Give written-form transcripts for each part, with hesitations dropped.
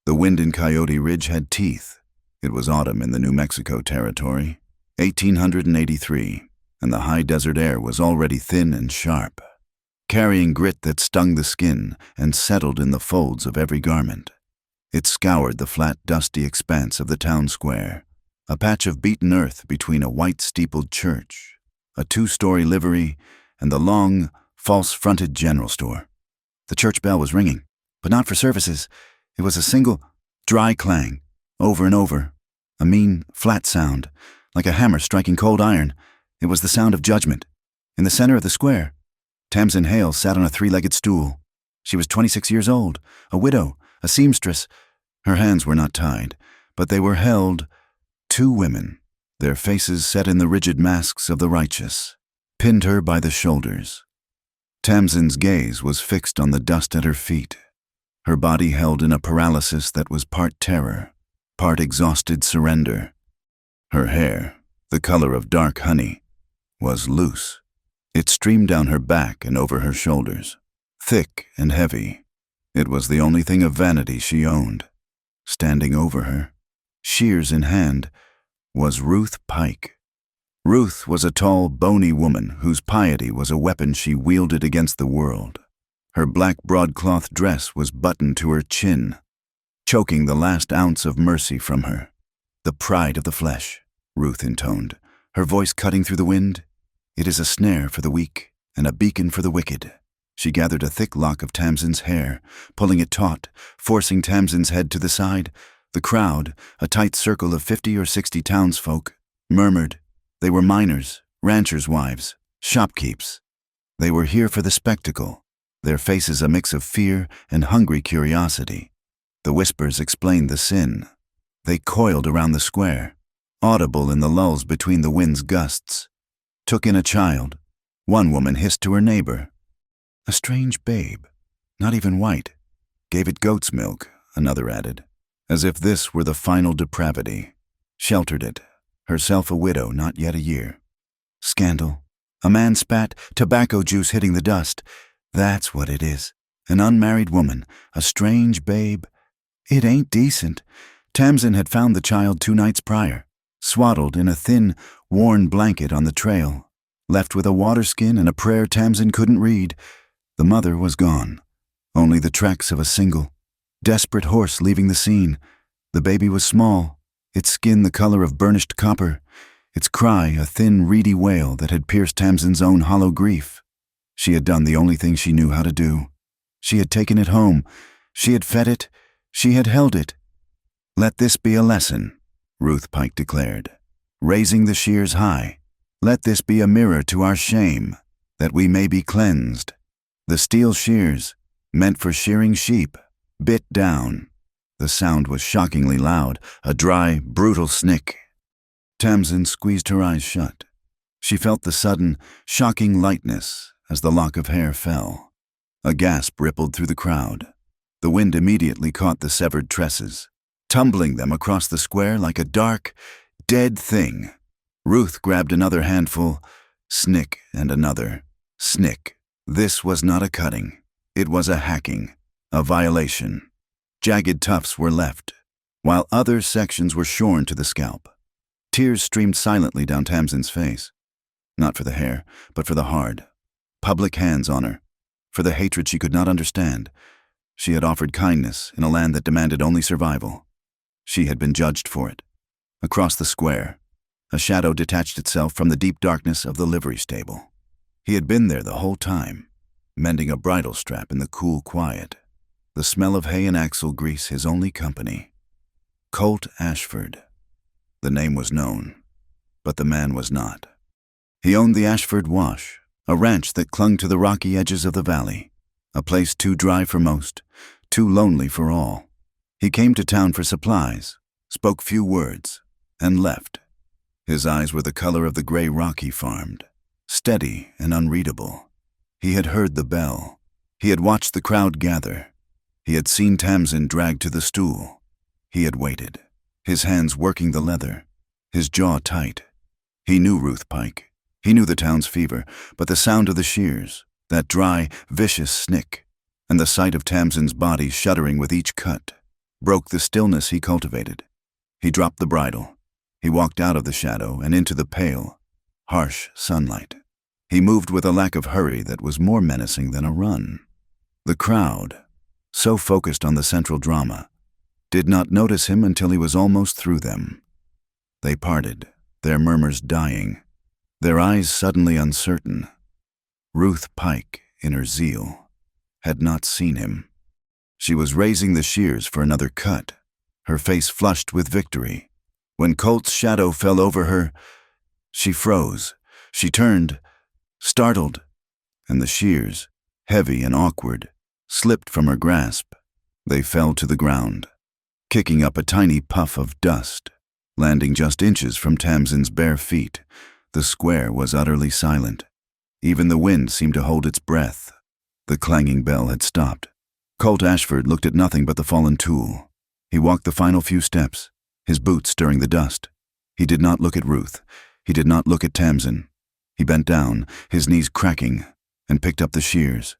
The wind in Coyote Ridge had teeth. It was autumn in the New Mexico territory, 1883, and the high desert air was already thin and sharp, carrying grit that stung the skin and settled in the folds of every garment. It scoured the flat, dusty expanse of the town square, a patch of beaten earth between a white-steepled church, a two-story livery, and the long, false-fronted general store. The church bell was ringing, but not for services. It was a single, dry clang, over and over, a mean, flat sound, like a hammer striking cold iron. It was the sound of judgment. In the center of the square, Tamsin Hale sat on a three-legged stool. She was 26 years old, a widow, a seamstress. Her hands were not tied, but they were held. Two women, their faces set in the rigid masks of the righteous, pinned her by the shoulders. Tamsin's gaze was fixed on the dust at her feet, her body held in a paralysis that was part terror, part exhausted surrender. Her hair, the color of dark honey, was loose. It streamed down her back and over her shoulders, thick and heavy. It was the only thing of vanity she owned. Standing over her, shears in hand, was Ruth Pike. Ruth was a tall, bony woman whose piety was a weapon she wielded against the world. Her black broadcloth dress was buttoned to her chin, choking the last ounce of mercy from her. "The pride of the flesh," Ruth intoned, her voice cutting through the wind. "It is a snare for the weak and a beacon for the wicked." She gathered a thick lock of Tamsin's hair, pulling it taut, forcing Tamsin's head to the side. The crowd, a tight circle of 50 or 60 townsfolk, murmured. They were miners, ranchers' wives, shopkeepers. They were here for the spectacle, their faces a mix of fear and hungry curiosity. The whispers explained the sin. They coiled around the square, audible in the lulls between the wind's gusts. Took in a child. One woman hissed to her neighbor. "A strange babe, not even white." "Gave it goat's milk," another added, as if this were the final depravity. Sheltered it, herself a widow, not yet a year. Scandal. A man spat, tobacco juice hitting the dust. That's what it is. An unmarried woman, a strange babe. It ain't decent. Tamsin had found the child 2 nights prior, swaddled in a thin, worn blanket on the trail, left with a water skin and a prayer Tamsin couldn't read. The mother was gone. Only the tracks of a single, desperate horse leaving the scene. The baby was small, its skin the color of burnished copper, its cry a thin, reedy wail that had pierced Tamsin's own hollow grief. She had done the only thing she knew how to do. She had taken it home. She had fed it. She had held it. "Let this be a lesson," Ruth Pike declared, raising the shears high. "Let this be a mirror to our shame, that we may be cleansed." The steel shears, meant for shearing sheep, bit down. The sound was shockingly loud, a dry, brutal snick. Tamsin squeezed her eyes shut. She felt the sudden, shocking lightness as the lock of hair fell. A gasp rippled through the crowd. The wind immediately caught the severed tresses, tumbling them across the square like a dark, dead thing. Ruth grabbed another handful, snick and another, snick. This was not a cutting. It was a hacking, a violation. Jagged tufts were left, while other sections were shorn to the scalp. Tears streamed silently down Tamsin's face. Not for the hair, but for the hard, public hands on her, for the hatred she could not understand. She had offered kindness in a land that demanded only survival. She had been judged for it. Across the square, a shadow detached itself from the deep darkness of the livery stable. He had been there the whole time, mending a bridle strap in the cool quiet, the smell of hay and axle grease his only company. Colt Ashford. The name was known, but the man was not. He owned the Ashford Wash, a ranch that clung to the rocky edges of the valley, a place too dry for most, too lonely for all. He came to town for supplies, spoke few words, and left. His eyes were the color of the gray rock he farmed, steady and unreadable. He had heard the bell. He had watched the crowd gather. He had seen Tamsin dragged to the stool. He had waited, his hands working the leather, his jaw tight. He knew Ruth Pike. He knew the town's fever, but the sound of the shears, that dry, vicious snick, and the sight of Tamsin's body shuddering with each cut, broke the stillness he cultivated. He dropped the bridle. He walked out of the shadow and into the pale, harsh sunlight. He moved with a lack of hurry that was more menacing than a run. The crowd, so focused on the central drama, did not notice him until he was almost through them. They parted, their murmurs dying, their eyes suddenly uncertain. Ruth Pike, in her zeal, had not seen him. She was raising the shears for another cut, her face flushed with victory. When Colt's shadow fell over her, she froze. She turned, startled, and the shears, heavy and awkward, slipped from her grasp. They fell to the ground, kicking up a tiny puff of dust, landing just inches from Tamsin's bare feet. The square was utterly silent. Even the wind seemed to hold its breath. The clanging bell had stopped. Colt Ashford looked at nothing but the fallen tool. He walked the final few steps, his boots stirring the dust. He did not look at Ruth. He did not look at Tamsin. He bent down, his knees cracking, and picked up the shears.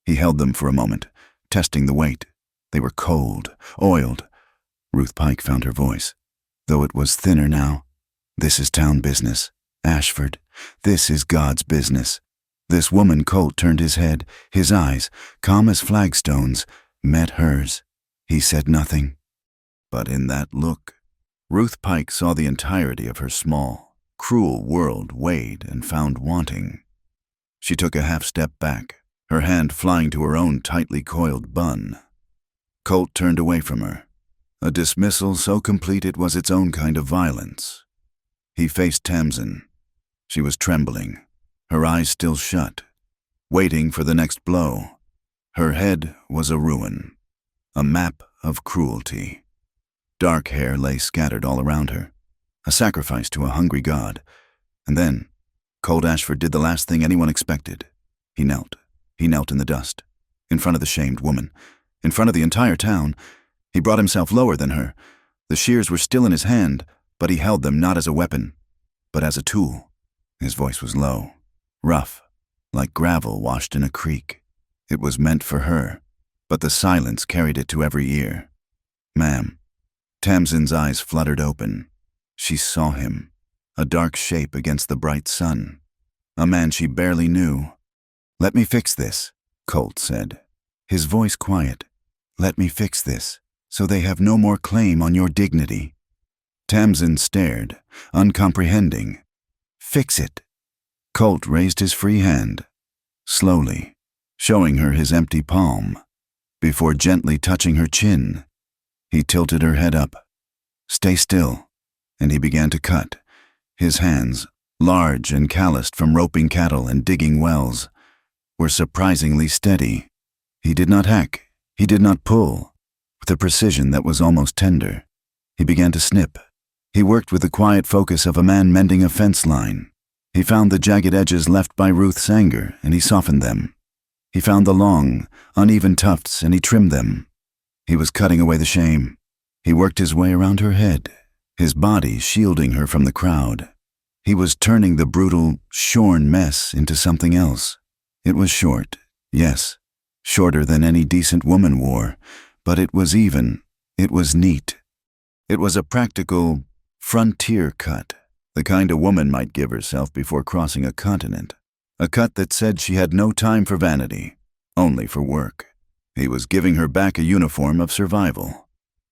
He held them for a moment, testing the weight. They were cold, oiled. Ruth Pike found her voice, though it was thinner now. "This is town business, Ashford. This is God's business." This woman. Colt turned his head. His eyes, calm as flagstones, met hers. He said nothing. But in that look, Ruth Pike saw the entirety of her small, cruel world weighed and found wanting. She took a half-step back, her hand flying to her own tightly coiled bun. Colt turned away from her, a dismissal so complete it was its own kind of violence. He faced Tamsin. She was trembling, her eyes still shut, waiting for the next blow. Her head was a ruin, a map of cruelty. Dark hair lay scattered all around her, a sacrifice to a hungry god. And then, Colt Ashford did the last thing anyone expected. He knelt. He knelt in the dust, in front of the shamed woman, in front of the entire town. He brought himself lower than her. The shears were still in his hand, but he held them not as a weapon, but as a tool. His voice was low, rough, like gravel washed in a creek. It was meant for her, but the silence carried it to every ear. "Ma'am." Tamsin's eyes fluttered open. She saw him, a dark shape against the bright sun, a man she barely knew. "Let me fix this," Colt said, his voice quiet. "Let me fix this, so they have no more claim on your dignity." Tamsin stared, uncomprehending. "Fix it." Colt raised his free hand, slowly, showing her his empty palm, before gently touching her chin. He tilted her head up. "Stay still," and he began to cut. His hands, large and calloused from roping cattle and digging wells, were surprisingly steady. He did not hack, he did not pull, with a precision that was almost tender. He began to snip. He worked with the quiet focus of a man mending a fence line. He found the jagged edges left by Ruth's anger, and he softened them. He found the long, uneven tufts, and he trimmed them. He was cutting away the shame. He worked his way around her head, his body shielding her from the crowd. He was turning the brutal, shorn mess into something else. It was short, yes, shorter than any decent woman wore, but it was even, it was neat. It was a practical, frontier cut, the kind a woman might give herself before crossing a continent. A cut that said she had no time for vanity, only for work. He was giving her back a uniform of survival.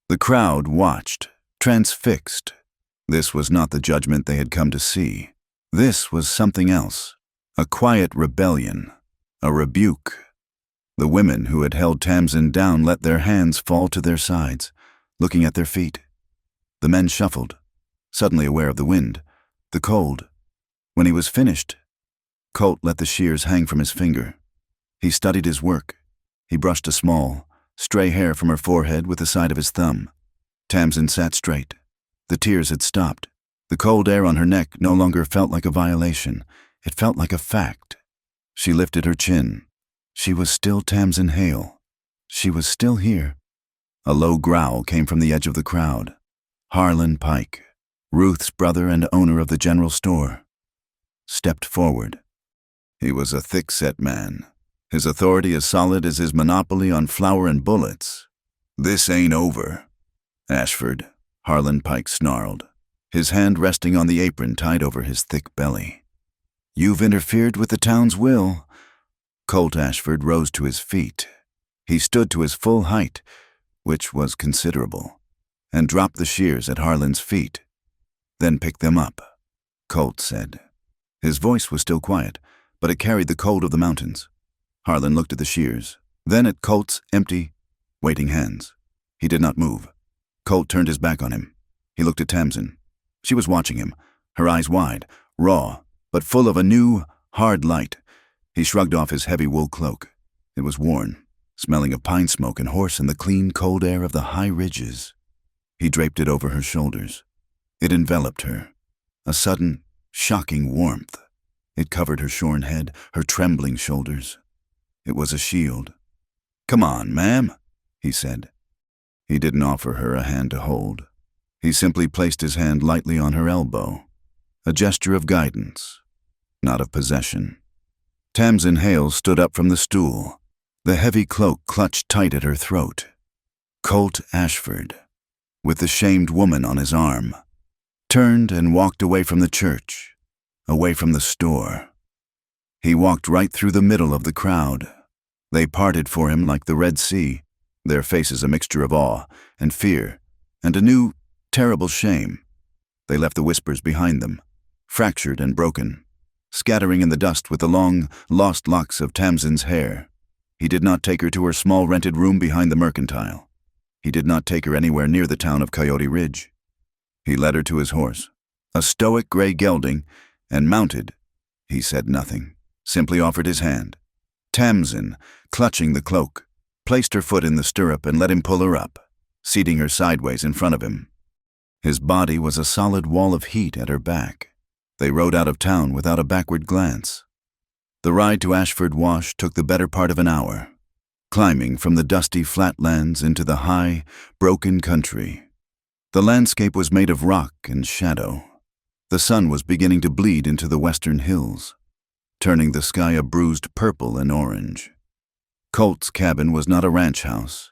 The crowd watched, transfixed. This was not the judgment they had come to see. This was something else, a quiet rebellion, a rebuke. The women who had held Tamsin down let their hands fall to their sides, looking at their feet. The men shuffled, suddenly aware of the wind, the cold. When he was finished, Colt let the shears hang from his finger. He studied his work. He brushed a small, stray hair from her forehead with the side of his thumb. Tamsin sat straight. The tears had stopped. The cold air on her neck no longer felt like a violation. It felt like a fact. She lifted her chin. She was still Tamsin Hale. She was still here. A low growl came from the edge of the crowd. Harlan Pike, Ruth's brother and owner of the general store, stepped forward. He was a thick-set man, his authority as solid as his monopoly on flour and bullets. "This ain't over," Ashford, Harlan Pike snarled, his hand resting on the apron tied over his thick belly. "You've interfered with the town's will." Colt Ashford rose to his feet. He stood to his full height, which was considerable, and dropped the shears at Harlan's feet. "Then pick them up," Colt said. His voice was still quiet, but it carried the cold of the mountains. Harlan looked at the shears, then at Colt's empty, waiting hands. He did not move. Colt turned his back on him. He looked at Tamsin. She was watching him, her eyes wide, raw, but full of a new, hard light. He shrugged off his heavy wool cloak. It was worn, smelling of pine smoke and horse in the clean, cold air of the high ridges. He draped it over her shoulders. It enveloped her, a sudden, shocking warmth. It covered her shorn head, her trembling shoulders. It was a shield. "Come on, ma'am," he said. He didn't offer her a hand to hold. He simply placed his hand lightly on her elbow, a gesture of guidance, not of possession. Tamsin Hale stood up from the stool, the heavy cloak clutched tight at her throat. Colt Ashford, with the shamed woman on his arm, turned and walked away from the church, away from the store. He walked right through the middle of the crowd. They parted for him like the Red Sea, their faces a mixture of awe and fear and a new, terrible shame. They left the whispers behind them, fractured and broken, scattering in the dust with the long, lost locks of Tamsin's hair. He did not take her to her small rented room behind the mercantile. He did not take her anywhere near the town of Coyote Ridge. He led her to his horse, a stoic gray gelding, and mounted. He said nothing, simply offered his hand. Tamsin, clutching the cloak, placed her foot in the stirrup and let him pull her up, seating her sideways in front of him. His body was a solid wall of heat at her back. They rode out of town without a backward glance. The ride to Ashford Wash took the better part of an hour, climbing from the dusty flatlands into the high, broken country. The landscape was made of rock and shadow. The sun was beginning to bleed into the western hills, turning the sky a bruised purple and orange. Colt's cabin was not a ranch house.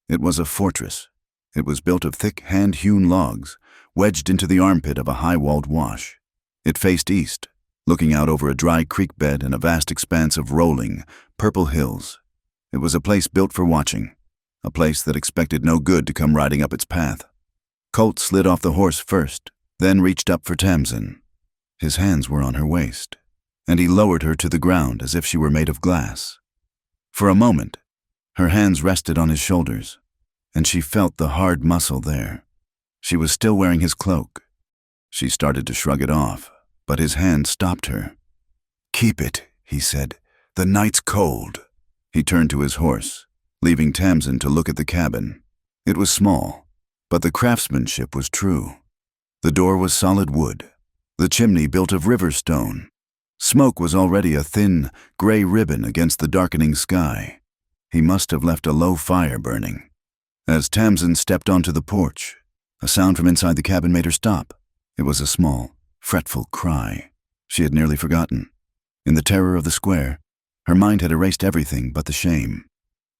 It was a fortress. It was built of thick, hand-hewn logs, wedged into the armpit of a high-walled wash. It faced east, looking out over a dry creek bed and a vast expanse of rolling, purple hills. It was a place built for watching, a place that expected no good to come riding up its path. Colt slid off the horse first, then reached up for Tamsin. His hands were on her waist, and he lowered her to the ground as if she were made of glass. For a moment, her hands rested on his shoulders, and she felt the hard muscle there. She was still wearing his cloak. She started to shrug it off, but his hand stopped her. "Keep it," he said. "The night's cold." He turned to his horse, leaving Tamsin to look at the cabin. It was small, but the craftsmanship was true. The door was solid wood, the chimney built of river stone. Smoke was already a thin, gray ribbon against the darkening sky. He must have left a low fire burning. As Tamsin stepped onto the porch, a sound from inside the cabin made her stop. It was a small, fretful cry. She had nearly forgotten. In the terror of the square, her mind had erased everything but the shame.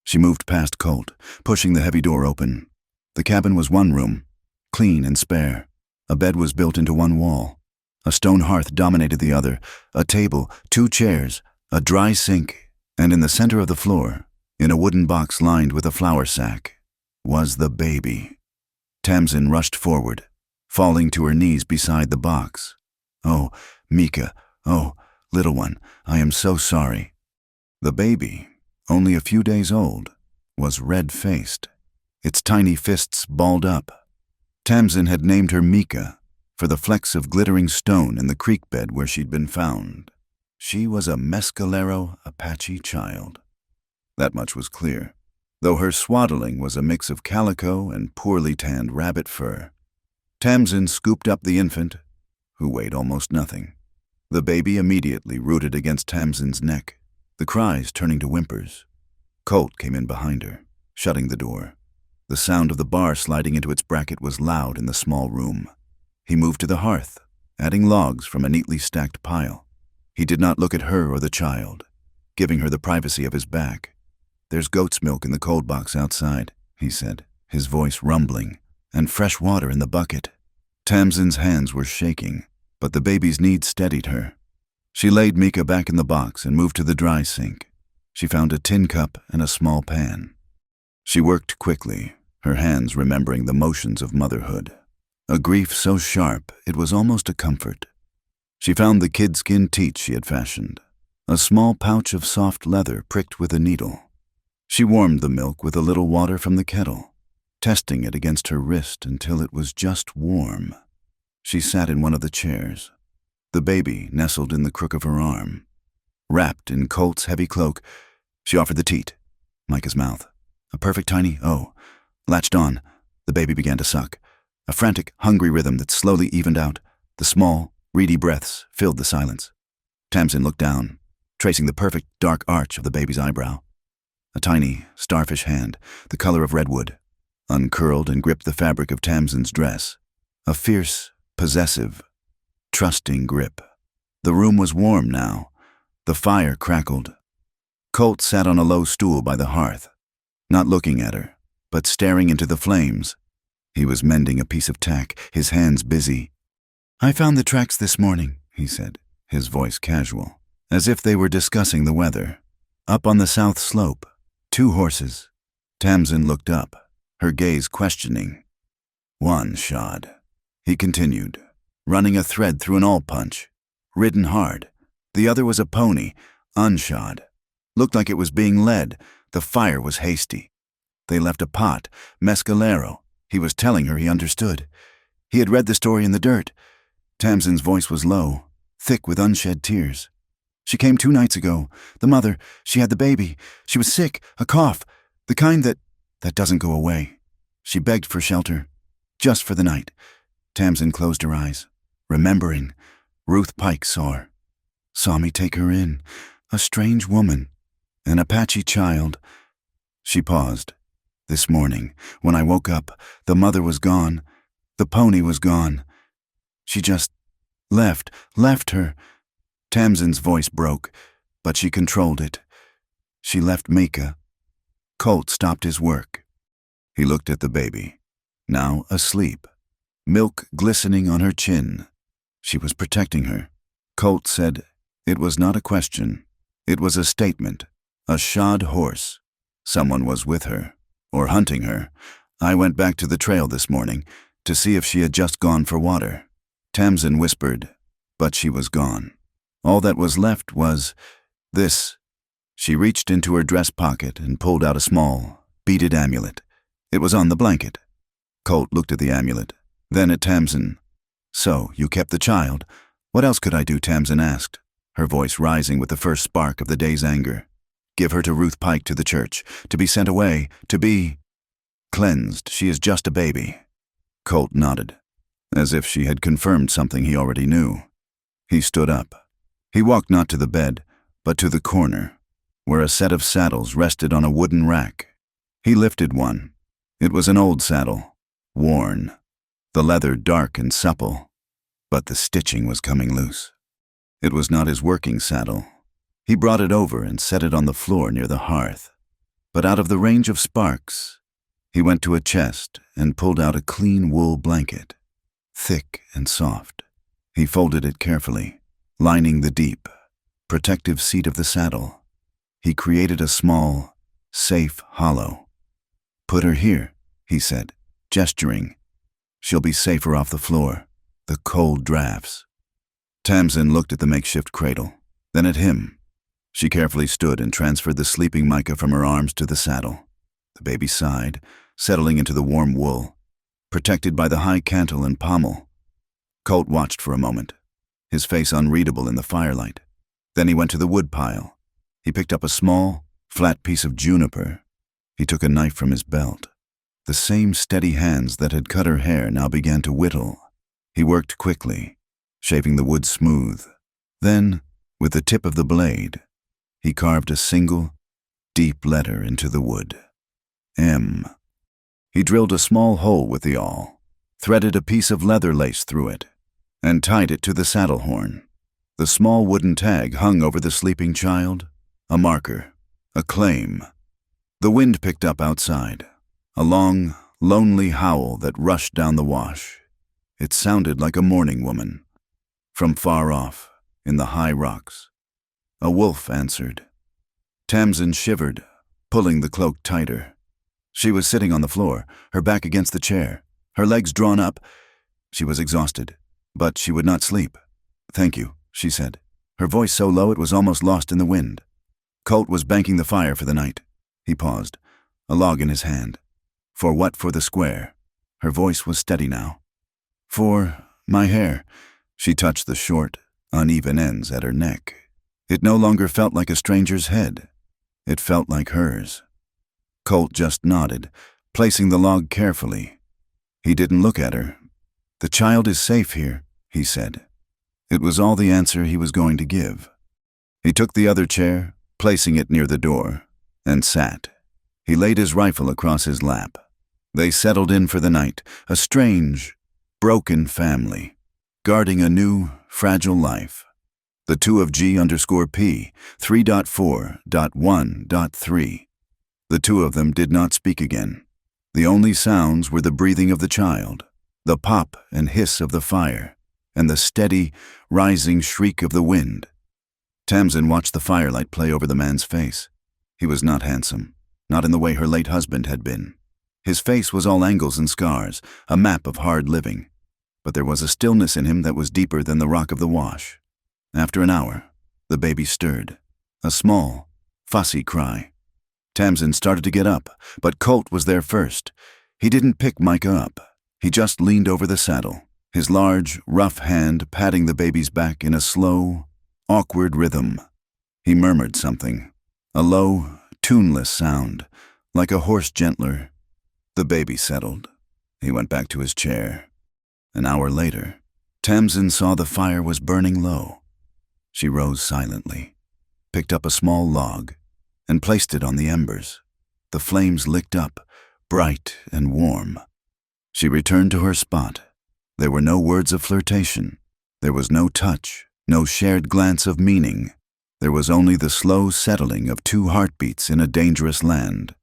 She moved past Colt, pushing the heavy door open. The cabin was one room, clean and spare. A bed was built into one wall. A stone hearth dominated the other, a table, 2 chairs, a dry sink, and in the center of the floor, in a wooden box lined with a flour sack, was the baby. Tamsin rushed forward, falling to her knees beside the box. "Oh, Mika, oh, little one, I am so sorry." The baby, only a few days old, was red-faced, its tiny fists balled up. Tamsin had named her Mika, for the flecks of glittering stone in the creek bed where she'd been found. She was a Mescalero Apache child. That much was clear, though her swaddling was a mix of calico and poorly tanned rabbit fur. Tamsin scooped up the infant, who weighed almost nothing. The baby immediately rooted against Tamsin's neck, the cries turning to whimpers. Colt came in behind her, shutting the door. The sound of the bar sliding into its bracket was loud in the small room. He moved to the hearth, adding logs from a neatly stacked pile. He did not look at her or the child, giving her the privacy of his back. "There's goat's milk in the cold box outside," he said, his voice rumbling, and fresh water in the bucket. Tamsin's hands were shaking, but the baby's needs steadied her. She laid Mika back in the box and moved to the dry sink. She found a tin cup and a small pan. She worked quickly, her hands remembering the motions of motherhood. A grief so sharp it was almost a comfort. She found the kid-skin teat she had fashioned, a small pouch of soft leather pricked with a needle. She warmed the milk with a little water from the kettle, testing it against her wrist until it was just warm. She sat in one of the chairs, the baby nestled in the crook of her arm. Wrapped in Colt's heavy cloak, she offered the teat. Micah's mouth, a perfect tiny O, latched on. The baby began to suck, a frantic, hungry rhythm that slowly evened out. The small, reedy breaths filled the silence. Tamsin looked down, tracing the perfect, dark arch of the baby's eyebrow. A tiny, starfish hand, the color of redwood, uncurled and gripped the fabric of Tamsin's dress. A fierce, possessive, trusting grip. The room was warm now. The fire crackled. Colt sat on a low stool by the hearth, not looking at her, but staring into the flames. He was mending a piece of tack, his hands busy. "I found the tracks this morning," he said, his voice casual, as if they were discussing the weather. "Up on the south slope. 2 horses." Tamsin looked up, her gaze questioning. "One shod," he continued, running a thread through an all-punch. "Ridden hard. The other was a pony, unshod. Looked like it was being led. The fire was hasty. They left a pot, mescalero. He was telling her he understood. He had read the story in the dirt." Tamsin's voice was low, thick with unshed tears. "She came 2 nights ago. The mother, she had the baby. She was sick, a cough, the kind that doesn't go away. She begged for shelter, just for the night." Tamsin closed her eyes, remembering. Ruth Pike saw me take her in, a strange woman, an Apache child. She paused. "This morning, when I woke up, the mother was gone. The pony was gone. She just left her." Tamsin's voice broke, but she controlled it. "She left Mika." Colt stopped his work. He looked at the baby, now asleep, milk glistening on her chin. She was protecting her. Colt said, it was not a question. It was a statement. A shod horse. Someone was with her, or hunting her. "I went back to the trail this morning to see if she had just gone for water." Tamsin whispered, but she was gone. All that was left was this. She reached into her dress pocket and pulled out a small, beaded amulet. It was on the blanket. Colt looked at the amulet, then at Tamsin. "So, you kept the child? What else could I do?" Tamsin asked, her voice rising with the first spark of the day's anger. "Give her to Ruth Pike to the church, to be sent away, to be cleansed. She is just a baby." Colt nodded, as if she had confirmed something he already knew. He stood up. He walked not to the bed, but to the corner, where a set of saddles rested on a wooden rack. He lifted one. It was an old saddle, worn, the leather dark and supple, but the stitching was coming loose. It was not his working saddle. He brought it over and set it on the floor near the hearth. But out of the range of sparks, he went to a chest and pulled out a clean wool blanket, thick and soft. He folded it carefully, lining the deep, protective seat of the saddle. He created a small, safe hollow. "Put her here," he said, gesturing. "She'll be safer off the floor, the cold drafts." Tamsin looked at the makeshift cradle, then at him. She carefully stood and transferred the sleeping Micah from her arms to the saddle. The baby sighed, settling into the warm wool, protected by the high cantle and pommel. Colt watched for a moment, his face unreadable in the firelight. Then he went to the wood pile. He picked up a small, flat piece of juniper. He took a knife from his belt. The same steady hands that had cut her hair now began to whittle. He worked quickly, shaving the wood smooth. Then, with the tip of the blade, he carved a single, deep letter into the wood. M. He drilled a small hole with the awl, threaded a piece of leather lace through it, and tied it to the saddle horn. The small wooden tag hung over the sleeping child, a marker, a claim. The wind picked up outside, a long, lonely howl that rushed down the wash. It sounded like a mourning woman. From far off, in the high rocks, a wolf answered. Tamsin shivered, pulling the cloak tighter. She was sitting on the floor, her back against the chair, her legs drawn up. She was exhausted, but she would not sleep. "Thank you," she said, her voice so low it was almost lost in the wind. Colt was banking the fire for the night. He paused, a log in his hand. "For what for the square?" Her voice was steady now. "For my hair." She touched the short, uneven ends at her neck. It no longer felt like a stranger's head. It felt like hers. Colt just nodded, placing the log carefully. He didn't look at her. "The child is safe here," he said. It was all the answer he was going to give. He took the other chair, placing it near the door, and sat. He laid his rifle across his lap. They settled in for the night, a strange, broken family, guarding a new, fragile life. The two of G_P, 3.4.1.3. The two of them did not speak again. The only sounds were the breathing of the child, the pop and hiss of the fire, and the steady, rising shriek of the wind. Tamsin watched the firelight play over the man's face. He was not handsome, not in the way her late husband had been. His face was all angles and scars, a map of hard living. But there was a stillness in him that was deeper than the rock of the wash. After an hour, the baby stirred, a small, fussy cry. Tamsin started to get up, but Colt was there first. He didn't pick Micah up. He just leaned over the saddle, his large, rough hand patting the baby's back in a slow, awkward rhythm. He murmured something, a low, tuneless sound, like a horse gentler. The baby settled. He went back to his chair. An hour later, Tamsin saw the fire was burning low. She rose silently, picked up a small log, and placed it on the embers. The flames licked up, bright and warm. She returned to her spot. There were no words of flirtation. There was no touch, no shared glance of meaning. There was only the slow settling of two heartbeats in a dangerous land,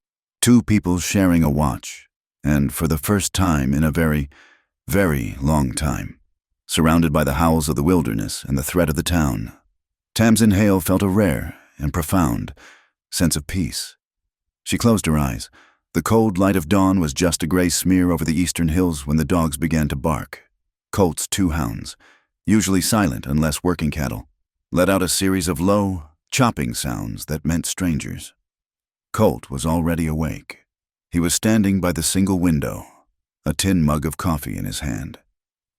two people sharing a watch, and for the first time in a very, very long time, surrounded by the howls of the wilderness and the threat of the town, Tamsin Hale felt a rare and profound sense of peace. She closed her eyes. The cold light of dawn was just a gray smear over the eastern hills when the dogs began to bark. Colt's two hounds, usually silent unless working cattle, let out a series of low, chopping sounds that meant strangers. Colt was already awake. He was standing by the single window, a tin mug of coffee in his hand.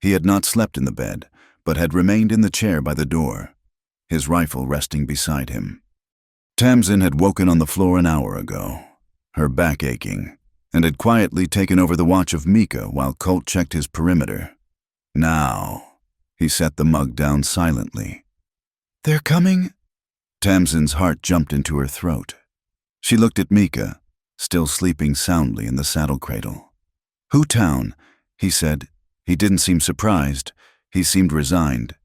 He had not slept in the bed, but had remained in the chair by the door, his rifle resting beside him. Tamsin had woken on the floor an hour ago, her back aching, and had quietly taken over the watch of Micah while Colt checked his perimeter. Now, he set the mug down silently. "They're coming?" Tamsin's heart jumped into her throat. She looked at Micah, still sleeping soundly in the saddle cradle. "Who town?" he said. He didn't seem surprised. He seemed resigned.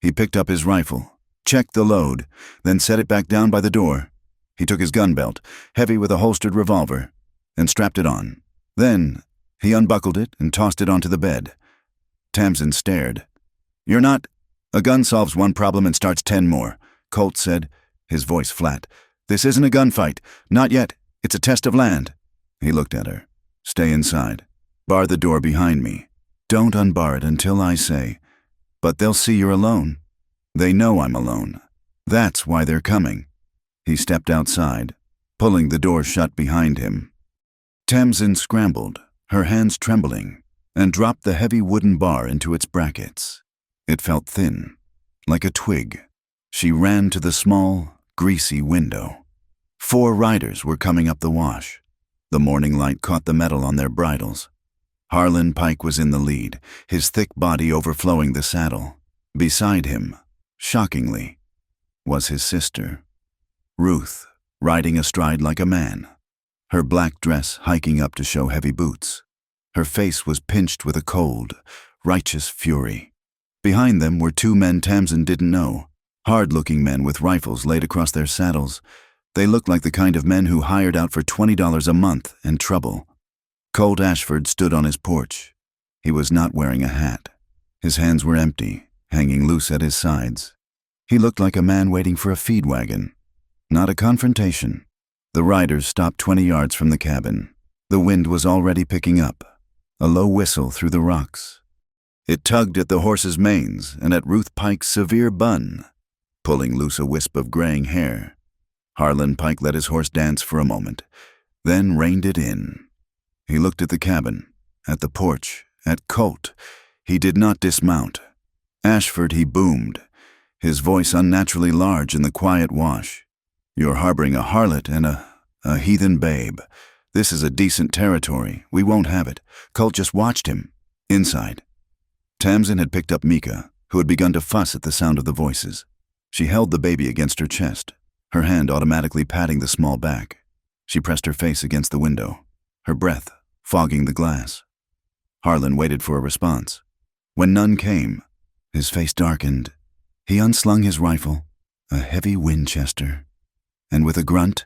He picked up his rifle, checked the load, then set it back down by the door. He took his gun belt, heavy with a holstered revolver, and strapped it on. Then he unbuckled it and tossed it onto the bed. Tamsin stared. "You're not—" "A gun solves one problem and starts 10 more, Colt said, his voice flat. "This isn't a gunfight. Not yet. It's a test of land." He looked at her. "Stay inside. Bar the door behind me. Don't unbar it until I say. But they'll see you're alone. They know I'm alone. That's why they're coming." He stepped outside, pulling the door shut behind him. Tamsin scrambled, her hands trembling, and dropped the heavy wooden bar into its brackets. It felt thin, like a twig. She ran to the small, greasy window. 4 riders were coming up the wash. The morning light caught the metal on their bridles. Harlan Pike was in the lead, his thick body overflowing the saddle. Beside him, shockingly, was his sister, Ruth, riding astride like a man, her black dress hiking up to show heavy boots. Her face was pinched with a cold, righteous fury. Behind them were 2 men Tamsin didn't know, hard-looking men with rifles laid across their saddles. They looked like the kind of men who hired out for $20 a month and trouble. Colt Ashford stood on his porch. He was not wearing a hat. His hands were empty, hanging loose at his sides. He looked like a man waiting for a feed wagon. Not a confrontation. The riders stopped 20 yards from the cabin. The wind was already picking up, a low whistle through the rocks. It tugged at the horses' manes and at Ruth Pike's severe bun, pulling loose a wisp of graying hair. Harlan Pike let his horse dance for a moment, then reined it in. He looked at the cabin, at the porch, at Colt. He did not dismount. Ashford, he boomed, his voice unnaturally large in the quiet wash. "You're harboring a harlot and a heathen babe. This is a decent territory. We won't have it." Colt just watched him. Inside, Tamsin had picked up Mika, who had begun to fuss at the sound of the voices. She held the baby against her chest, her hand automatically patting the small back. She pressed her face against the window, her breath fogging the glass. Harlan waited for a response. When none came, his face darkened. He unslung his rifle, a heavy Winchester, and with a grunt,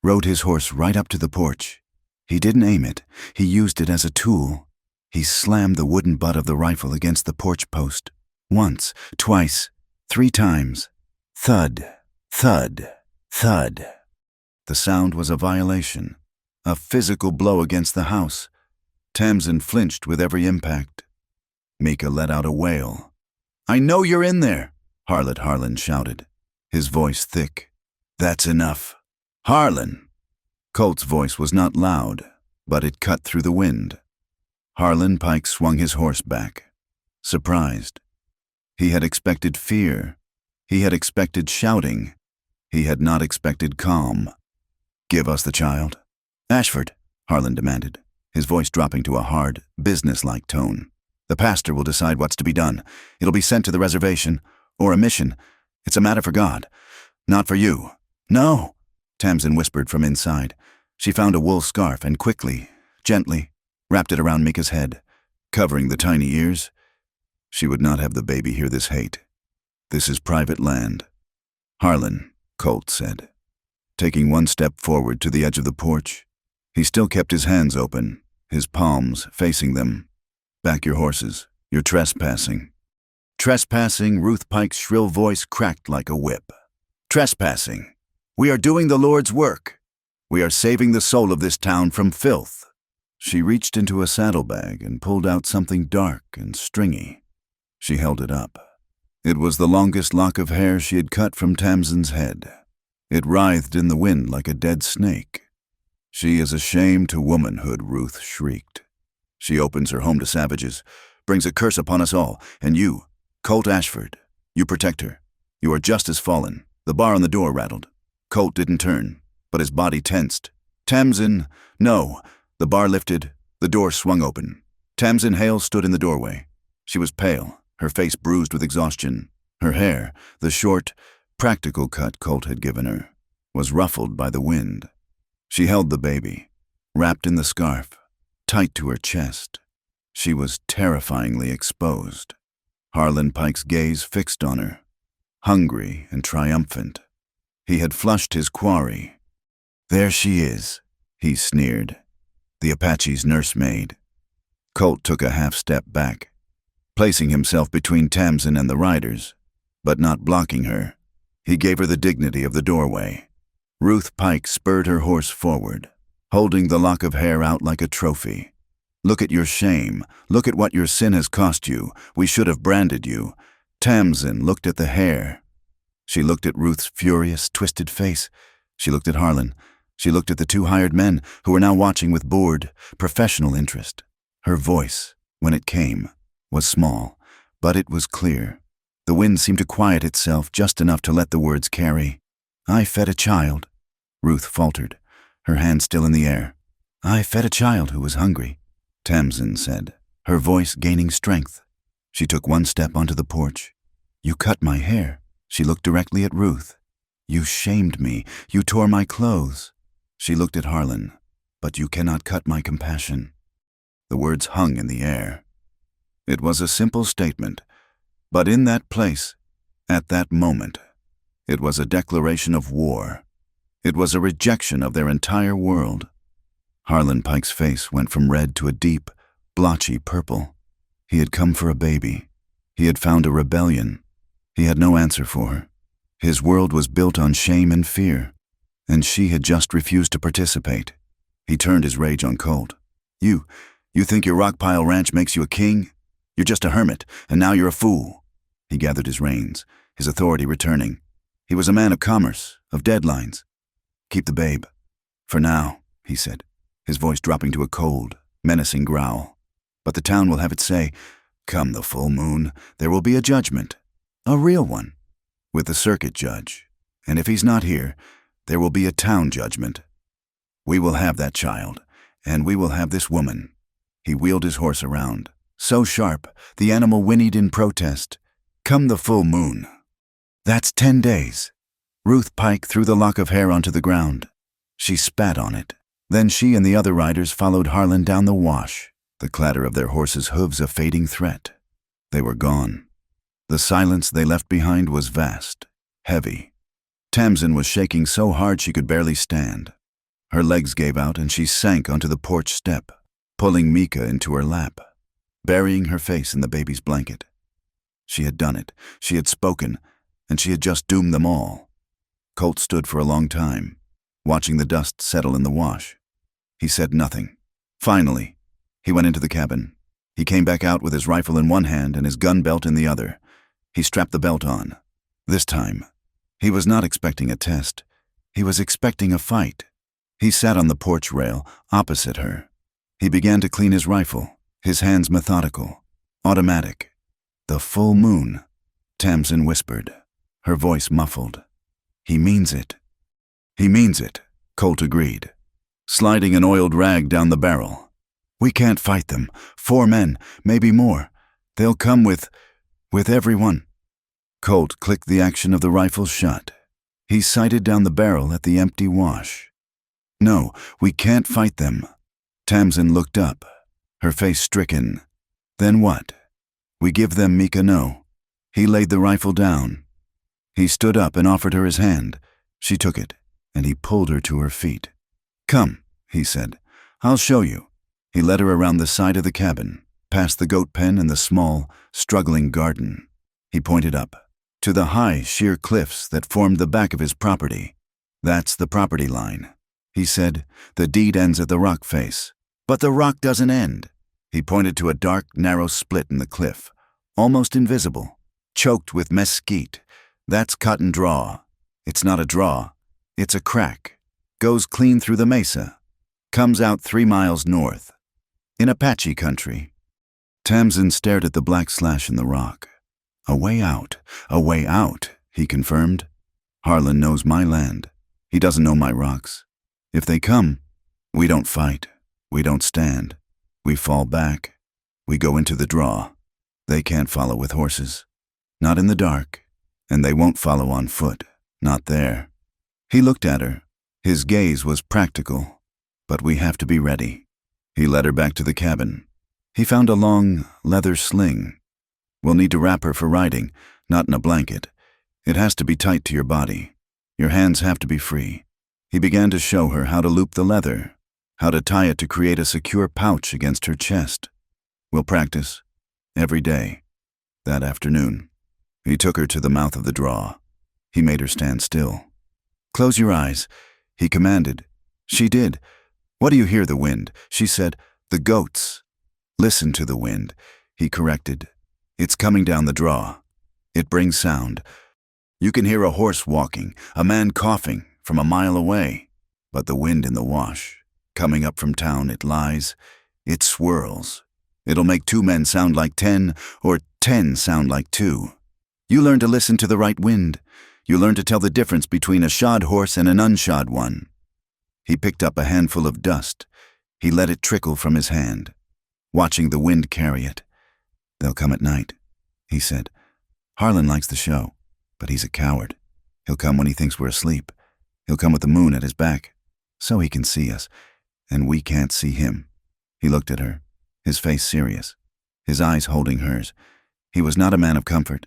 rode his horse right up to the porch. He didn't aim it. He used it as a tool. He slammed the wooden butt of the rifle against the porch post. Once, twice, 3 times. Thud, thud, thud. The sound was a violation, a physical blow against the house. Tamsin flinched with every impact. Mika let out a wail. "I know you're in there," Harlot Harlan shouted, his voice thick. "That's enough. Harlan!" Colt's voice was not loud, but it cut through the wind. Harlan Pike swung his horse back, surprised. He had expected fear. He had expected shouting. He had not expected calm. "Give us the child." "Ashford," Harlan demanded, his voice dropping to a hard, businesslike tone. "The pastor will decide what's to be done. It'll be sent to the reservation, or a mission. It's a matter for God, not for you." "No," Tamsin whispered from inside. She found a wool scarf and quickly, gently, wrapped it around Mika's head, covering the tiny ears. She would not have the baby hear this hate. "This is private land." "Harlan," Colt said, taking one step forward to the edge of the porch. He still kept his hands open, his palms facing them. "Back your horses. You're trespassing." "Trespassing," Ruth Pike's shrill voice cracked like a whip. "Trespassing. We are doing the Lord's work. We are saving the soul of this town from filth." She reached into a saddlebag and pulled out something dark and stringy. She held it up. It was the longest lock of hair she had cut from Tamsin's head. It writhed in the wind like a dead snake. "She is a shame to womanhood," Ruth shrieked. "She opens her home to savages, brings a curse upon us all, and you, Colt Ashford, you protect her. You are just as fallen." The bar on the door rattled. Colt didn't turn, but his body tensed. "Tamsin, no." The bar lifted, the door swung open. Tamsin Hale stood in the doorway. She was pale, her face bruised with exhaustion. Her hair, the short, practical cut Colt had given her, was ruffled by the wind. She held the baby, wrapped in the scarf, tight to her chest. She was terrifyingly exposed. Harlan Pike's gaze fixed on her, hungry and triumphant. He had flushed his quarry. "There she is," he sneered, "the Apache's nursemaid." Colt took a half-step back, placing himself between Tamsin and the riders, but not blocking her. He gave her the dignity of the doorway. Ruth Pike spurred her horse forward, holding the lock of hair out like a trophy. "Look at your shame. Look at what your sin has cost you. We should have branded you." Tamsin looked at the hair. She looked at Ruth's furious, twisted face. She looked at Harlan. She looked at the 2 hired men who were now watching with bored, professional interest. Her voice, when it came, was small, but it was clear. The wind seemed to quiet itself just enough to let the words carry. "I fed a child," Ruth faltered, her hand still in the air. "I fed a child who was hungry," Tamsin said, her voice gaining strength. She took one step onto the porch. "You cut my hair." She looked directly at Ruth. "You shamed me. You tore my clothes." She looked at Harlan. "But you cannot cut my compassion." The words hung in the air. It was a simple statement, but in that place, at that moment, it was a declaration of war. It was a rejection of their entire world. Harlan Pike's face went from red to a deep, blotchy purple. He had come for a baby. He had found a rebellion. He had no answer for her. His world was built on shame and fear, and she had just refused to participate. He turned his rage on Colt. You think your Rockpile Ranch makes you a king? You're just a hermit, and now you're a fool." He gathered his reins, his authority returning. He was a man of commerce, of deadlines. "Keep the babe. For now," he said, his voice dropping to a cold, menacing growl. "But the town will have its say. Come the full moon, there will be a judgment. A real one. With the circuit judge. And if he's not here, there will be a town judgment. We will have that child, and we will have this woman." He wheeled his horse around. So sharp, the animal whinnied in protest. "Come the full moon. That's 10 days. Ruth Pike threw the lock of hair onto the ground. She spat on it. Then she and the other riders followed Harlan down the wash, the clatter of their horses' hooves a fading threat. They were gone. The silence they left behind was vast, heavy. Tamsin was shaking so hard she could barely stand. Her legs gave out and she sank onto the porch step, pulling Mika into her lap, burying her face in the baby's blanket. She had done it. She had spoken, and she had just doomed them all. Colt stood for a long time, watching the dust settle in the wash. He said nothing. Finally, he went into the cabin. He came back out with his rifle in one hand and his gun belt in the other. He strapped the belt on. This time, he was not expecting a test. He was expecting a fight. He sat on the porch rail, opposite her. He began to clean his rifle, his hands methodical, automatic. "The full moon," Tamsin whispered, her voice muffled. "He means it." "He means it," Colt agreed, sliding an oiled rag down the barrel. "We can't fight them. 4 men, maybe more. They'll come with everyone." Colt clicked the action of the rifle shut. He sighted down the barrel at the empty wash. "No, we can't fight them." Tamsin looked up, her face stricken. "Then what? We give them Mika no." He laid the rifle down. He stood up and offered her his hand. She took it, and he pulled her to her feet. "Come," he said. "I'll show you." He led her around the side of the cabin, past the goat pen and the small, struggling garden. He pointed up, to the high, sheer cliffs that formed the back of his property. "That's the property line," he said. "The deed ends at the rock face. But the rock doesn't end." He pointed to a dark, narrow split in the cliff, almost invisible, choked with mesquite. "That's cut and draw. It's not a draw. It's a crack. Goes clean through the mesa. Comes out 3 miles north. In Apache country." Tamsin stared at the black slash in the rock. A way out, he confirmed. "Harlan knows my land. He doesn't know my rocks. If they come, we don't fight. We don't stand. We fall back. We go into the draw. They can't follow with horses. Not in the dark. And they won't follow on foot. Not there." He looked at her. His gaze was practical. "But we have to be ready." He led her back to the cabin. He found a long, leather sling. "We'll need to wrap her for riding, not in a blanket. It has to be tight to your body. Your hands have to be free." He began to show her how to loop the leather, how to tie it to create a secure pouch against her chest. "We'll practice. Every day." That afternoon, he took her to the mouth of the draw. He made her stand still. "Close your eyes," he commanded. She did. "What do you hear, the wind?" She said. "The goats." "Listen to the wind," he corrected. "It's coming down the draw. It brings sound. You can hear a horse walking, a man coughing from a mile away. But the wind in the wash, coming up from town, it lies. It swirls. It'll make 2 men sound like 10, or 10 sound like 2. You learn to listen to the right wind. You learn to tell the difference between a shod horse and an unshod one." He picked up a handful of dust. He let it trickle from his hand, watching the wind carry it. "They'll come at night," he said. "Harlan likes the show, but he's a coward. He'll come when he thinks we're asleep. He'll come with the moon at his back, so he can see us, and we can't see him." He looked at her, his face serious, his eyes holding hers. He was not a man of comfort.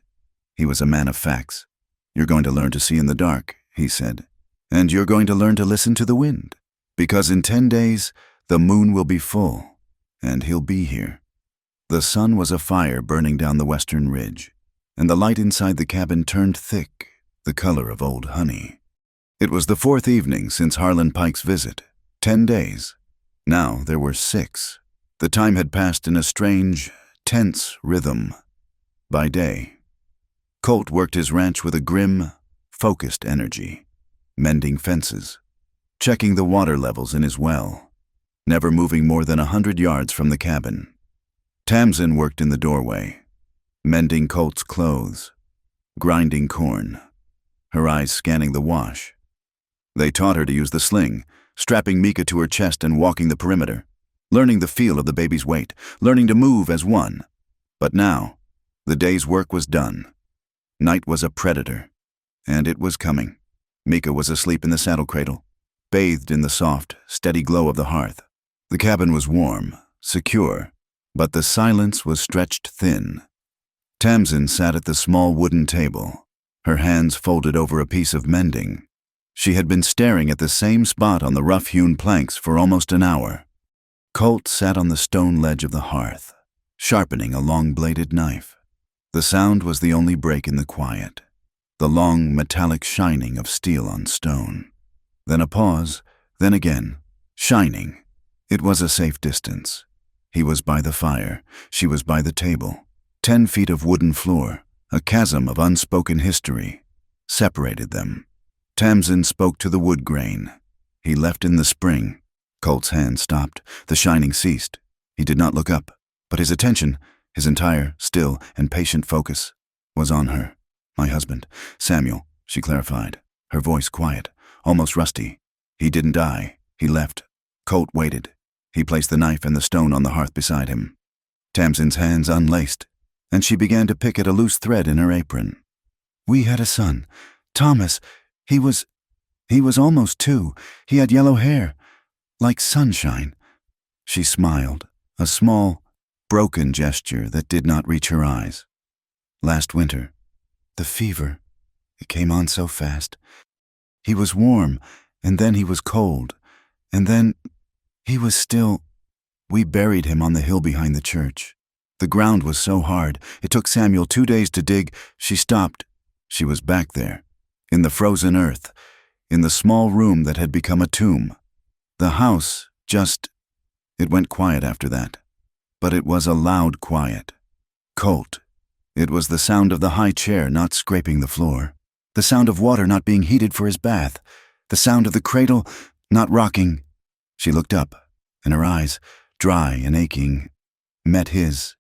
He was a man of facts. "You're going to learn to see in the dark," he said, "and you're going to learn to listen to the wind, because in 10 days, The moon will be full, and he'll be here. The sun was a fire burning down the western ridge, and the light inside the cabin turned thick, the color of old honey. It was the 4th evening since Harlan Pike's visit, 10 days. Now there were 6. The time had passed in a strange, tense rhythm. By day, Colt worked his ranch with a grim, focused energy, mending fences, checking the water levels in his well, never moving more than 100 yards from the cabin. Tamsin worked in the doorway, mending Colt's clothes, grinding corn, her eyes scanning the wash. They taught her to use the sling, strapping Mika to her chest and walking the perimeter, learning the feel of the baby's weight, learning to move as one. But now, the day's work was done. Night was a predator, and it was coming. Mika was asleep in the saddle cradle, bathed in the soft, steady glow of the hearth. The cabin was warm, secure, but the silence was stretched thin. Tamsin sat at the small wooden table, her hands folded over a piece of mending. She had been staring at the same spot on the rough-hewn planks for almost an hour. Colt sat on the stone ledge of the hearth, sharpening a long-bladed knife. The sound was the only break in the quiet, the long, metallic shining of steel on stone. Then a pause, then again, shining. It was a safe distance. He was by the fire, she was by the table. 10 feet of wooden floor, a chasm of unspoken history, separated them. Tamsin spoke to the wood grain. He left in the spring. Colt's hand stopped. The shining ceased. He did not look up, but his attention, his entire, still, and patient focus, was on her. My husband, Samuel, she clarified, her voice quiet, almost rusty. He didn't die. He left. Colt waited. He placed the knife and the stone on the hearth beside him. Tamsin's hands unlaced, and she began to pick at a loose thread in her apron. We had a son, Thomas. He was almost 2. He had yellow hair, like sunshine. She smiled, a small, broken gesture that did not reach her eyes. Last winter, the fever, it came on so fast. He was warm, and then he was cold, and then he was still. We buried him on the hill behind the church. The ground was so hard, it took Samuel 2 days to dig. She stopped. She was back there, in the frozen earth, in the small room that had become a tomb. The house it went quiet after that. But it was a loud quiet. Colt. It was the sound of the high chair not scraping the floor, the sound of water not being heated for his bath, the sound of the cradle not rocking. She looked up, and her eyes, dry and aching, met his.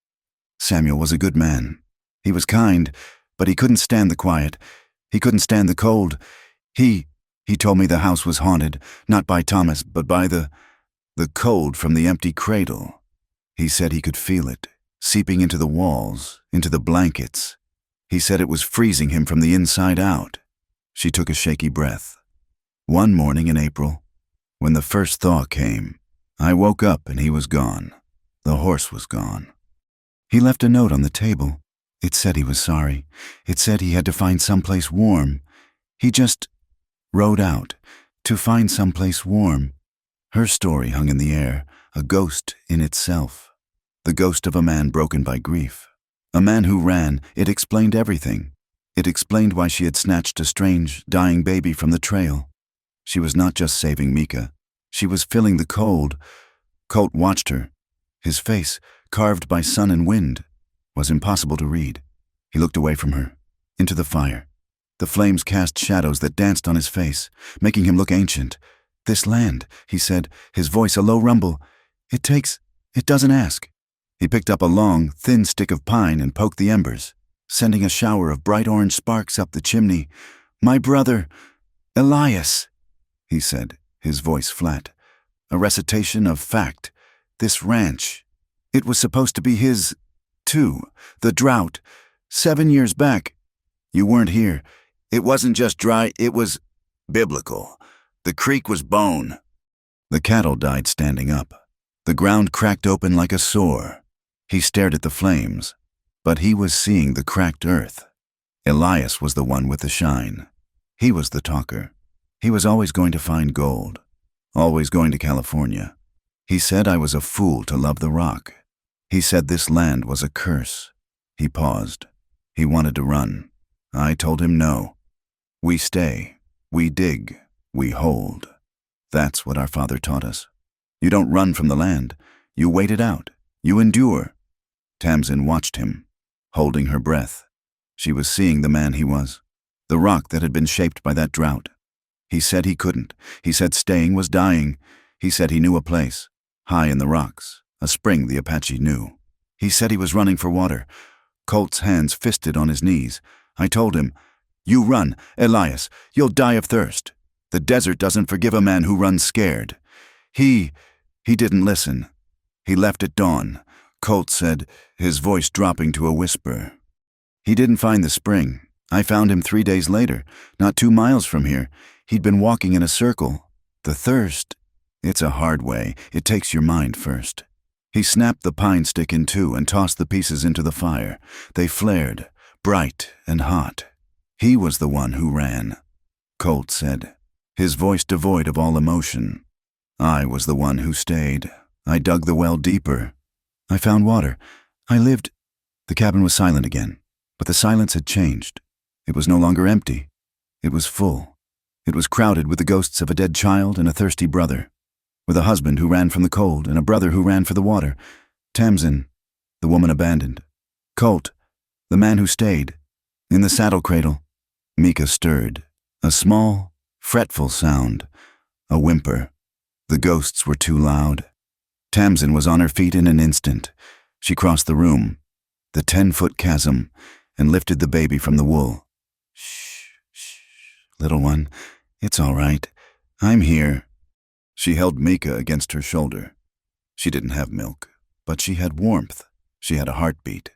Samuel was a good man. He was kind, but he couldn't stand the quiet. He couldn't stand the cold. He told me the house was haunted, not by Thomas, but by the cold from the empty cradle. He said he could feel it, seeping into the walls, into the blankets. He said it was freezing him from the inside out. She took a shaky breath. One morning in April, when the first thaw came, I woke up and he was gone. The horse was gone. He left a note on the table. It said he was sorry. It said he had to find someplace warm. He just rode out to find someplace warm. Her story hung in the air, a ghost in itself. The ghost of a man broken by grief. A man who ran. It explained everything. It explained why she had snatched a strange, dying baby from the trail. She was not just saving Mika. She was filling the cold. Colt watched her. His face, carved by sun and wind, was impossible to read. He looked away from her, into the fire. The flames cast shadows that danced on his face, making him look ancient. This land, he said, his voice a low rumble. It doesn't ask. He picked up a long, thin stick of pine and poked the embers, sending a shower of bright orange sparks up the chimney. My brother, Elias, he said, his voice flat. A recitation of fact. This ranch. It was supposed to be his, too. The drought. 7 years back. You weren't here. It wasn't just dry, it was biblical. The creek was bone. The cattle died standing up. The ground cracked open like a sore. He stared at the flames, but he was seeing the cracked earth. Elias was the one with the shine. He was the talker. He was always going to find gold. Always going to California. He said I was a fool to love the rock. He said this land was a curse. He paused. He wanted to run. I told him no. We stay. We dig. We hold. That's what our father taught us. You don't run from the land. You wait it out. You endure. Tamsin watched him, holding her breath. She was seeing the man he was, the rock that had been shaped by that drought. He said he couldn't. He said staying was dying. He said he knew a place, high in the rocks, a spring the Apache knew. He said he was running for water. Colt's hands fisted on his knees. I told him, "You run, Elias. You'll die of thirst. The desert doesn't forgive a man who runs scared." He didn't listen. He left at dawn, Colt said, his voice dropping to a whisper. He didn't find the spring. I found him 3 days later, not 2 miles from here. He'd been walking in a circle. The thirst, it's a hard way. It takes your mind first. He snapped the pine stick in two and tossed the pieces into the fire. They flared, bright and hot. He was the one who ran, Colt said, his voice devoid of all emotion. I was the one who stayed. I dug the well deeper. I found water. I lived. The cabin was silent again, but the silence had changed. It was no longer empty. It was full. It was crowded with the ghosts of a dead child and a thirsty brother, with a husband who ran from the cold and a brother who ran for the water. Tamsin, the woman abandoned. Colt, the man who stayed. In the saddle cradle, Mika stirred. A small, fretful sound. A whimper. The ghosts were too loud. Tamsin was on her feet in an instant. She crossed the room, the 10-foot chasm, and lifted the baby from the wool. "Shh, shh, little one. It's all right. I'm here." She held Mika against her shoulder. She didn't have milk, but she had warmth. She had a heartbeat.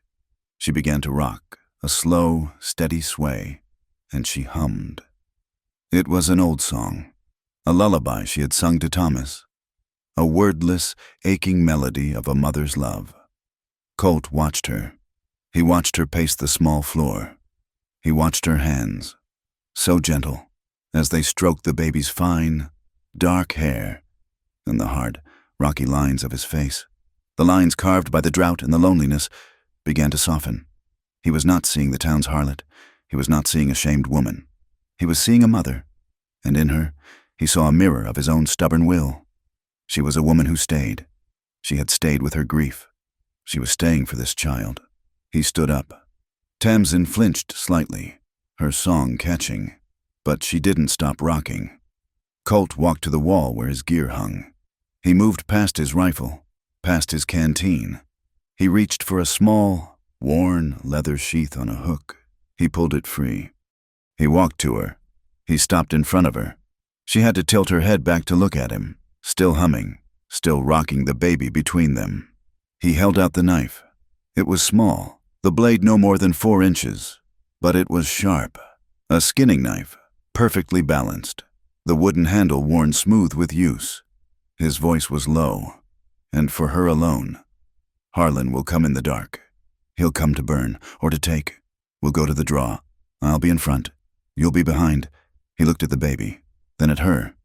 She began to rock, a slow, steady sway, and she hummed. It was an old song, a lullaby she had sung to Thomas, a wordless, aching melody of a mother's love. Colt watched her. He watched her pace the small floor. He watched her hands, so gentle, as they stroked the baby's fine, dark hair and the hard, rocky lines of his face. The lines carved by the drought and the loneliness began to soften. He was not seeing the town's harlot. He was not seeing a shamed woman. He was seeing a mother, and in her he saw a mirror of his own stubborn will. She was a woman who stayed. She had stayed with her grief. She was staying for this child. He stood up. Tamsin flinched slightly, her song catching, but she didn't stop rocking. Colt walked to the wall where his gear hung. He moved past his rifle, past his canteen. He reached for a small, worn leather sheath on a hook. He pulled it free. He walked to her. He stopped in front of her. She had to tilt her head back to look at him, still humming, still rocking the baby between them. He held out the knife. It was small, the blade no more than 4 inches, but it was sharp. A skinning knife, perfectly balanced, the wooden handle worn smooth with use. His voice was low, and for her alone. "Harlan will come in the dark. He'll come to burn, or to take. We'll go to the draw. I'll be in front. You'll be behind." He looked at the baby, then at her.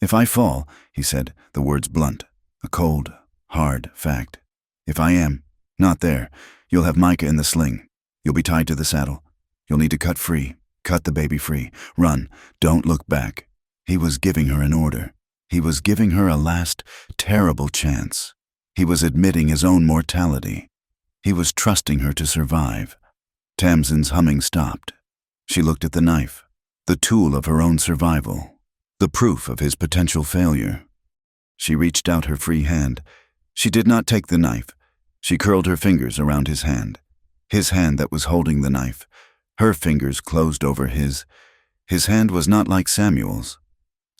"If I fall," he said, the words blunt, a cold, hard fact. "If I am not there, you'll have Micah in the sling. You'll be tied to the saddle. You'll need to cut free. Cut the baby free. Run. Don't look back." He was giving her an order. He was giving her a last, terrible chance. He was admitting his own mortality. He was trusting her to survive. Tamsin's humming stopped. She looked at the knife, the tool of her own survival, the proof of his potential failure. She reached out her free hand. She did not take the knife. She curled her fingers around his hand that was holding the knife. Her fingers closed over his. His hand was not like Samuel's.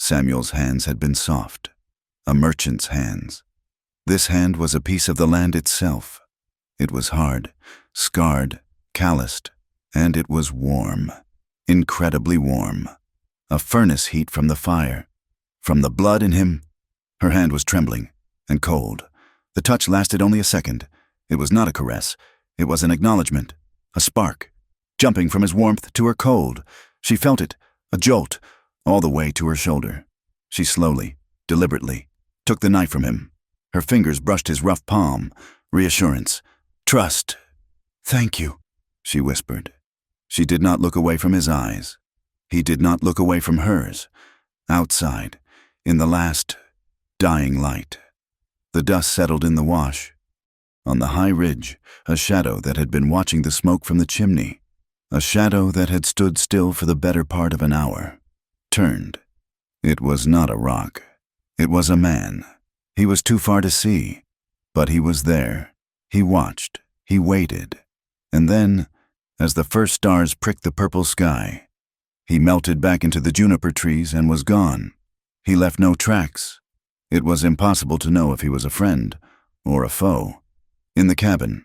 Samuel's hands had been soft, a merchant's hands. This hand was a piece of the land itself. It was hard, scarred, calloused, and it was warm, incredibly warm. A furnace heat from the fire, from the blood in him. Her hand was trembling and cold. The touch lasted only a second. It was not a caress. It was an acknowledgement, a spark, jumping from his warmth to her cold. She felt it, a jolt, all the way to her shoulder. She slowly, deliberately, took the knife from him. Her fingers brushed his rough palm. Reassurance. Trust. Thank you, she whispered. She did not look away from his eyes. He did not look away from hers. Outside, in the last, dying light. The dust settled in the wash. On the high ridge, a shadow that had been watching the smoke from the chimney, a shadow that had stood still for the better part of an hour, turned. It was not a rock. It was a man. He was too far to see, but he was there. He watched. He waited. And then, as the first stars pricked the purple sky, he melted back into the juniper trees and was gone. He left no tracks. It was impossible to know if he was a friend or a foe. In the cabin,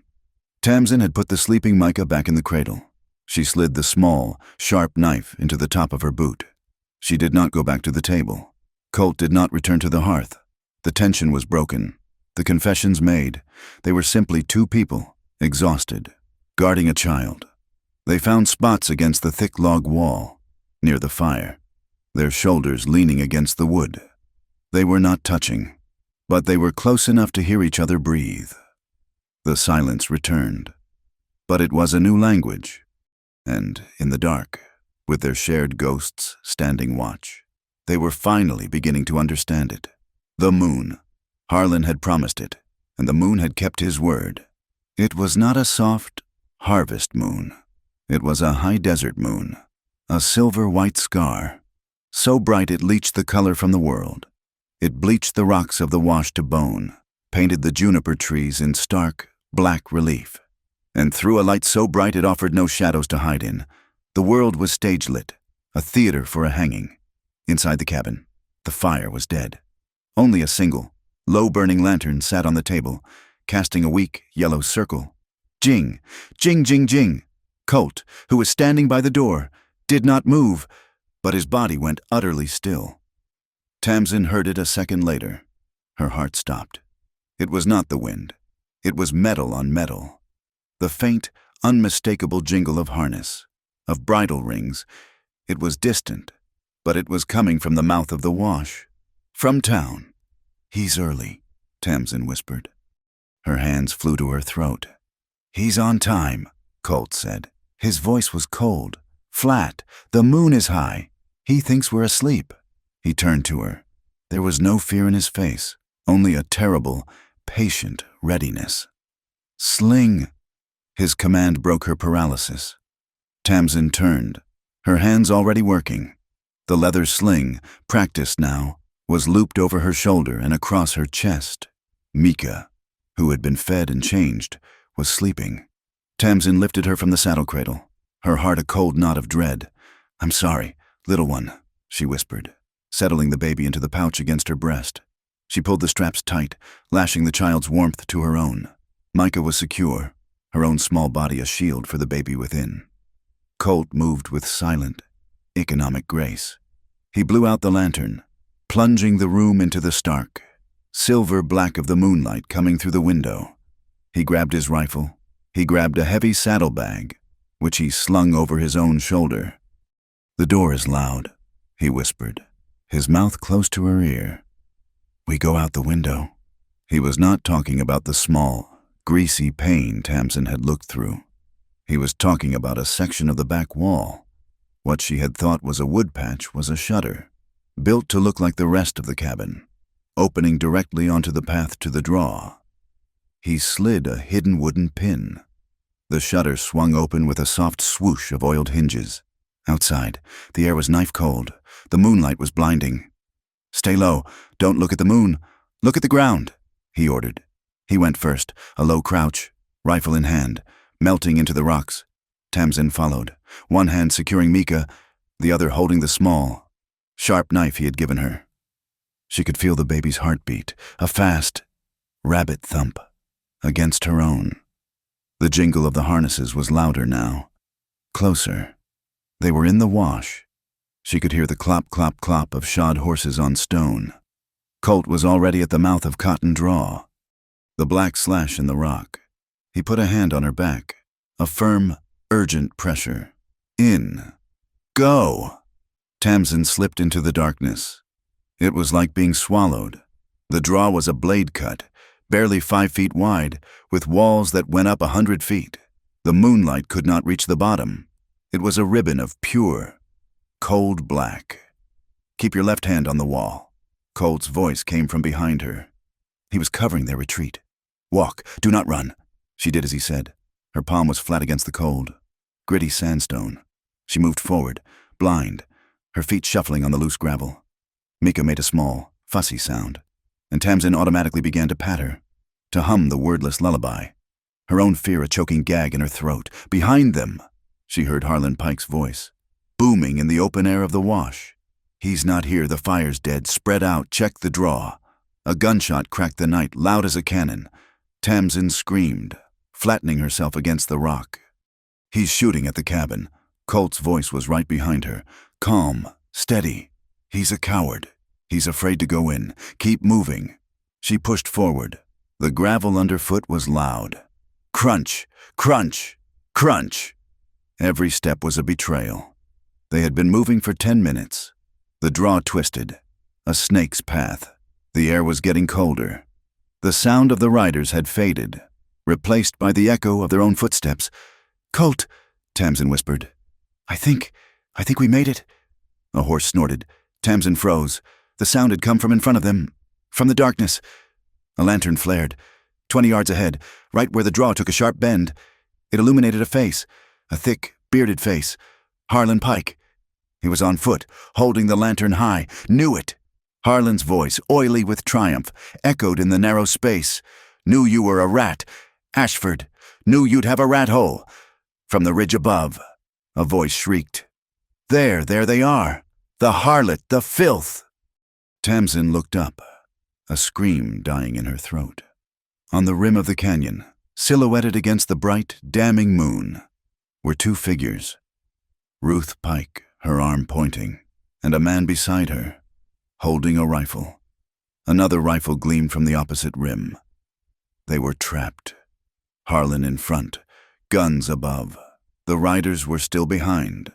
Tamsin had put the sleeping Micah back in the cradle. She slid the small, sharp knife into the top of her boot. She did not go back to the table. Colt did not return to the hearth. The tension was broken. The confessions made. They were simply two people, exhausted, guarding a child. They found spots against the thick log wall, near the fire, their shoulders leaning against the wood. They were not touching, but they were close enough to hear each other breathe. The silence returned, but it was a new language, and in the dark, with their shared ghosts standing watch, they were finally beginning to understand it. The moon. Harlan had promised it, and the moon had kept his word. It was not a soft harvest moon. It was a high desert moon, a silver-white scar, so bright it leached the color from the world. It bleached the rocks of the wash to bone, painted the juniper trees in stark, black relief, and threw a light so bright it offered no shadows to hide in. The world was stage-lit, a theater for a hanging. Inside the cabin, the fire was dead. Only a single, low-burning lantern sat on the table, casting a weak, yellow circle. Jing! Jing, jing, jing! Colt, who was standing by the door, did not move, but his body went utterly still. Tamsin heard it a second later. Her heart stopped. It was not the wind. It was metal on metal. The faint, unmistakable jingle of harness, of bridle rings. It was distant, but it was coming from the mouth of the wash. From town. He's early, Tamsin whispered. Her hands flew to her throat. He's on time, Colt said. His voice was cold, flat. The moon is high. He thinks we're asleep. He turned to her. There was no fear in his face, only a terrible, patient readiness. Sling! His command broke her paralysis. Tamsin turned, her hands already working. The leather sling, practiced now, was looped over her shoulder and across her chest. Micah, who had been fed and changed, was sleeping. Tamsin lifted her from the saddle cradle, her heart a cold knot of dread. I'm sorry, little one, she whispered, settling the baby into the pouch against her breast. She pulled the straps tight, lashing the child's warmth to her own. Micah was secure, her own small body a shield for the baby within. Colt moved with silent, economic grace. He blew out the lantern, plunging the room into the stark, silver black of the moonlight coming through the window. He grabbed his rifle. He grabbed a heavy saddlebag, which he slung over his own shoulder. The door is loud, he whispered, his mouth close to her ear. We go out the window. He was not talking about the small, greasy pane Tamsin had looked through. He was talking about a section of the back wall. What she had thought was a wood patch was a shutter, built to look like the rest of the cabin, opening directly onto the path to the draw. He slid a hidden wooden pin. The shutter swung open with a soft swoosh of oiled hinges. Outside, the air was knife-cold. The moonlight was blinding. Stay low. Don't look at the moon. Look at the ground, he ordered. He went first, a low crouch, rifle in hand, melting into the rocks. Tamsin followed, one hand securing Micah, the other holding the small, sharp knife he had given her. She could feel the baby's heartbeat, a fast, rabbit thump, against her own. The jingle of the harnesses was louder now, closer. They were in the wash. She could hear the clop, clop, clop of shod horses on stone. Colt was already at the mouth of Cotton Draw, the black slash in the rock. He put a hand on her back, a firm, urgent pressure. In. Go! Tamsin slipped into the darkness. It was like being swallowed. The draw was a blade cut, barely 5 feet wide, with walls that went up 100 feet. The moonlight could not reach the bottom. It was a ribbon of pure, cold black. "Keep your left hand on the wall." Colt's voice came from behind her. He was covering their retreat. "Walk, do not run." She did as he said. Her palm was flat against the cold, gritty sandstone. She moved forward, blind, her feet shuffling on the loose gravel. Mika made a small, fussy sound, and Tamsin automatically began to pat her, to hum the wordless lullaby, her own fear a choking gag in her throat. Behind them, she heard Harlan Pike's voice, booming in the open air of the wash. "He's not here, the fire's dead. Spread out, check the draw." A gunshot cracked the night, loud as a cannon. Tamsin screamed, flattening herself against the rock. "He's shooting at the cabin." Colt's voice was right behind her, calm, steady. "He's a coward. He's afraid to go in. Keep moving." She pushed forward. The gravel underfoot was loud. Crunch, crunch, crunch. Every step was a betrayal. They had been moving for 10 minutes. The draw twisted, a snake's path. The air was getting colder. The sound of the riders had faded, replaced by the echo of their own footsteps. "Colt," Tamsin whispered. I think we made it." A horse snorted. Tamsin froze. The sound had come from in front of them, from the darkness. A lantern flared, 20 yards ahead, right where the draw took a sharp bend. It illuminated a face, a thick, bearded face. Harlan Pike. He was on foot, holding the lantern high. "Knew it." Harlan's voice, oily with triumph, echoed in the narrow space. "Knew you were a rat. Ashford. Knew you'd have a rat hole." From the ridge above, a voice shrieked. There they are. The harlot, the filth." Tamsin looked up, a scream dying in her throat. On the rim of the canyon, silhouetted against the bright, damning moon, were 2 figures. Ruth Pike, her arm pointing, and a man beside her, holding a rifle. Another rifle gleamed from the opposite rim. They were trapped. Harlan in front, guns above. The riders were still behind,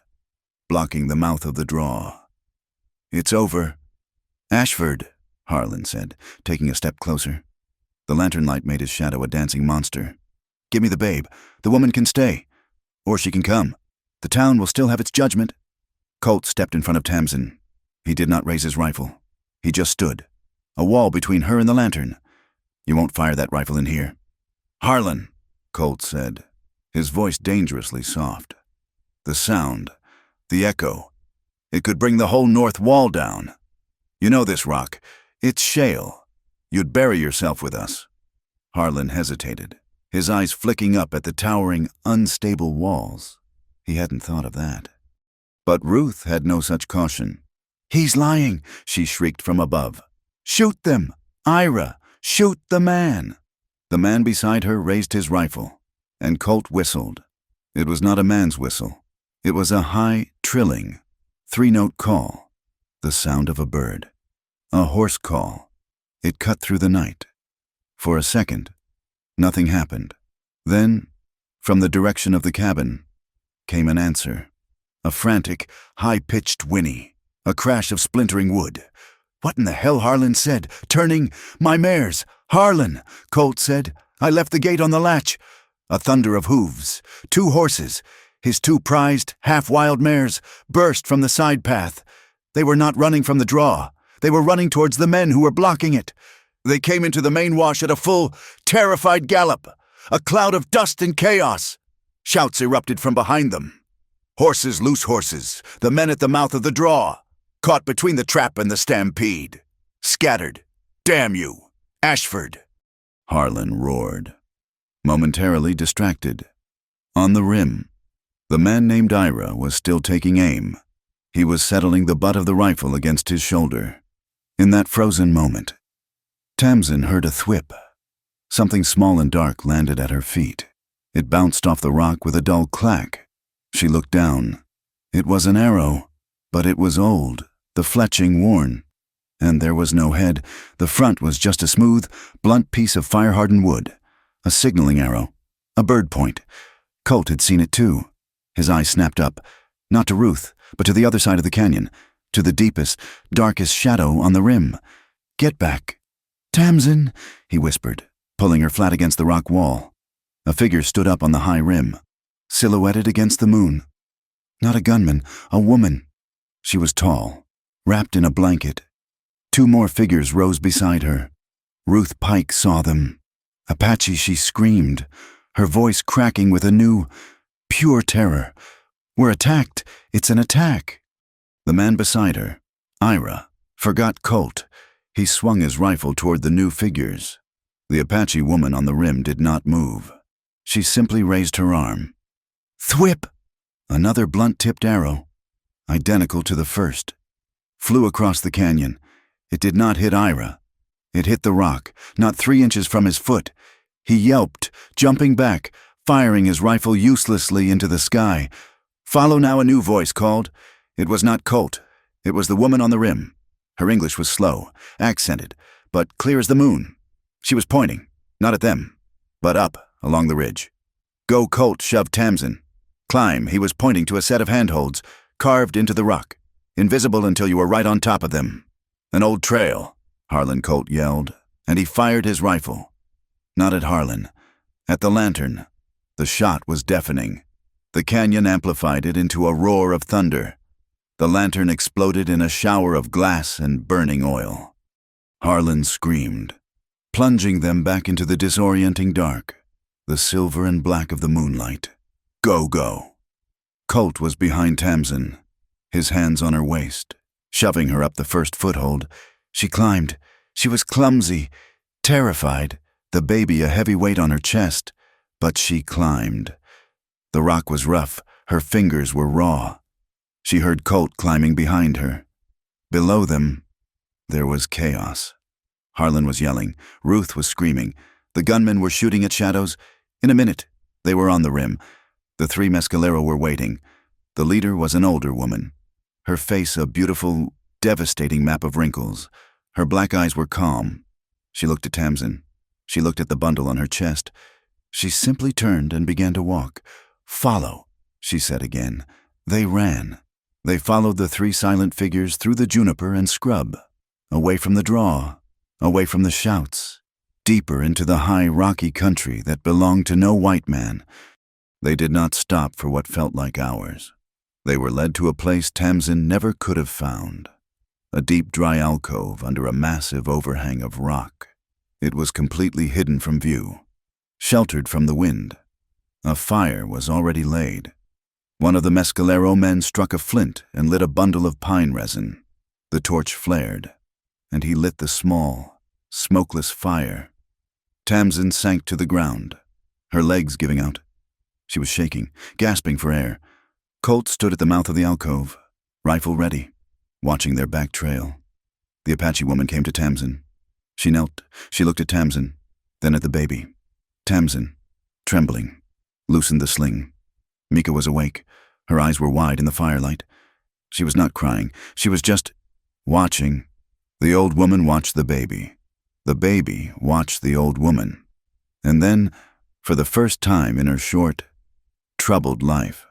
blocking the mouth of the draw. "It's over." "Ashford," Harlan said, taking a step closer. The lantern light made his shadow a dancing monster. "Give me the babe. The woman can stay. Or she can come. The town will still have its judgment." Colt stepped in front of Tamsin. He did not raise his rifle. He just stood, a wall between her and the lantern. "You won't fire that rifle in here." "Harlan," Colt said, his voice dangerously soft. The sound, the echo, it could bring the whole north wall down. "You know this rock. It's shale. You'd bury yourself with us." Harlan hesitated, his eyes flicking up at the towering, unstable walls. He hadn't thought of that. But Ruth had no such caution. "He's lying," she shrieked from above. "Shoot them! Ira, shoot the man!" The man beside her raised his rifle, and Colt whistled. It was not a man's whistle. It was a high, trilling, 3-note call, the sound of a bird. A hoarse call. It cut through the night. For a second, nothing happened. Then, from the direction of the cabin, came an answer. A frantic, high-pitched whinny. A crash of splintering wood. "What in the hell?" Harlan said, turning. "My mares! Harlan!" Colt said. "I left the gate on the latch." A thunder of hooves. 2 horses, his 2 prized, half-wild mares, burst from the side path. They were not running from the draw. They were running towards the men who were blocking it. They came into the main wash at a full, terrified gallop. A cloud of dust and chaos. Shouts erupted from behind them. Horses, loose horses, the men at the mouth of the draw, caught between the trap and the stampede. Scattered. "Damn you! Ashford!" Harlan roared, momentarily distracted. On the rim, the man named Ira was still taking aim. He was settling the butt of the rifle against his shoulder. In that frozen moment, Tamsin heard a thwip. Something small and dark landed at her feet. It bounced off the rock with a dull clack. She looked down. It was an arrow, but it was old, the fletching worn. And there was no head. The front was just a smooth, blunt piece of fire-hardened wood. A signaling arrow. A bird point. Colt had seen it too. His eyes snapped up, not to Ruth, but to the other side of the canyon, to the deepest, darkest shadow on the rim. "Get back." "Tamsin," he whispered. pulling her flat against the rock wall. A figure stood up on the high rim, silhouetted against the moon. Not a gunman, a woman. She was tall, wrapped in a blanket. Two more figures rose beside her. Ruth Pike saw them. Apache, she screamed, her voice cracking with a new, pure terror. We're attacked. It's an attack. The man beside her, Ira, forgot Colt. He swung his rifle toward the new figures. The Apache woman on the rim did not move. She simply raised her arm. Thwip! Another blunt-tipped arrow, identical to the first, flew across the canyon. It did not hit Ira. It hit the rock, not 3 inches from his foot. He yelped, jumping back, firing his rifle uselessly into the sky. Follow now, a new voice called. It was not Colt. It was the woman on the rim. Her English was slow, accented, but clear as the moon. She was pointing, not at them, but up along the ridge. Go, Colt, shoved Tamsin. Climb, he was pointing to a set of handholds, carved into the rock, invisible until you were right on top of them. An old trail, Harlan Colt yelled, and he fired his rifle. Not at Harlan, at the lantern. The shot was deafening. The canyon amplified it into a roar of thunder. The lantern exploded in a shower of glass and burning oil. Harlan screamed, plunging them back into the disorienting dark, the silver and black of the moonlight. Go, go. Colt was behind Tamsin, his hands on her waist, shoving her up the first foothold. She climbed. She was clumsy, terrified, the baby a heavy weight on her chest, but she climbed. The rock was rough, her fingers were raw. She heard Colt climbing behind her. Below them, there was chaos. Harlan was yelling. Ruth was screaming. The gunmen were shooting at shadows. In a minute, they were on the rim. The 3 Mescalero were waiting. The leader was an older woman. Her face a beautiful, devastating map of wrinkles. Her black eyes were calm. She looked at Tamsin. She looked at the bundle on her chest. She simply turned and began to walk. Follow, she said again. They ran. They followed the 3 silent figures through the juniper and scrub, away from the draw, away from the shouts, deeper into the high rocky country that belonged to no white man. They did not stop for what felt like hours. They were led to a place Tamsin never could have found, a deep dry alcove under a massive overhang of rock. It was completely hidden from view, sheltered from the wind. A fire was already laid. One of the Mescalero men struck a flint and lit a bundle of pine resin. The torch flared, and he lit the small, smokeless fire. Tamsin sank to the ground, her legs giving out. She was shaking, gasping for air. Colt stood at the mouth of the alcove, rifle ready, watching their back trail. The Apache woman came to Tamsin. She knelt. She looked at Tamsin, then at the baby. Tamsin, trembling, loosened the sling. Mika was awake. Her eyes were wide in the firelight. She was not crying. She was just watching. The old woman watched the baby. The baby watched the old woman. And then, for the first time in her short, troubled life,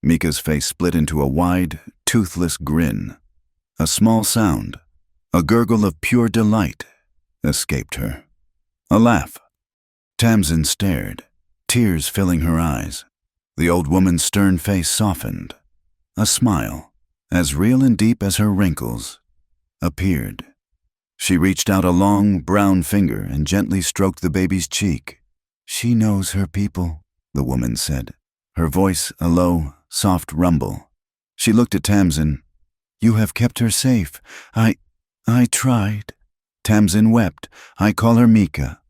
Mika's face split into a wide, toothless grin. A small sound, a gurgle of pure delight, escaped her. A laugh. Tamsin stared, tears filling her eyes. The old woman's stern face softened. A smile, as real and deep as her wrinkles, appeared. She reached out a long, brown finger and gently stroked the baby's cheek. "She knows her people," the woman said, her voice a low, soft rumble. She looked at Tamsin. "You have kept her safe. I tried." Tamsin wept. "I call her Mika."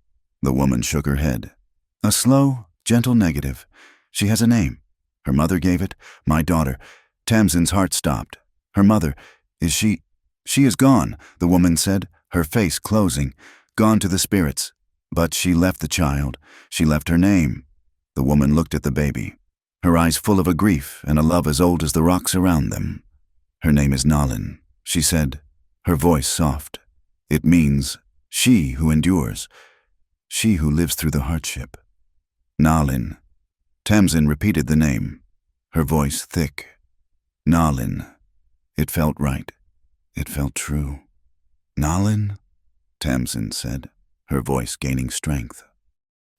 The woman shook her head. A slow, gentle negative. "She has a name. Her mother gave it. My daughter." Tamsin's heart stopped. "Her mother, is she—" "She is gone," the woman said, her face closing. "Gone to the spirits. But she left the child. She left her name." The woman looked at the baby, her eyes full of a grief and a love as old as the rocks around them. "Her name is Nalin," she said, her voice soft. "It means she who endures, she who lives through the hardship." Nalin. Tamsin repeated the name, her voice thick. Nalin. It felt right. It felt true. "Nalin?" Tamsin said, her voice gaining strength.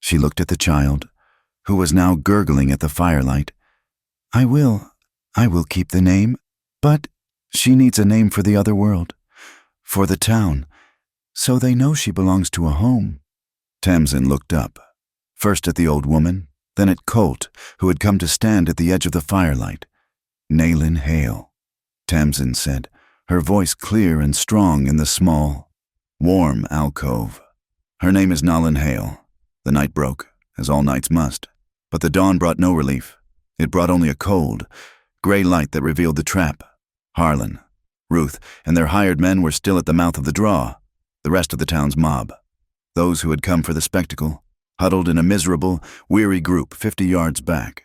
She looked at the child, who was now gurgling at the firelight. I will keep the name, but she needs a name for the other world, for the town, so they know she belongs to a home." Tamsin looked up, first at the old woman, then at Colt, who had come to stand at the edge of the firelight. "Nayland Hale," Tamsin said, her voice clear and strong in the small, warm alcove. "Her name is Nayland Hale." The night broke, as all nights must, but the dawn brought no relief. It brought only a cold, gray light that revealed the trap. Harlan, Ruth, and their hired men were still at the mouth of the draw, the rest of the town's mob. Those who had come for the spectacle, huddled in a miserable, weary group 50 yards back.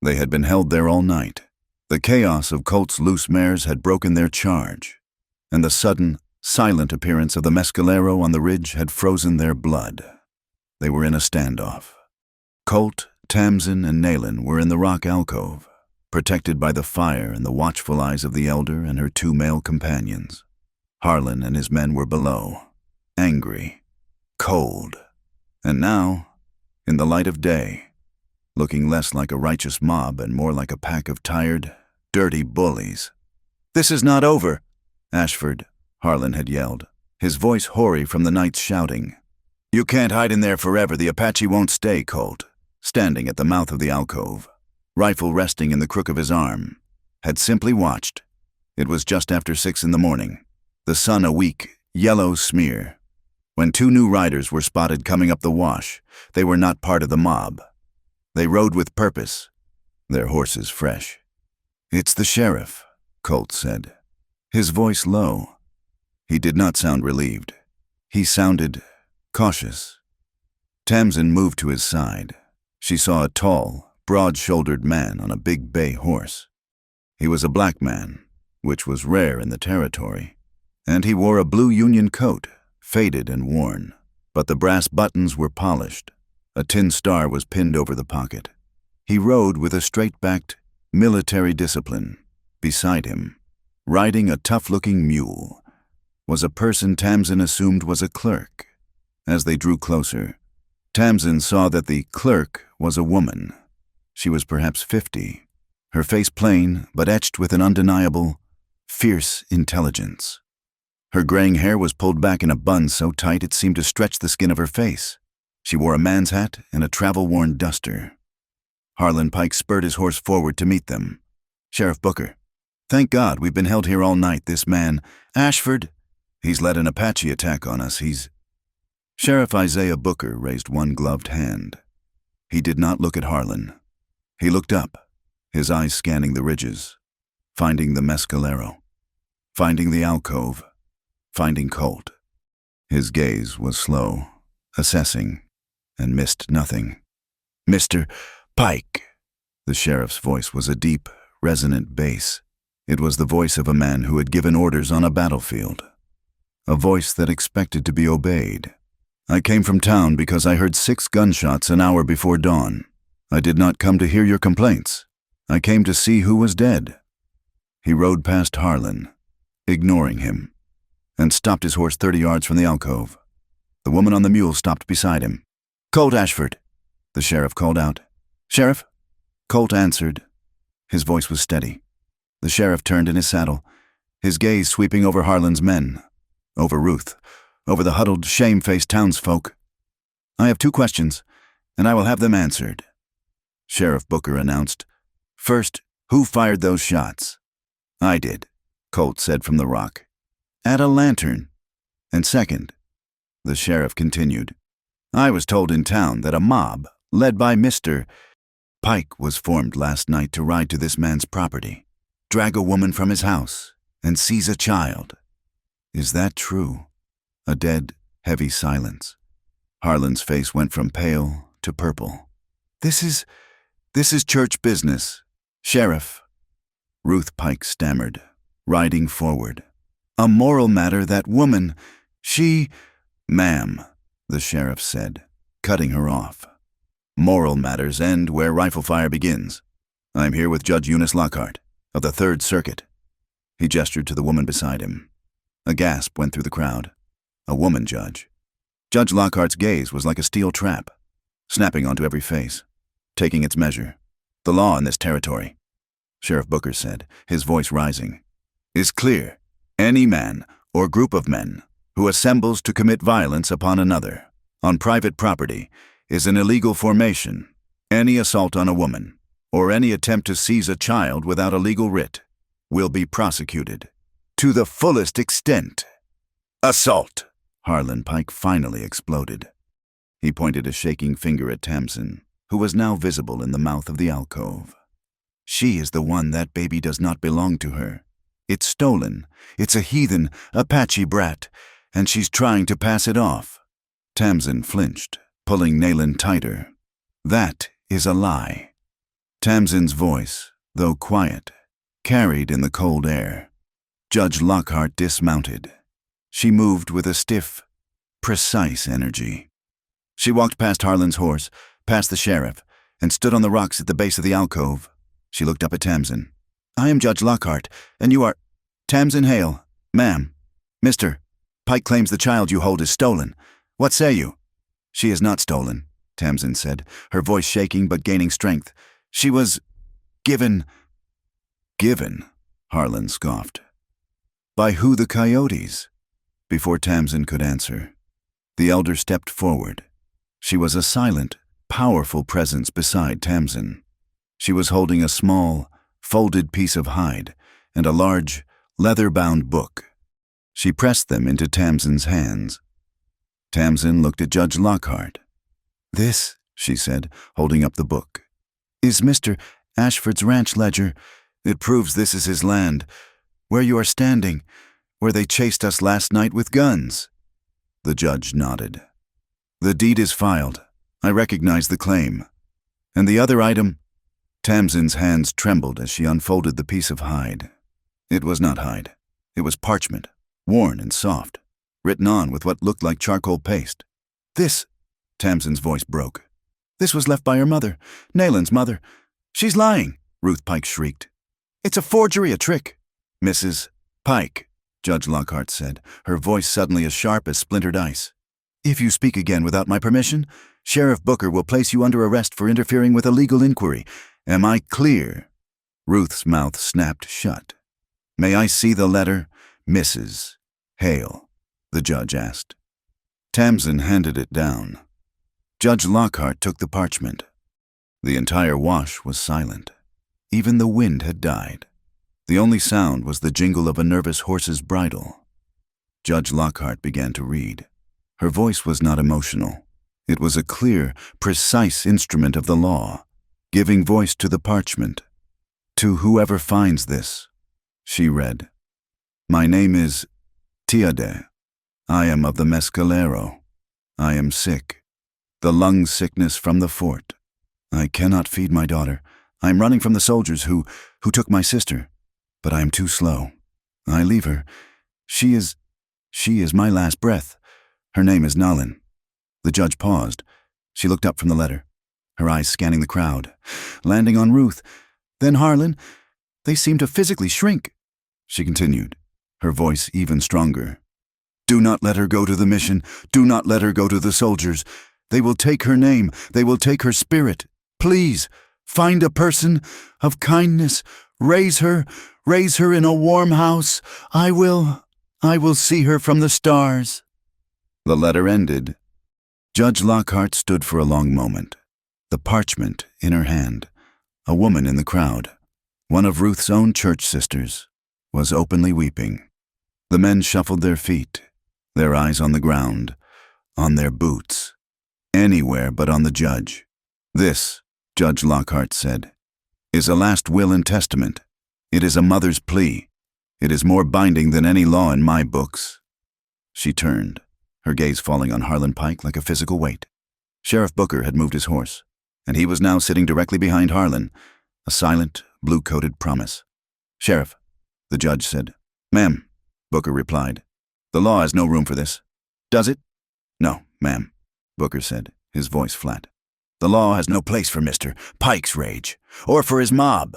They had been held there all night. The chaos of Colt's loose mares had broken their charge, and the sudden, silent appearance of the mescalero on the ridge had frozen their blood. They were in a standoff. Colt, Tamsin, and Nayland were in the rock alcove, protected by the fire and the watchful eyes of the elder and her 2 male companions. Harlan and his men were below, angry, cold, and now, in the light of day, looking less like a righteous mob and more like a pack of tired, dirty bullies. "This is not over, Ashford," Harlan had yelled, his voice hoary from the night's shouting. "You can't hide in there forever. The Apache won't stay," Colt, standing at the mouth of the alcove, rifle resting in the crook of his arm, had simply watched. It was just after 6 in the morning, the sun a weak, yellow smear, when 2 new riders were spotted coming up the wash. They were not part of the mob. They rode with purpose, their horses fresh. "It's the sheriff," Colt said, his voice low. He did not sound relieved. He sounded cautious. Tamsin moved to his side. She saw a tall, broad-shouldered man on a big bay horse. He was a black man, which was rare in the territory, and he wore a blue Union coat, faded and worn, but the brass buttons were polished. A tin star was pinned over the pocket. He rode with a straight-backed, military discipline. Beside him, riding a tough-looking mule, was a person Tamsin assumed was a clerk. As they drew closer, Tamsin saw that the clerk was a woman. She was perhaps 50, her face plain but etched with an undeniable, fierce intelligence. Her graying hair was pulled back in a bun so tight it seemed to stretch the skin of her face. She wore a man's hat and a travel-worn duster. Harlan Pike spurred his horse forward to meet them. "Sheriff Booker, thank God we've been held here all night. This man, Ashford, he's led an Apache attack on us. Sheriff Isaiah Booker raised one gloved hand. He did not look at Harlan. He looked up, his eyes scanning the ridges, finding the mescalero, finding the alcove, finding Colt. His gaze was slow, assessing, and missed nothing. "Mr. Pike." The sheriff's voice was a deep, resonant bass. It was the voice of a man who had given orders on a battlefield, a voice that expected to be obeyed. "I came from town because I heard 6 gunshots an hour before dawn. I did not come to hear your complaints. I came to see who was dead." He rode past Harlan, ignoring him, and stopped his horse 30 yards from the alcove. The woman on the mule stopped beside him. "Colt Ashford," the sheriff called out. "Sheriff?" Colt answered. His voice was steady. The sheriff turned in his saddle, his gaze sweeping over Harlan's men, over Ruth, over the huddled, shame-faced townsfolk. "I have 2 questions, and I will have them answered," Sheriff Booker announced. "First, who fired those shots?" "I did," Colt said from the rock. "At a lantern." "And second," the sheriff continued, "I was told in town that a mob, led by Mr. Pike, was formed last night to ride to this man's property, drag a woman from his house, and seize a child. Is that true?" A dead, heavy silence. Harlan's face went from pale to purple. This is church business, Sheriff," Ruth Pike stammered, riding forward. "A moral matter, that woman, she—" "Ma'am," the sheriff said, cutting her off. "Moral matters end where rifle fire begins. I'm here with Judge Eunice Lockhart, of the 3rd Circuit." He gestured to the woman beside him. A gasp went through the crowd. A woman judge. Judge Lockhart's gaze was like a steel trap, snapping onto every face, taking its measure. The law in this territory, Sheriff Booker said, his voice rising, is clear. Any man or group of men who assembles to commit violence upon another on private property is an illegal formation. Any assault on a woman or any attempt to seize a child without a legal writ will be prosecuted to the fullest extent. Assault! Harlan Pike finally exploded. He pointed a shaking finger at Tamsin, who was now visible in the mouth of the alcove. She is the one. That baby does not belong to her. It's stolen. It's a heathen, Apache brat, and she's trying to pass it off. Tamsin flinched, pulling Nayland tighter. That is a lie. Tamsin's voice, though quiet, carried in the cold air. Judge Lockhart dismounted. She moved with a stiff, precise energy. She walked past Harlan's horse, past the sheriff, and stood on the rocks at the base of the alcove. She looked up at Tamsin. I am Judge Lockhart, and you are Tamsin Hale, ma'am. Mr. Pike claims the child you hold is stolen. What say you? She is not stolen, Tamsin said, her voice shaking but gaining strength. She was given. Given? Harlan scoffed. By who? The coyotes? Before Tamsin could answer, the elder stepped forward. She was a silent, powerful presence beside Tamsin. She was holding a small, folded piece of hide and a large, leather-bound book. She pressed them into Tamsin's hands. Tamsin looked at Judge Lockhart. This, she said, holding up the book, is Mr. Ashford's ranch ledger. It proves this is his land, where you are standing, where they chased us last night with guns. The judge nodded. The deed is filed. I recognize the claim. And the other item? Tamsin's hands trembled as she unfolded the piece of hide. It was not hide. It was parchment, worn and soft, written on with what looked like charcoal paste. This, Tamsin's voice broke. This was left by her mother, Nayland's mother. She's lying, Ruth Pike shrieked. It's a forgery, a trick. Mrs. Pike, Judge Lockhart said, her voice suddenly as sharp as splintered ice. If you speak again without my permission, Sheriff Booker will place you under arrest for interfering with a legal inquiry. Am I clear? Ruth's mouth snapped shut. May I see the letter, Mrs. Hale? The judge asked. Tamsin handed it down. Judge Lockhart took the parchment. The entire wash was silent. Even the wind had died. The only sound was the jingle of a nervous horse's bridle. Judge Lockhart began to read. Her voice was not emotional. It was a clear, precise instrument of the law, giving voice to the parchment. To whoever finds this, she read, My name is Tiade. I am of the Mescalero. I am sick. The lung sickness from the fort. I cannot feed my daughter. I am running from the soldiers who took my sister. But I am too slow. I leave her. She is my last breath. Her name is Nalin. The judge paused. She looked up from the letter, her eyes scanning the crowd, landing on Ruth. Then Harlan. They seemed to physically shrink. She continued, her voice even stronger. Do not let her go to the mission. Do not let her go to the soldiers. They will take her name. They will take her spirit. Please, find a person of kindness. Raise her in a warm house. I will see her from the stars. The letter ended. Judge Lockhart stood for a long moment, the parchment in her hand. A woman in the crowd, one of Ruth's own church sisters, was openly weeping. The men shuffled their feet, their eyes on the ground, on their boots, anywhere but on the judge. This, Judge Lockhart said, is a last will and testament. It is a mother's plea. It is more binding than any law in my books. She turned, her gaze falling on Harlan Pike like a physical weight. Sheriff Booker had moved his horse, and he was now sitting directly behind Harlan, a silent, blue-coated promise. Sheriff, the judge said. Ma'am, Booker replied. The law has no room for this. Does it? No, ma'am, Booker said, his voice flat. The law has no place for Mr. Pike's rage, or for his mob.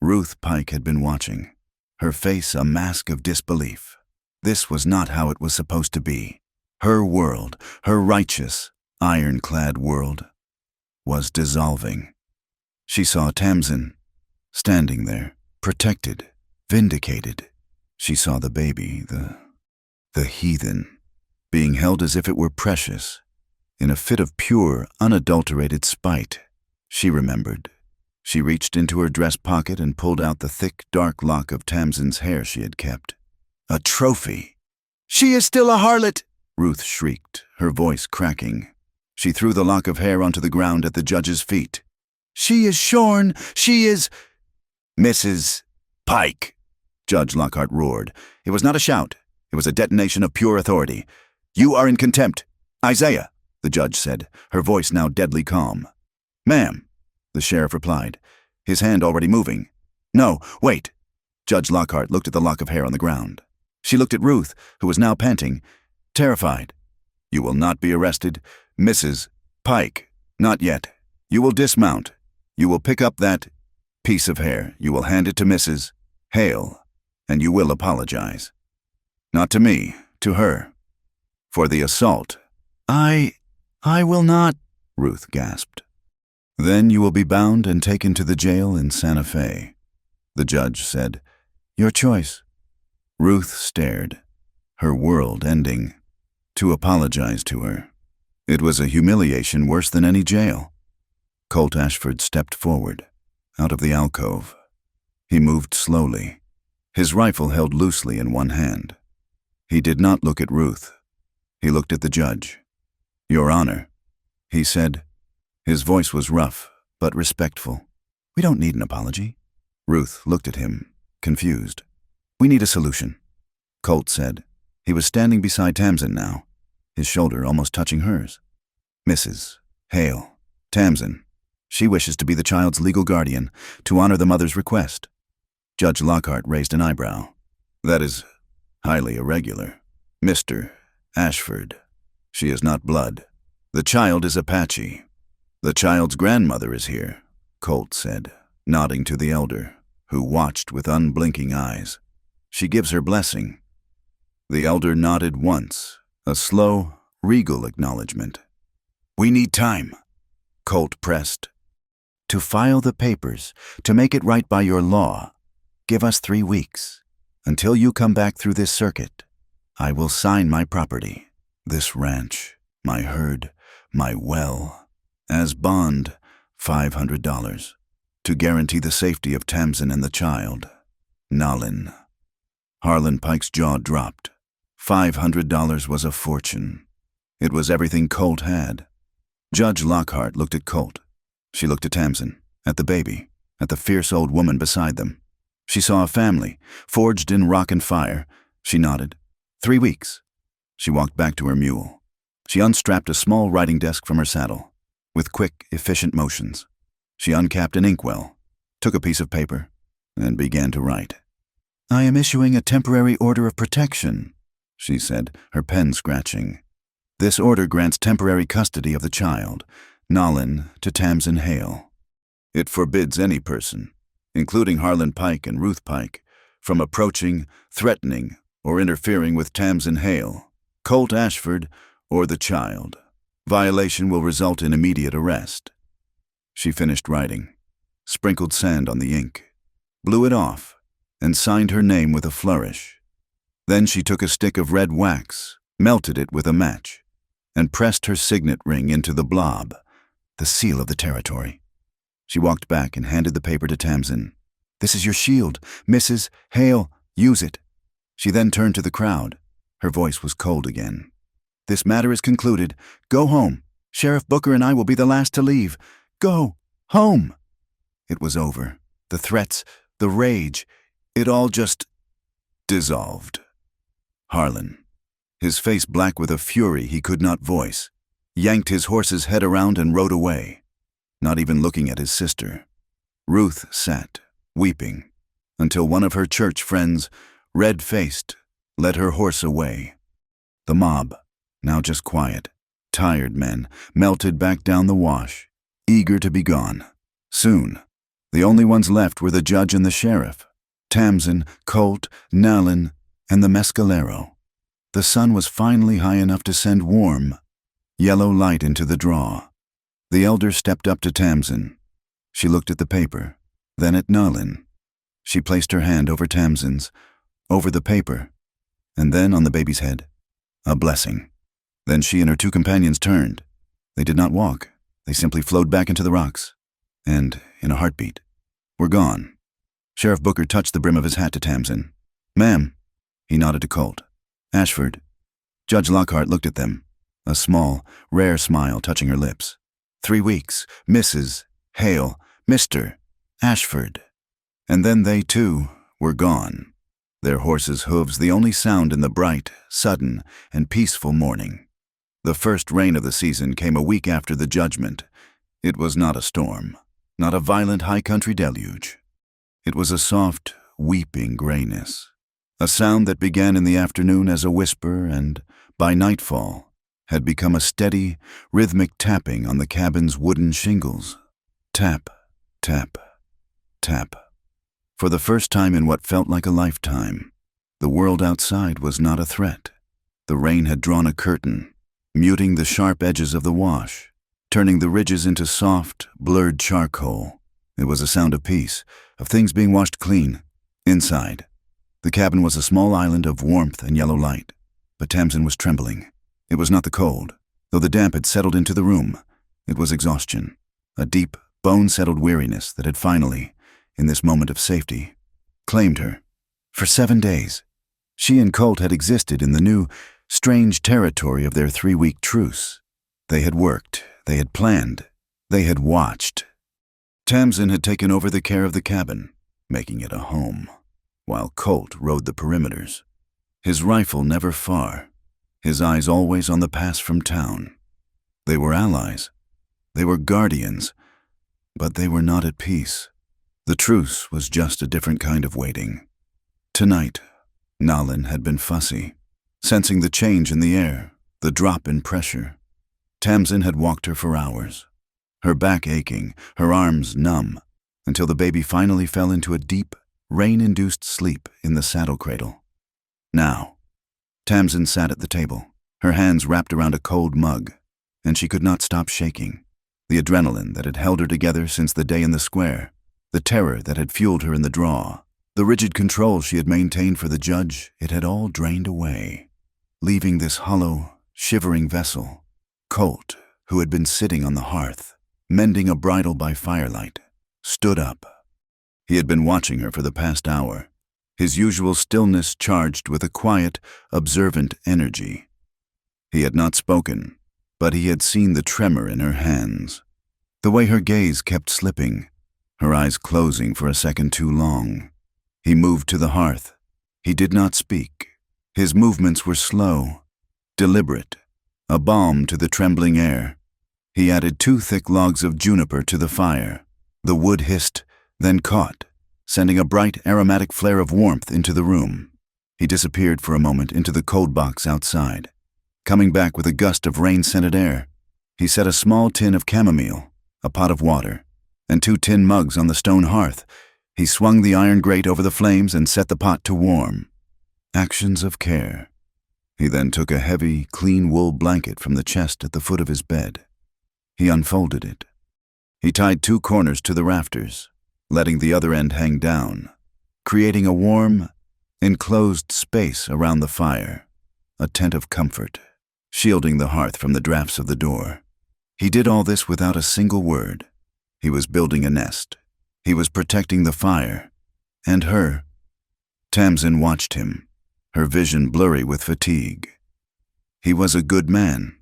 Ruth Pike had been watching, her face a mask of disbelief. This was not how it was supposed to be. Her world, her righteous, ironclad world, was dissolving. She saw Tamsin, standing there, protected, vindicated. She saw the baby, the heathen, being held as if it were precious. In a fit of pure, unadulterated spite, she remembered. She reached into her dress pocket and pulled out the thick, dark lock of Tamsin's hair she had kept. A trophy! "She is still a harlot!" Ruth shrieked, her voice cracking. She threw the lock of hair onto the ground at the judge's feet. "She is shorn! She is—" "Mrs. Pike!" Judge Lockhart roared. It was not a shout. It was a detonation of pure authority. "You are in contempt. Isaiah," the judge said, her voice now deadly calm. "Ma'am," the sheriff replied, his hand already moving. "No, wait." Judge Lockhart looked at the lock of hair on the ground. She looked at Ruth, who was now panting, terrified. "You will not be arrested. Mrs. Pike, not yet. You will dismount. You will pick up that piece of hair. You will hand it to Mrs. Hale, and you will apologize. Not to me, to her. For the assault." I will not," Ruth gasped. "Then you will be bound and taken to the jail in Santa Fe." The judge said, "Your choice." Ruth stared, her world ending. To apologize to her. It was a humiliation worse than any jail. Colt Ashford stepped forward, out of the alcove. He moved slowly, his rifle held loosely in one hand. He did not look at Ruth. He looked at the judge. "Your Honor," he said. His voice was rough, but respectful. "We don't need an apology." Ruth looked at him, confused. "We need a solution," Colt said. He was standing beside Tamsin now, his shoulder almost touching hers. "Mrs. Hale, Tamsin. She wishes to be the child's legal guardian, to honor the mother's request." Judge Lockhart raised an eyebrow. "That is highly irregular. Mr. Ashford, she is not blood. The child is Apache. The child's grandmother is here," Colt said, nodding to the elder, who watched with unblinking eyes. "She gives her blessing." The elder nodded once, a slow, regal acknowledgement. "We need time," Colt pressed. "To file the papers, to make it right by your law. Give us 3 weeks. Until you come back through this circuit, I will sign my property, this ranch, my herd, my well, as bond, $500, to guarantee the safety of Tamsin and the child. Nalin." Harlan Pike's jaw dropped. $500 was a fortune. It was everything Colt had. Judge Lockhart looked at Colt. She looked at Tamsin, at the baby, at the fierce old woman beside them. She saw a family, forged in rock and fire. She nodded. 3 weeks. She walked back to her mule. She unstrapped a small writing desk from her saddle. With quick, efficient motions, she uncapped an inkwell, took a piece of paper, and began to write. "I am issuing a temporary order of protection," she said, her pen scratching. "This order grants temporary custody of the child, Nalin, to Tamsin Hale. It forbids any person, including Harlan Pike and Ruth Pike, from approaching, threatening, or interfering with Tamsin Hale, Colt Ashford, or the child. Violation will result in immediate arrest." She finished writing, sprinkled sand on the ink, blew it off, and signed her name with a flourish. Then she took a stick of red wax, melted it with a match, and pressed her signet ring into the blob, the seal of the territory. She walked back and handed the paper to Tamsin. "This is your shield, Mrs. Hale. Use it." She then turned to the crowd. Her voice was cold again. "This matter is concluded. Go home. Sheriff Booker and I will be the last to leave. Go home." It was over. The threats, the rage, it all just dissolved. Harlan, his face black with a fury he could not voice, yanked his horse's head around and rode away, not even looking at his sister. Ruth sat, weeping, until one of her church friends, red-faced, led her horse away. The mob, now just quiet, tired men, melted back down the wash, eager to be gone. Soon, the only ones left were the judge and the sheriff, Tamsin, Colt, Nalin, and the mescalero. The sun was finally high enough to send warm, yellow light into the draw. The elder stepped up to Tamsin. She looked at the paper, then at Nalin. She placed her hand over Tamsin's, over the paper, and then on the baby's head. A blessing. Then she and her two companions turned. They did not walk. They simply flowed back into the rocks. And, in a heartbeat, were gone. Sheriff Booker touched the brim of his hat to Tamsin. "Ma'am." He nodded to Colt. "Ashford." Judge Lockhart looked at them, a small, rare smile touching her lips. 3 weeks, Mrs. Hale, Mr. Ashford. And then they, too, were gone. Their horses' hooves the only sound in the bright, sudden, and peaceful morning. The first rain of the season came a week after the judgment. It was not a storm, not a violent high-country deluge. It was a soft, weeping grayness, a sound that began in the afternoon as a whisper and, by nightfall, had become a steady, rhythmic tapping on the cabin's wooden shingles. Tap, tap, tap. For the first time in what felt like a lifetime, the world outside was not a threat. The rain had drawn a curtain, muting the sharp edges of the wash, turning the ridges into soft, blurred charcoal. It was a sound of peace, of things being washed clean. Inside, the cabin was a small island of warmth and yellow light, but Tamsin was trembling. It was not the cold, though the damp had settled into the room. It was exhaustion, a deep, bone-settled weariness that had finally, in this moment of safety, claimed her. For 7 days, she and Colt had existed in the new, strange territory of their 3-week truce. They had worked, they had planned, they had watched. Tamsin had taken over the care of the cabin, making it a home, while Colt rode the perimeters. His rifle never far, his eyes always on the pass from town. They were allies, they were guardians, but they were not at peace. The truce was just a different kind of waiting. Tonight, Nalin had been fussy, sensing the change in the air, the drop in pressure. Tamsin had walked her for hours, her back aching, her arms numb, until the baby finally fell into a deep, rain-induced sleep in the saddle cradle. Now, Tamsin sat at the table, her hands wrapped around a cold mug, and she could not stop shaking. The adrenaline that had held her together since the day in the square, the terror that had fueled her in the draw, the rigid control she had maintained for the judge, it had all drained away, leaving this hollow, shivering vessel. Colt, who had been sitting on the hearth, mending a bridle by firelight, stood up. He had been watching her for the past hour, his usual stillness charged with a quiet, observant energy. He had not spoken, but he had seen the tremor in her hands, the way her gaze kept slipping, her eyes closing for a second too long. He moved to the hearth. He did not speak. His movements were slow, deliberate, a balm to the trembling air. He added 2 thick logs of juniper to the fire. The wood hissed, then caught, sending a bright, aromatic flare of warmth into the room. He disappeared for a moment into the cold box outside, coming back with a gust of rain-scented air. He set a small tin of chamomile, a pot of water, and 2 tin mugs on the stone hearth. He swung the iron grate over the flames and set the pot to warm. Actions of care. He then took a heavy, clean wool blanket from the chest at the foot of his bed. He unfolded it. He tied 2 corners to the rafters, letting the other end hang down, creating a warm, enclosed space around the fire, a tent of comfort, shielding the hearth from the drafts of the door. He did all this without a single word. He was building a nest. He was protecting the fire. And her. Tamsin watched him, her vision blurry with fatigue. He was a good man.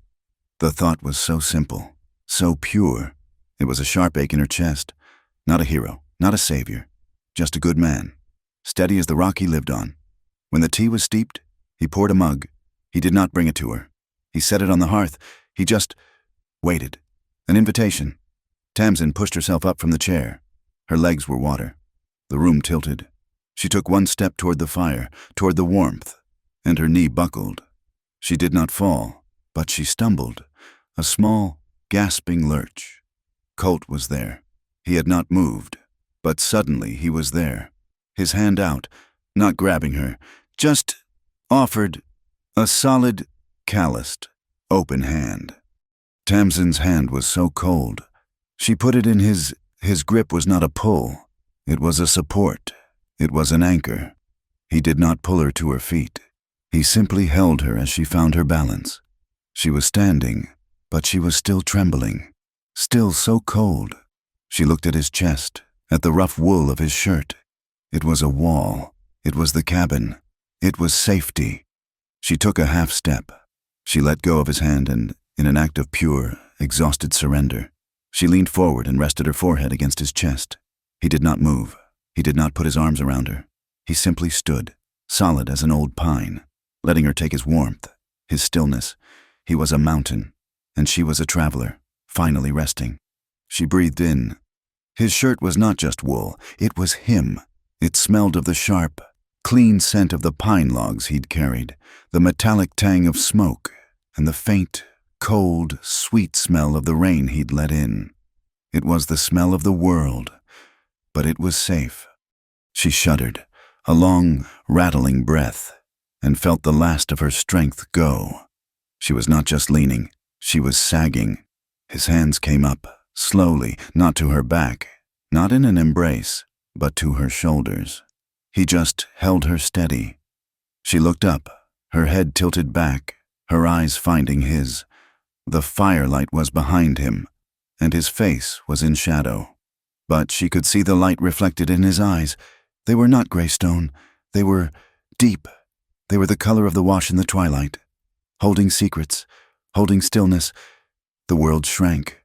The thought was so simple, so pure. It was a sharp ache in her chest. Not a hero, not a savior, just a good man, steady as the rock he lived on. When the tea was steeped, he poured a mug. He did not bring it to her. He set it on the hearth. He just waited. An invitation. Tamsin pushed herself up from the chair. Her legs were water. The room tilted. She took 1 step toward the fire, toward the warmth, and her knee buckled. She did not fall, but she stumbled, a small, gasping lurch. Colt was there. He had not moved, but suddenly he was there, his hand out, not grabbing her, just offered, A solid, calloused, open hand. Tamsin's hand was so cold. She put it in his grip was not a pull. It was a support. It was an anchor. He did not pull her to her feet. He simply held her as she found her balance. She was standing, but she was still trembling, still so cold. She looked at his chest, at the rough wool of his shirt. It was a wall. It was the cabin. It was safety. She took a half step. She let go of his hand and, in an act of pure, exhausted surrender, she leaned forward and rested her forehead against his chest. He did not move. He did not put his arms around her. He simply stood, solid as an old pine, letting her take his warmth, his stillness. He was a mountain, and she was a traveler, finally resting. She breathed in. His shirt was not just wool. It was him. It smelled of the sharp, clean scent of the pine logs he'd carried, the metallic tang of smoke, and the faint, cold, sweet smell of the rain he'd let in. It was the smell of the world, but it was safe. She shuddered, a long, rattling breath, and felt the last of her strength go. She was not just leaning, she was sagging. His hands came up, slowly, not to her back, not in an embrace, but to her shoulders. He just held her steady. She looked up, her head tilted back, her eyes finding his. The firelight was behind him, and his face was in shadow. But she could see the light reflected in his eyes. They were not gray stone. They were deep. They were the color of the wash in the twilight. Holding secrets, holding stillness, the world shrank.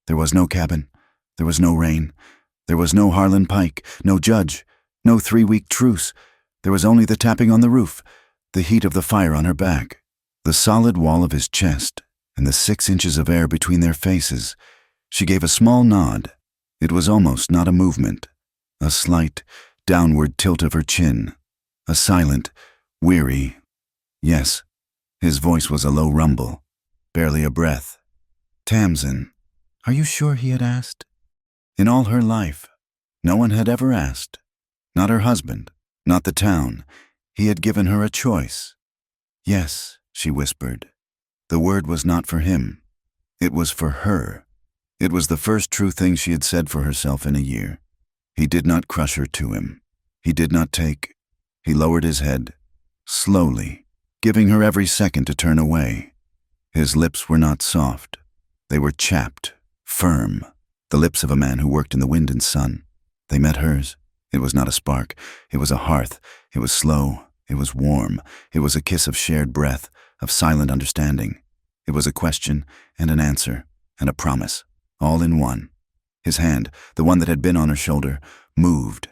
There was no cabin. There was no rain. There was no Harlan Pike, no judge, no 3-week truce. There was only the tapping on the roof, the heat of the fire on her back, the solid wall of his chest, and the 6 inches of air between their faces. She gave a small nod. It was almost not a movement, a slight, downward tilt of her chin, a silent, weary, yes. His voice was a low rumble, barely a breath. Tamsin, are you sure he had asked? In all her life, no one had ever asked. Not her husband, not the town. He had given her a choice. Yes, she whispered. The word was not for him. It was for her. It was the first true thing she had said for herself in a year. He did not crush her to him. He did not take. He lowered his head, slowly, giving her every second to turn away. His lips were not soft. They were chapped, firm, the lips of a man who worked in the wind and sun. They met hers. It was not a spark. It was a hearth. It was slow. It was warm. It was a kiss of shared breath, of silent understanding. It was a question and an answer and a promise, all in one. His hand, the one that had been on her shoulder, moved.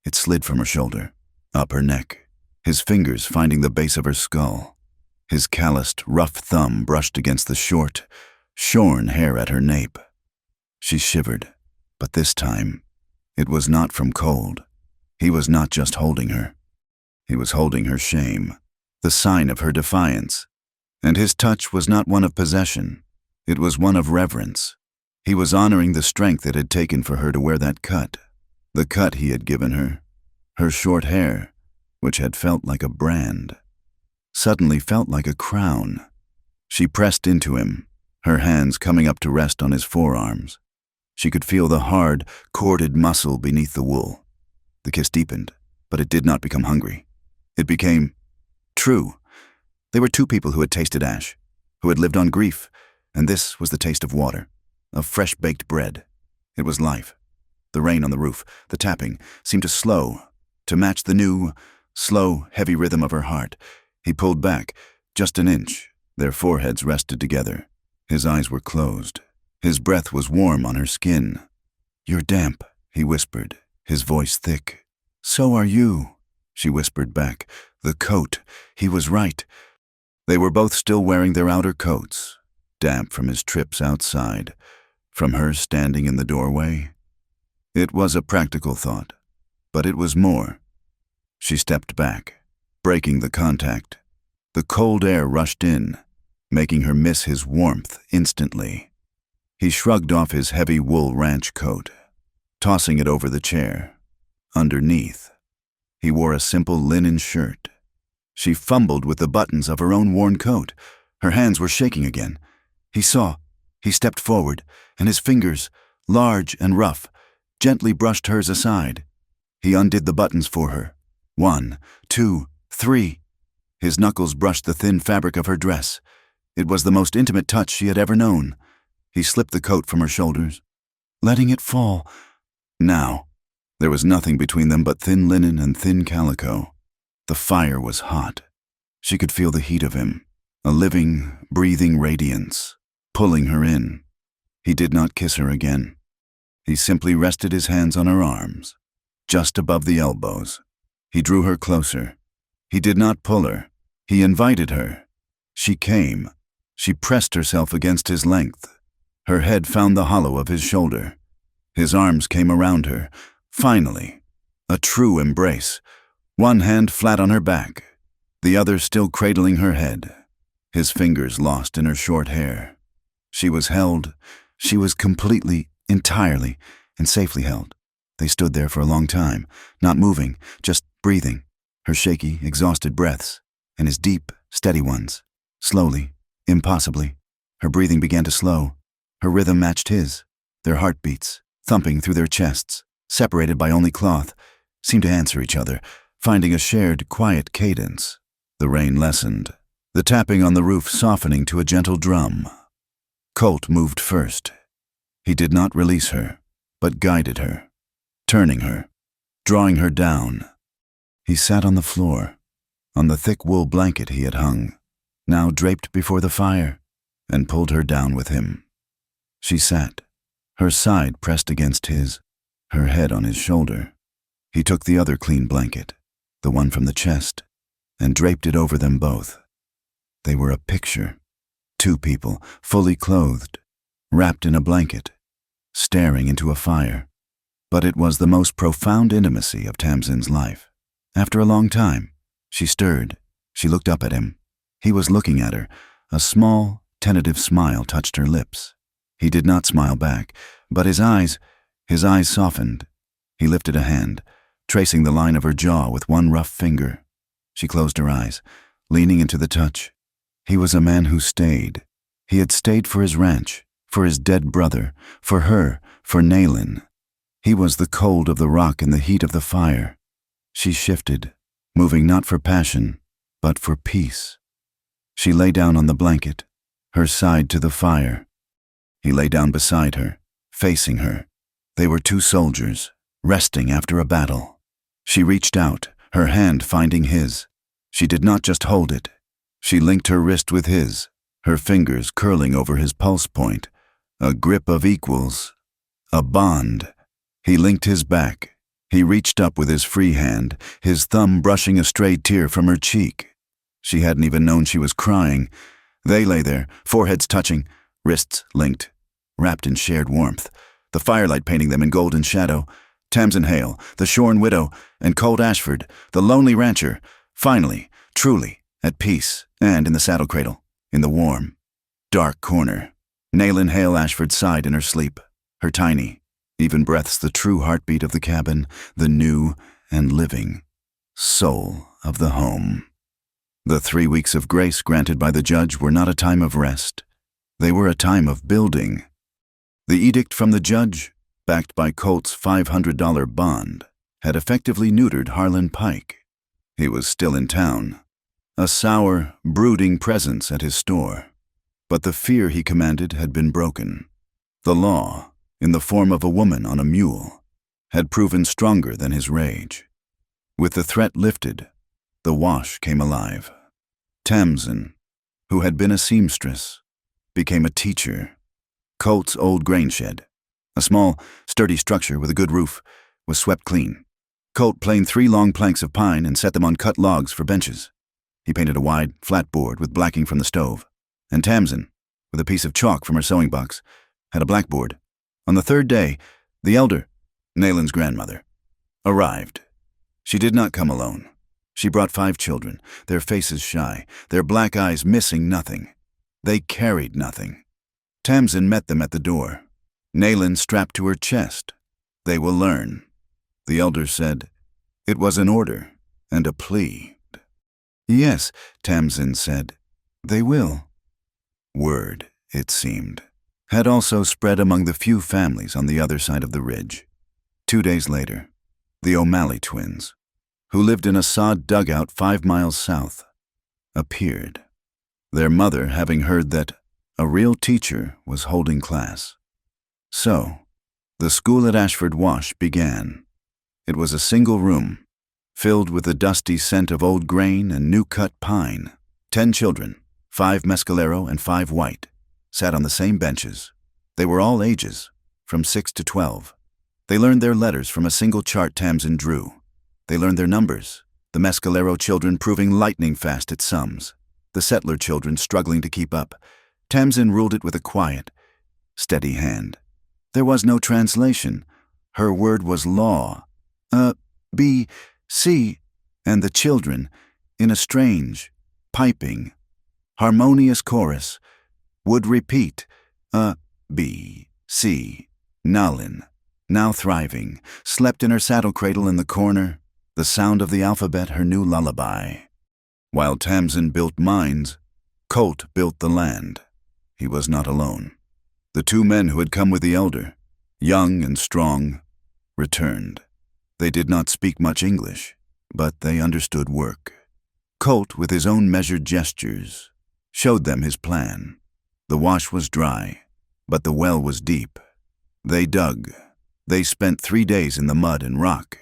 It slid from her shoulder, up her neck, his fingers finding the base of her skull. His calloused, rough thumb brushed against the short, shorn hair at her nape. She shivered, but this time, it was not from cold. He was not just holding her. He was holding her shame, the sign of her defiance. And his touch was not one of possession. It was one of reverence. He was honoring the strength it had taken for her to wear that cut, the cut he had given her short hair, which had felt like a brand, suddenly felt like a crown. She pressed into him, her hands coming up to rest on his forearms. She could feel the hard, corded muscle beneath the wool. The kiss deepened, but it did not become hungry. It became true. They were two people who had tasted ash, who had lived on grief, and this was the taste of water, of fresh-baked bread. It was life. The rain on the roof, the tapping, seemed to slow, to match the new, slow, heavy rhythm of her heart. He pulled back, just an inch. Their foreheads rested together. His eyes were closed. His breath was warm on her skin. "You're damp," he whispered, his voice thick. "So are you," she whispered back. The coat. He was right. They were both still wearing their outer coats, damp from his trips outside, from her standing in the doorway. It was a practical thought, but it was more. She stepped back, breaking the contact. The cold air rushed in, making her miss his warmth instantly. He shrugged off his heavy wool ranch coat, tossing it over the chair. Underneath, he wore a simple linen shirt. She fumbled with the buttons of her own worn coat. Her hands were shaking again. He saw. He stepped forward, and his fingers, large and rough, gently brushed hers aside. He undid the buttons for her. 1, 2, 3. His knuckles brushed the thin fabric of her dress. It was the most intimate touch she had ever known. He slipped the coat from her shoulders, letting it fall. Now, there was nothing between them but thin linen and thin calico. The fire was hot. She could feel the heat of him, a living, breathing radiance, pulling her in. He did not kiss her again. He simply rested his hands on her arms, just above the elbows. He drew her closer. He did not pull her. He invited her. She came. She pressed herself against his length. Her head found the hollow of his shoulder. His arms came around her. Finally, a true embrace. One hand flat on her back, the other still cradling her head, his fingers lost in her short hair. She was held. She was completely, entirely, and safely held. They stood there for a long time, not moving, just breathing, her shaky, exhausted breaths, and his deep, steady ones. Slowly, impossibly, her breathing began to slow. Her rhythm matched his. Their heartbeats, thumping through their chests, separated by only cloth, seemed to answer each other, finding a shared, quiet cadence. The rain lessened, the tapping on the roof softening to a gentle drum. Colt moved first. He did not release her, but guided her, turning her, drawing her down. He sat on the floor, on the thick wool blanket he had hung, now draped before the fire, and pulled her down with him. She sat, her side pressed against his, her head on his shoulder. He took the other clean blanket, the one from the chest, and draped it over them both. They were a picture. Two people, fully clothed, wrapped in a blanket, staring into a fire. But it was the most profound intimacy of Tamsin's life. After a long time, she stirred. She looked up at him. He was looking at her. A small, tentative smile touched her lips. He did not smile back, but his eyes softened. He lifted a hand, tracing the line of her jaw with one rough finger. She closed her eyes, leaning into the touch. He was a man who stayed. He had stayed for his ranch, for his dead brother, for her, for Nayland. He was the cold of the rock and the heat of the fire. She shifted, moving not for passion, but for peace. She lay down on the blanket, her side to the fire. He lay down beside her, facing her. They were two soldiers, resting after a battle. She reached out, her hand finding his. She did not just hold it. She linked her wrist with his, her fingers curling over his pulse point. A grip of equals. A bond. He linked his back. He reached up with his free hand, his thumb brushing a stray tear from her cheek. She hadn't even known she was crying. They lay there, foreheads touching, wrists linked, wrapped in shared warmth, the firelight painting them in golden shadow. Tamsin Hale, the shorn widow, and Colt Ashford, the lonely rancher, finally, truly, at peace, and in the saddle cradle, in the warm, dark corner. Nayland Hale Ashford sighed in her sleep, her tiny, even breaths the true heartbeat of the cabin, the new and living soul of the home. The 3 weeks of grace granted by the judge were not a time of rest. They were a time of building. The edict from the judge, backed by Colt's $500 bond, had effectively neutered Harlan Pike. He was still in town, a sour, brooding presence at his store. But the fear he commanded had been broken. The law, in the form of a woman on a mule, had proven stronger than his rage. With the threat lifted, the wash came alive. Tamsin, who had been a seamstress, became a teacher. Colt's old grain shed, a small, sturdy structure with a good roof, was swept clean. Colt planed 3 long planks of pine and set them on cut logs for benches. He painted a wide, flat board with blacking from the stove. And Tamsin, with a piece of chalk from her sewing box, had a blackboard. On the 3rd day, the elder, Nayland's grandmother, arrived. She did not come alone. She brought 5 children, their faces shy, their black eyes missing nothing. They carried nothing. Tamsin met them at the door. Nayland strapped to her chest. They will learn. The elder said, it was an order and a plea. Yes, Tamsin said. They will. Word, it seemed, had also spread among the few families on the other side of the ridge. 2 days later, the O'Malley twins, who lived in a sod dugout 5 miles south, appeared, their mother having heard that a real teacher was holding class. So, the school at Ashford Wash began. It was a single room, filled with the dusty scent of old grain and new-cut pine. 10 children, 5 mescalero and 5 white, sat on the same benches. They were all ages, from 6 to 12. They learned their letters from a single chart Tamsin drew. They learned their numbers, the mescalero children proving lightning fast at sums, the settler children struggling to keep up. Tamsin ruled it with a quiet, steady hand. There was no translation. Her word was law. B, C, and the children, in a strange, piping, harmonious chorus, would repeat, B, C, Nalin, now thriving, slept in her saddle cradle in the corner, the sound of the alphabet her new lullaby. While Tamsin built mines, Colt built the land. He was not alone. The 2 men who had come with the elder, young and strong, returned. They did not speak much English, but they understood work. Colt, with his own measured gestures, showed them his plan. The wash was dry, but the well was deep. They dug. They spent 3 days in the mud and rock,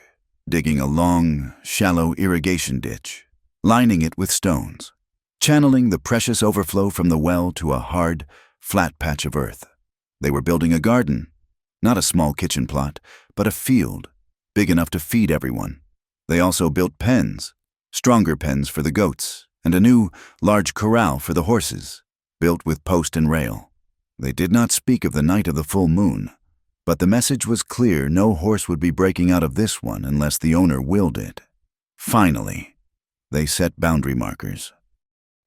digging a long, shallow irrigation ditch, lining it with stones, channeling the precious overflow from the well to a hard, flat patch of earth. They were building a garden, not a small kitchen plot, but a field, big enough to feed everyone. They also built pens, stronger pens for the goats, and a new, large corral for the horses, built with post and rail. They did not speak of the night of the full moon, but the message was clear: no horse would be breaking out of this one unless the owner willed it. Finally, they set boundary markers.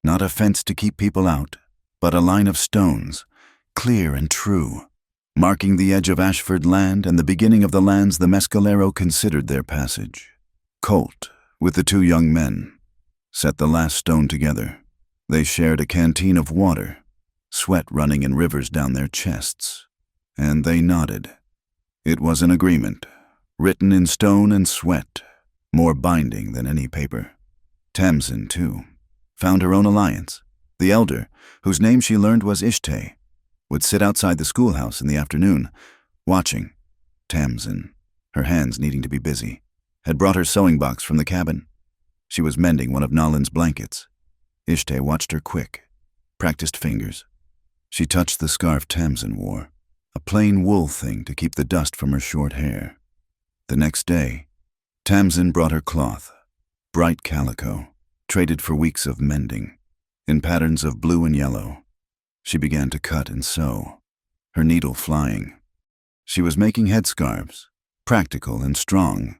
Not a fence to keep people out, but a line of stones, clear and true, marking the edge of Ashford land and the beginning of the lands the mescalero considered their passage. Colt, with the 2 young men, set the last stone together. They shared a canteen of water, sweat running in rivers down their chests, and they nodded. It was an agreement, written in stone and sweat, more binding than any paper. Tamsin, too, found her own alliance. The elder, whose name she learned was Ishtay, would sit outside the schoolhouse in the afternoon, watching. Tamsin, her hands needing to be busy, had brought her sewing box from the cabin. She was mending one of Nalin's blankets. Ishtay watched her quick, practiced fingers. She touched the scarf Tamsin wore, a plain wool thing to keep the dust from her short hair. The next day, Tamsin brought her cloth, bright calico, traded for weeks of mending, in patterns of blue and yellow. She began to cut and sew, her needle flying. She was making headscarves, practical and strong,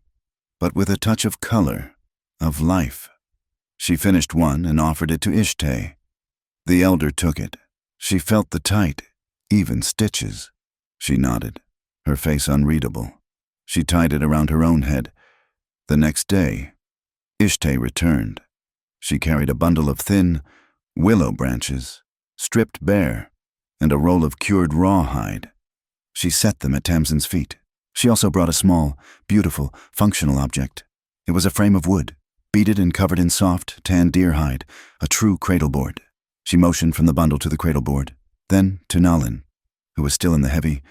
but with a touch of color, of life. She finished one and offered it to Ishtay. The elder took it. She felt the tight, even stitches. She nodded, her face unreadable. She tied it around her own head. The next day, Ishtay returned. She carried a bundle of thin willow branches, stripped bare, and a roll of cured rawhide. She set them at Tamsin's feet. She also brought a small, beautiful, functional object. It was a frame of wood, beaded and covered in soft, tan deer hide, a true cradleboard. She motioned from the bundle to the cradleboard, then to Nalin, who was still in the heavy,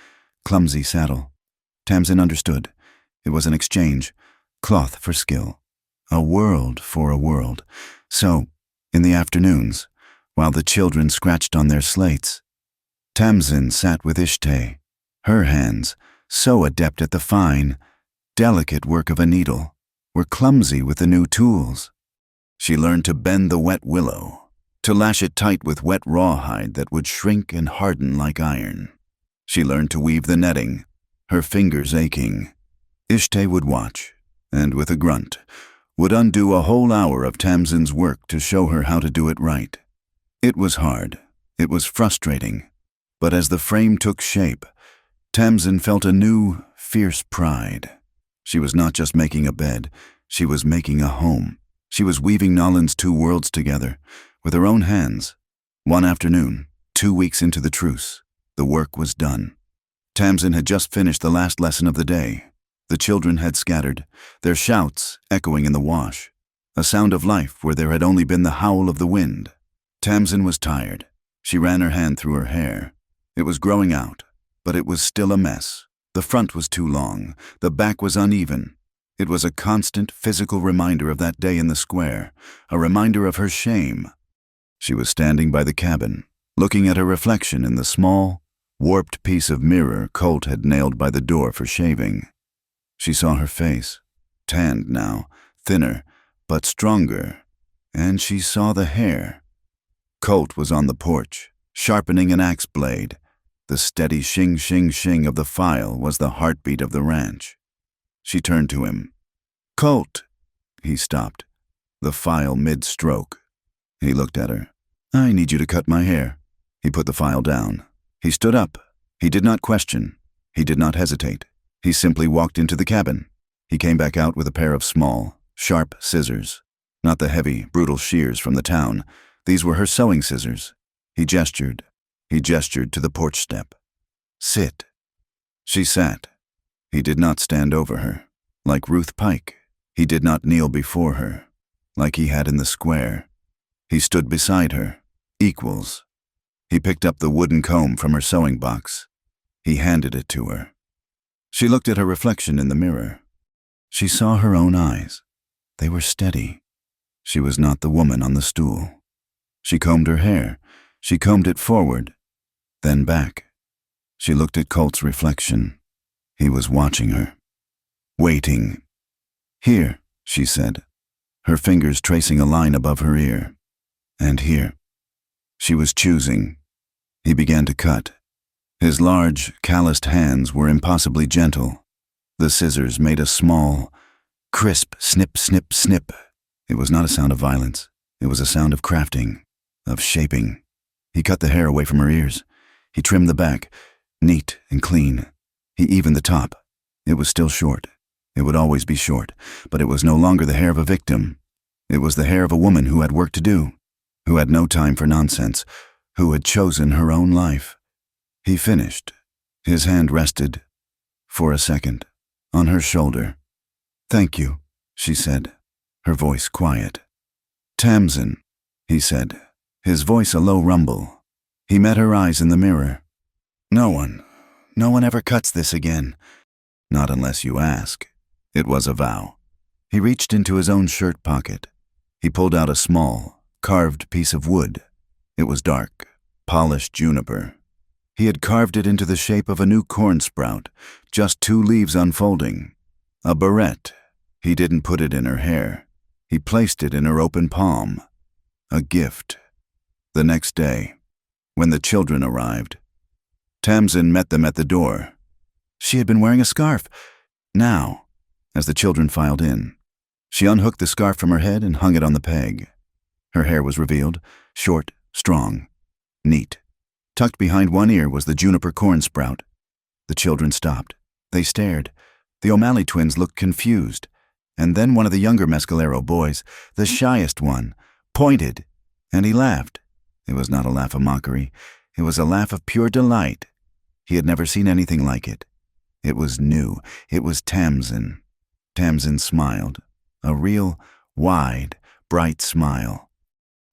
clumsy saddle. Tamsin understood. It was an exchange, cloth for skill, a world for a world. So, in the afternoons, while the children scratched on their slates, Tamsin sat with Ishtay, her hands, so adept at the fine, delicate work of a needle, were clumsy with the new tools. She learned to bend the wet willow, to lash it tight with wet rawhide that would shrink and harden like iron. She learned to weave the netting, her fingers aching. Ishtay would watch, and with a grunt, would undo a whole hour of Tamsin's work to show her how to do it right. It was hard, it was frustrating, but as the frame took shape, Tamsin felt a new, fierce pride. She was not just making a bed, she was making a home. She was weaving Nolan's two worlds together with her own hands. One afternoon, 2 weeks into the truce, the work was done. Tamsin had just finished the last lesson of the day. The children had scattered, their shouts echoing in the wash, a sound of life where there had only been the howl of the wind. Tamsin was tired. She ran her hand through her hair. It was growing out, but it was still a mess. The front was too long, the back was uneven. It was a constant physical reminder of that day in the square, a reminder of her shame. She was standing by the cabin, looking at her reflection in the small, warped piece of mirror Colt had nailed by the door for shaving. She saw her face, tanned now, thinner, but stronger, and she saw the hair. Colt was on the porch, sharpening an axe blade. The steady shing, shing, shing of the file was the heartbeat of the ranch. She turned to him. "Colt!" He stopped, the file mid-stroke. He looked at her. "I need you to cut my hair." He put the file down. He stood up. He did not question. He did not hesitate. He simply walked into the cabin. He came back out with a pair of small, sharp scissors. Not the heavy, brutal shears from the town. These were her sewing scissors. He gestured. He gestured to the porch step. "Sit." She sat. He did not stand over her. Like Ruth Pike, he did not kneel before her, like he had in the square. He stood beside her, equals. He picked up the wooden comb from her sewing box. He handed it to her. She looked at her reflection in the mirror. She saw her own eyes. They were steady. She was not the woman on the stool. She combed her hair. She combed it forward, then back. She looked at Colt's reflection. He was watching her. Waiting. "Here," she said, her fingers tracing a line above her ear. "And here." She was choosing. He began to cut. His large, calloused hands were impossibly gentle. The scissors made a small, crisp snip, snip, snip. It was not a sound of violence. It was a sound of crafting, of shaping. He cut the hair away from her ears. He trimmed the back, neat and clean. He evened the top. It was still short. It would always be short, but it was no longer the hair of a victim. It was the hair of a woman who had work to do, who had no time for nonsense, who had chosen her own life. He finished. His hand rested, for a second, on her shoulder. "Thank you," she said, her voice quiet. "Tamsin," he said, his voice a low rumble. He met her eyes in the mirror. No one ever cuts this again. Not unless you ask." It was a vow. He reached into his own shirt pocket. He pulled out a small, carved piece of wood. It was dark, polished juniper. He had carved it into the shape of a new corn sprout, just 2 leaves unfolding. A barrette. He didn't put it in her hair. He placed it in her open palm. A gift. The next day, when the children arrived, Tamsin met them at the door. She had been wearing a scarf. Now, as the children filed in, she unhooked the scarf from her head and hung it on the peg. Her hair was revealed, short, strong, neat. Tucked behind one ear was the juniper corn sprout. The children stopped. They stared. The O'Malley twins looked confused. And then one of the younger Mescalero boys, the shyest one, pointed, and he laughed. It was not a laugh of mockery. It was a laugh of pure delight. He had never seen anything like it. It was new. It was Tamsin. Tamsin smiled. A real, wide, bright smile.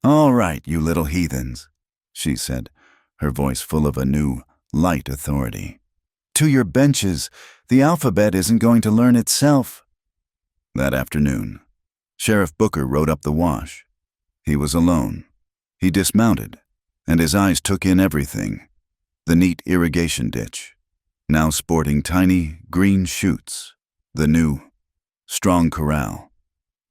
"All right, you little heathens," she said, her voice full of a new, light authority. "To your benches. The alphabet isn't going to learn itself." That afternoon, Sheriff Booker rode up the wash. He was alone. He dismounted, and his eyes took in everything. The neat irrigation ditch, now sporting tiny, green shoots. The new, strong corral.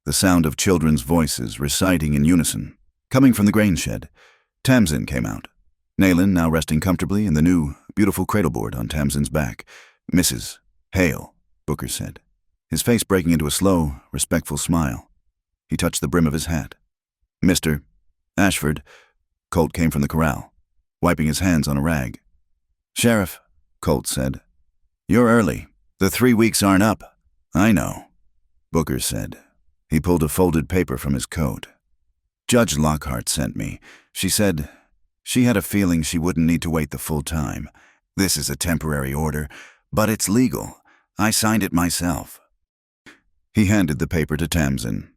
The sound of children's voices reciting in unison. Coming from the grain shed, Tamsin came out. Nayland now resting comfortably in the new, beautiful cradleboard on Tamsin's back. "Mrs. Hale," Booker said, his face breaking into a slow, respectful smile. He touched the brim of his hat. "Mr. Ashford," Colt came from the corral, wiping his hands on a rag. "Sheriff," Colt said, "you're early. The 3 weeks aren't up." "I know," Booker said. He pulled a folded paper from his coat. "Judge Lockhart sent me. She said she had a feeling she wouldn't need to wait the full time. This is a temporary order, but it's legal. I signed it myself." He handed the paper to Tamsin.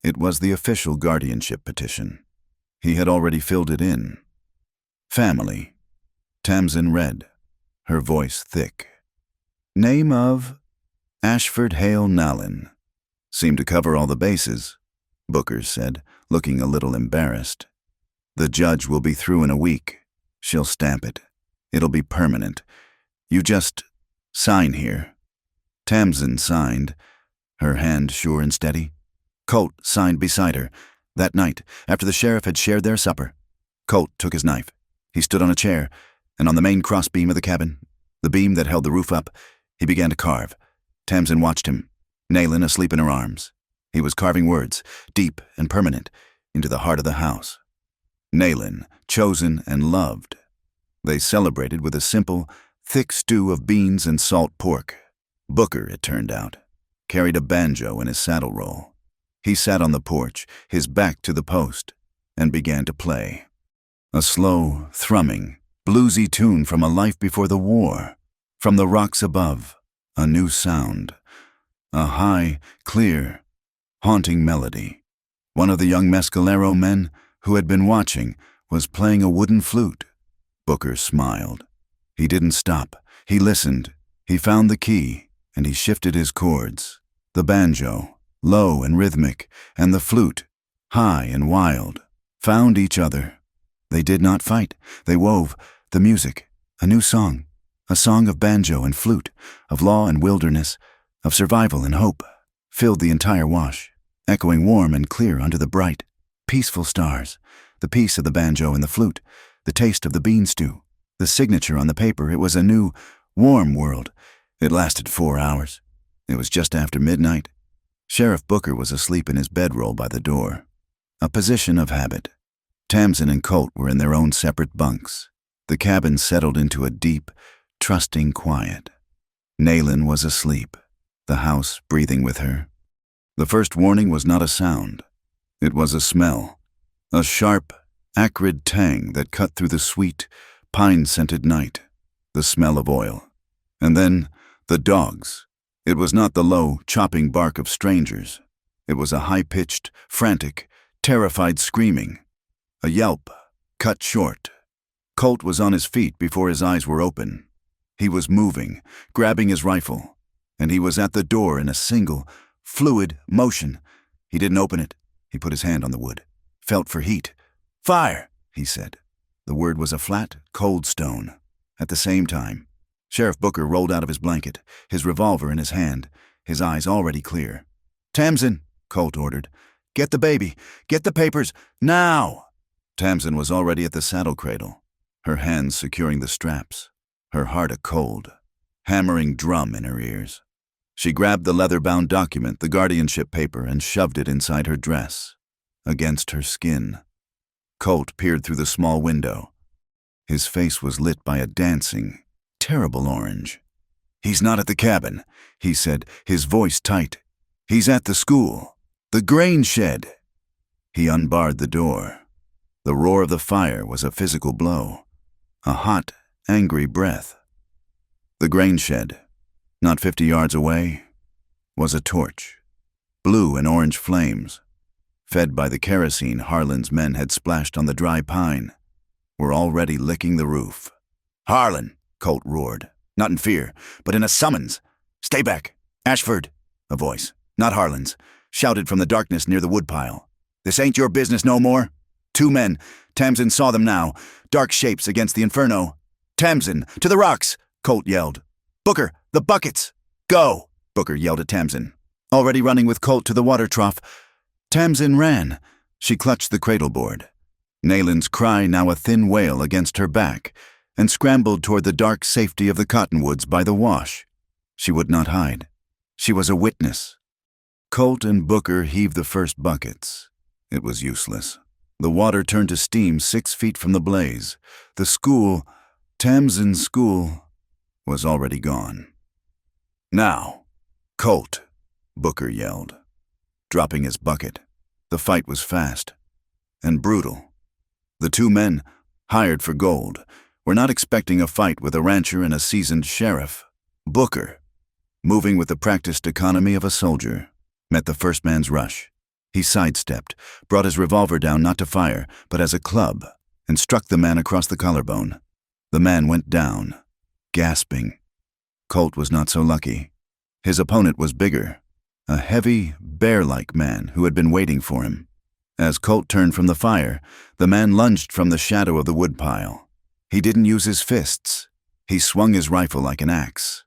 It was the official guardianship petition. He had already filled it in. "Family," Tamsin read, her voice thick. "Name of Ashford Hale Nallin." "Seemed to cover all the bases," Booker said, looking a little embarrassed. "The judge will be through in a week. She'll stamp it. It'll be permanent. You just sign here." Tamsin signed, her hand sure and steady. Colt signed beside her. That night, after the sheriff had shared their supper, Colt took his knife. He stood on a chair, and on the main crossbeam of the cabin, the beam that held the roof up, he began to carve. Tamsin watched him, Nayland asleep in her arms. He was carving words, deep and permanent, into the heart of the house. Nayland, chosen and loved. They celebrated with a simple, thick stew of beans and salt pork. Booker, it turned out, carried a banjo in his saddle roll. He sat on the porch, his back to the post, and began to play. A slow, thrumming, bluesy tune from a life before the war. From the rocks above, a new sound. A high, clear, haunting melody. One of the young mescalero men who had been watching was playing a wooden flute. Booker smiled. He didn't stop. He listened. He found the key, and he shifted his chords. The banjo, low and rhythmic, and the flute, high and wild, found each other. They did not fight. They wove the music, a new song, a song of banjo and flute, of law and wilderness, of survival and hope, filled the entire wash, echoing warm and clear under the bright, peaceful stars, the peace of the banjo and the flute, the taste of the bean stew, the signature on the paper. It was a new, warm world. It lasted 4 hours. It was just after midnight. Sheriff Booker was asleep in his bedroll by the door, a position of habit. Tamsin and Colt were in their own separate bunks. The cabin settled into a deep, trusting quiet. Nayland was asleep, the house breathing with her. The first warning was not a sound. It was a smell, a sharp, acrid tang that cut through the sweet, pine-scented night, the smell of oil. And then, the dogs. It was not the low, chopping bark of strangers. It was a high-pitched, frantic, terrified screaming. A yelp, cut short. Colt was on his feet before his eyes were open. He was moving, grabbing his rifle, and he was at the door in a single, fluid motion. He didn't open it. He put his hand on the wood, felt for heat. "Fire!" he said. The word was a flat, cold stone. At the same time, Sheriff Booker rolled out of his blanket, his revolver in his hand, his eyes already clear. "Tamsin," Colt ordered, "get the baby. Get the papers. Now!" Tamsin was already at the saddle cradle, her hands securing the straps, her heart a cold, hammering drum in her ears. She grabbed the leather-bound document, the guardianship paper, and shoved it inside her dress, against her skin. Colt peered through the small window. His face was lit by a dancing, terrible orange. "He's not at the cabin," he said, his voice tight. "He's at the school, the grain shed." He unbarred the door. The roar of the fire was a physical blow, a hot, angry breath. The grain shed, not 50 yards away, was a torch. Blue and orange flames, fed by the kerosene Harlan's men had splashed on the dry pine, were already licking the roof. "Harlan!" Colt roared, not in fear, but in a summons. "Stay back! Ashford!" A voice, not Harlan's, shouted from the darkness near the woodpile. "This ain't your business no more." 2 men, Tamsin saw them now, dark shapes against the inferno. "Tamsin, to the rocks!" Colt yelled. "Booker, the buckets!" "Go!" Booker yelled at Tamsin, already running with Colt to the water trough. Tamsin ran. She clutched the cradle board. Nayland's cry now a thin wail against her back, and scrambled toward the dark safety of the cottonwoods by the wash. She would not hide. She was a witness. Colt and Booker heaved the first buckets. It was useless. The water turned to steam 6 feet from the blaze. The school, Tamsin's school, was already gone. "Now, Colt," Booker yelled. dropping his bucket. The fight was fast and brutal. The two men, hired for gold, were not expecting a fight with a rancher and a seasoned sheriff. Booker, moving with the practiced economy of a soldier, met the first man's rush. He sidestepped, brought his revolver down not to fire, but as a club, and struck the man across the collarbone. The man went down, gasping. Colt was not so lucky. His opponent was bigger, a heavy, bear-like man who had been waiting for him. As Colt turned from the fire, the man lunged from the shadow of the woodpile. He didn't use his fists. He swung his rifle like an axe.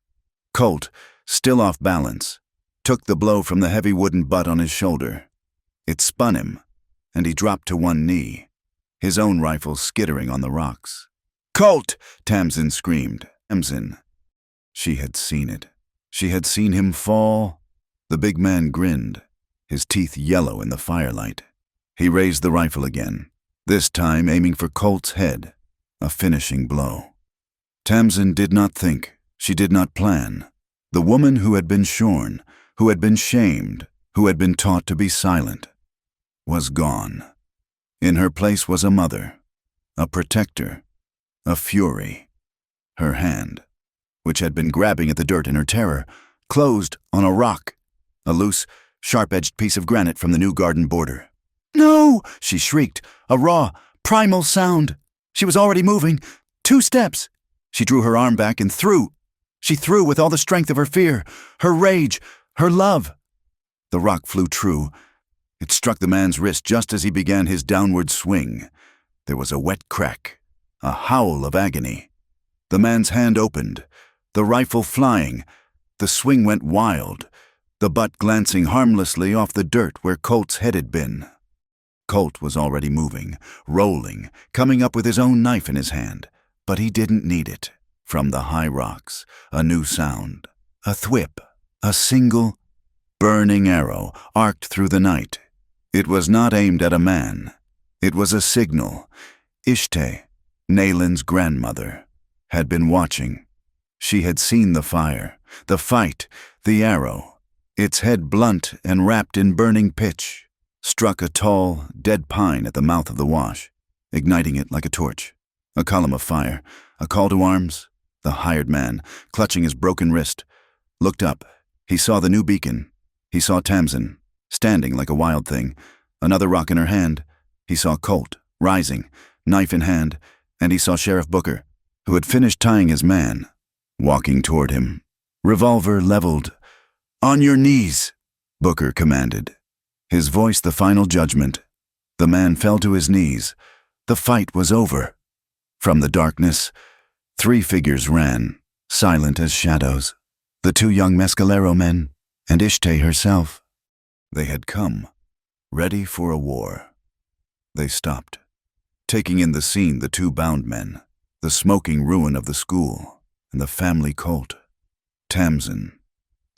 Colt, still off balance, took the blow from the heavy wooden butt on his shoulder. It spun him, and he dropped to one knee, his own rifle skittering on the rocks. "Colt!" Tamsin screamed. Tamsin. She had seen it. She had seen him fall. The big man grinned, his teeth yellow in the firelight. He raised the rifle again, this time aiming for Colt's head, a finishing blow. Tamsin did not think. She did not plan. The woman who had been shorn, who had been shamed, who had been taught to be silent, was gone. In her place was a mother, a protector, a fury. Her hand, which had been grabbing at the dirt in her terror, closed on a rock, a loose, sharp-edged piece of granite from the new garden border. "No!" she shrieked, a raw, primal sound. She was already moving. 2 steps. She drew her arm back and threw. She threw with all the strength of her fear, her rage, her love. The rock flew true. It struck the man's wrist just as he began his downward swing. There was a wet crack, a howl of agony. The man's hand opened, the rifle flying. The swing went wild, the butt glancing harmlessly off the dirt where Colt's head had been. Colt was already moving, rolling, coming up with his own knife in his hand, but he didn't need it. From the high rocks, a new sound, a thwip, a single, burning arrow arced through the night. It was not aimed at a man. It was a signal. Ishte, Nalin's grandmother, had been watching. She had seen the fire, the fight, the arrow. Its head blunt and wrapped in burning pitch, struck a tall, dead pine at the mouth of the wash, igniting it like a torch. A column of fire, a call to arms. The hired man, clutching his broken wrist, looked up. He saw the new beacon. He saw Tamsin, standing like a wild thing, another rock in her hand. He saw Colt, rising, knife in hand, and he saw Sheriff Booker, who had finished tying his man, walking toward him, revolver leveled. "On your knees," Booker commanded, his voice the final judgment. The man fell to his knees. The fight was over. From the darkness, 3 figures ran, silent as shadows. The 2 young Mescalero men, and Ishte herself. They had come, ready for a war. They stopped, taking in the scene the 2 bound men, the smoking ruin of the school, and the family Colt. Tamsin,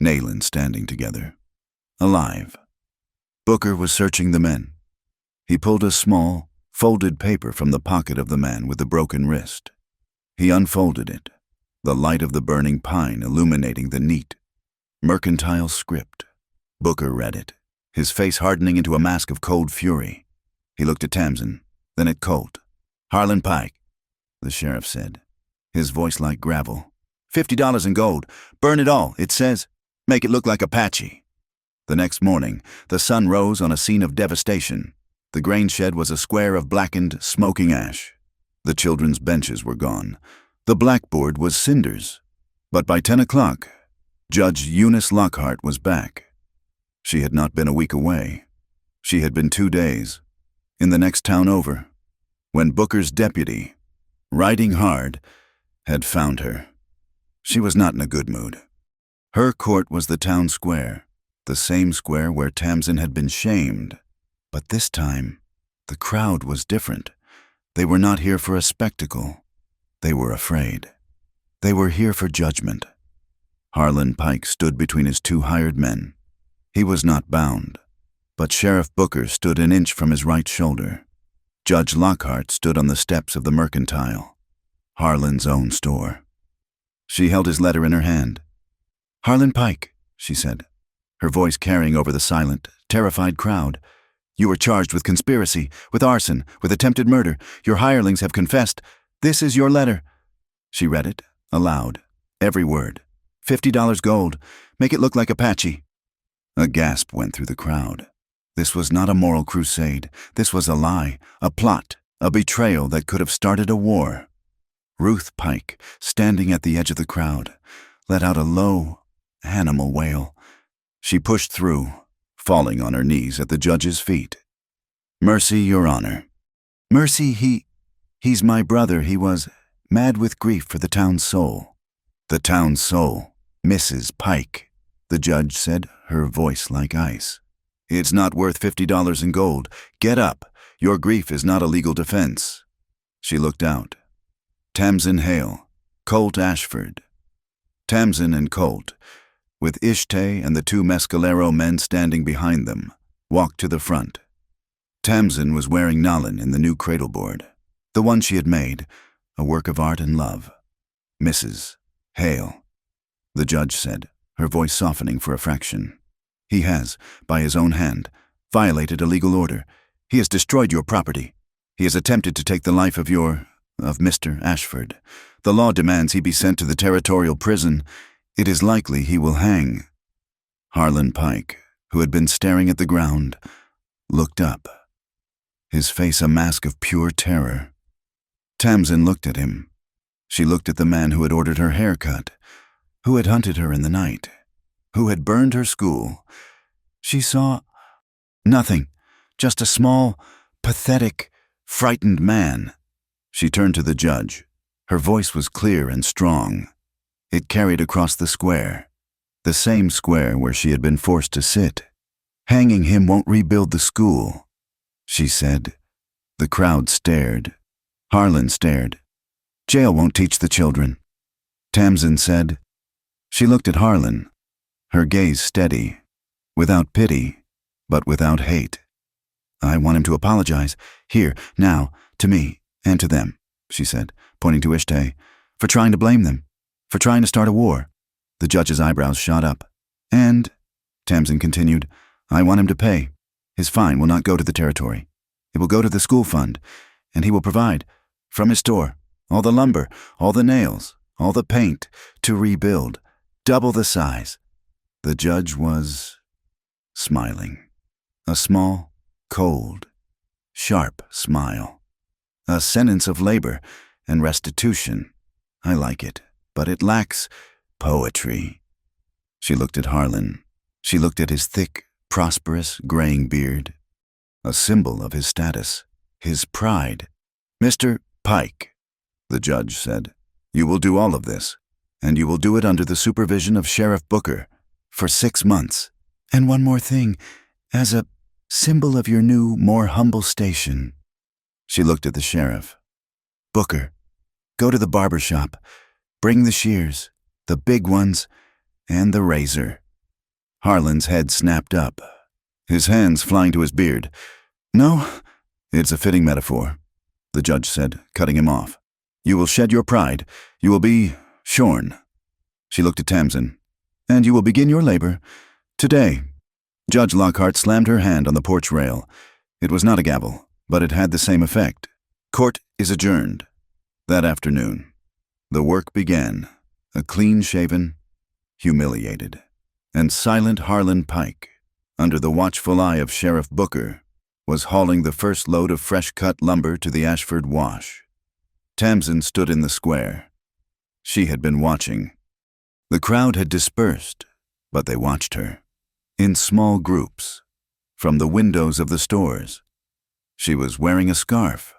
Nalin standing together, alive. Booker was searching the men. He pulled a small, folded paper from the pocket of the man with the broken wrist. He unfolded it, the light of the burning pine illuminating the neat, mercantile script. Booker read it, his face hardening into a mask of cold fury. He looked at Tamsin, then at Colt. "Harlan Pike," the sheriff said, his voice like gravel. $50 in gold. Burn it all, it says. Make it look like Apache. The next morning, the sun rose on a scene of devastation. The grain shed was a square of blackened, smoking ash. The children's benches were gone. The blackboard was cinders. But by 10 o'clock, Judge Eunice Lockhart was back. She had not been a week away. She had been 2 days, in the next town over, when Booker's deputy, riding hard, had found her. She was not in a good mood. Her court was the town square, the same square where Tamsin had been shamed. But this time, the crowd was different. They were not here for a spectacle. They were afraid. They were here for judgment. Harlan Pike stood between his 2 hired men. He was not bound, but Sheriff Booker stood an inch from his right shoulder. Judge Lockhart stood on the steps of the mercantile, Harlan's own store. She held his letter in her hand. "Harlan Pike," she said, her voice carrying over the silent, terrified crowd. "You are charged with conspiracy, with arson, with attempted murder. Your hirelings have confessed. This is your letter." She read it, aloud, every word. $50 gold. Make it look like Apache. A gasp went through the crowd. This was not a moral crusade. This was a lie, a plot, a betrayal that could have started a war. Ruth Pike, standing at the edge of the crowd, let out a low, animal wail. She pushed through, falling on her knees at the judge's feet. "Mercy, Your Honor." "Mercy, he's my brother. He was mad with grief for the town's soul." "The town's soul, Mrs. Pike," the judge said, her voice like ice. "It's not worth $50 in gold. Get up. Your grief is not a legal defense." She looked out. Tamsin Hale, Colt Ashford. Tamsin and Colt, with Ishtay and the two Mescalero men standing behind them, walked to the front. Tamsin was wearing Nalin in the new cradleboard, the one she had made, a work of art and love. "Mrs. Hale," the judge said, her voice softening for a fraction. "He has, by his own hand, violated a legal order. He has destroyed your property. He has attempted to take the life of Mr. Ashford. The law demands he be sent to the territorial prison. It is likely he will hang." Harlan Pike, who had been staring at the ground, looked up, his face a mask of pure terror. Tamsin looked at him. She looked at the man who had ordered her hair cut, who had hunted her in the night, who had burned her school. She saw nothing, just a small, pathetic, frightened man. She turned to the judge. Her voice was clear and strong. It carried across the square, the same square where she had been forced to sit. "Hanging him won't rebuild the school," she said. The crowd stared. Harlan stared. "Jail won't teach the children," Tamsin said. She looked at Harlan, her gaze steady, without pity, but without hate. "I want him to apologize, here, now, to me, and to them," she said, pointing to Ishtay, "for trying to blame them, for trying to start a war." The judge's eyebrows shot up. "And," Tamsin continued, "I want him to pay. His fine will not go to the territory. It will go to the school fund, and he will provide, from his store, all the lumber, all the nails, all the paint, to rebuild, double the size." The judge was smiling. A small, cold, sharp smile. "A sentence of labor and restitution. I like it, but it lacks poetry." She looked at Harlan. She looked at his thick, prosperous, graying beard, a symbol of his status, his pride. "Mr. Pike," the judge said, "you will do all of this, and you will do it under the supervision of Sheriff Booker for 6 months. And one more thing, as a symbol of your new, more humble station." She looked at the sheriff. "Booker, go to the barber shop. Bring the shears, the big ones, and the razor." Harlan's head snapped up, his hands flying to his beard. "No, it's a fitting metaphor," the judge said, cutting him off. "You will shed your pride. You will be shorn." She looked at Tamsin. "And you will begin your labor today." Judge Lockhart slammed her hand on the porch rail. It was not a gavel, but it had the same effect. "Court is adjourned." That afternoon, the work began, a clean-shaven, humiliated, and silent Harlan Pike, under the watchful eye of Sheriff Booker, was hauling the first load of fresh-cut lumber to the Ashford Wash. Tamsin stood in the square. She had been watching. The crowd had dispersed, but they watched her, in small groups, from the windows of the stores. She was wearing a scarf,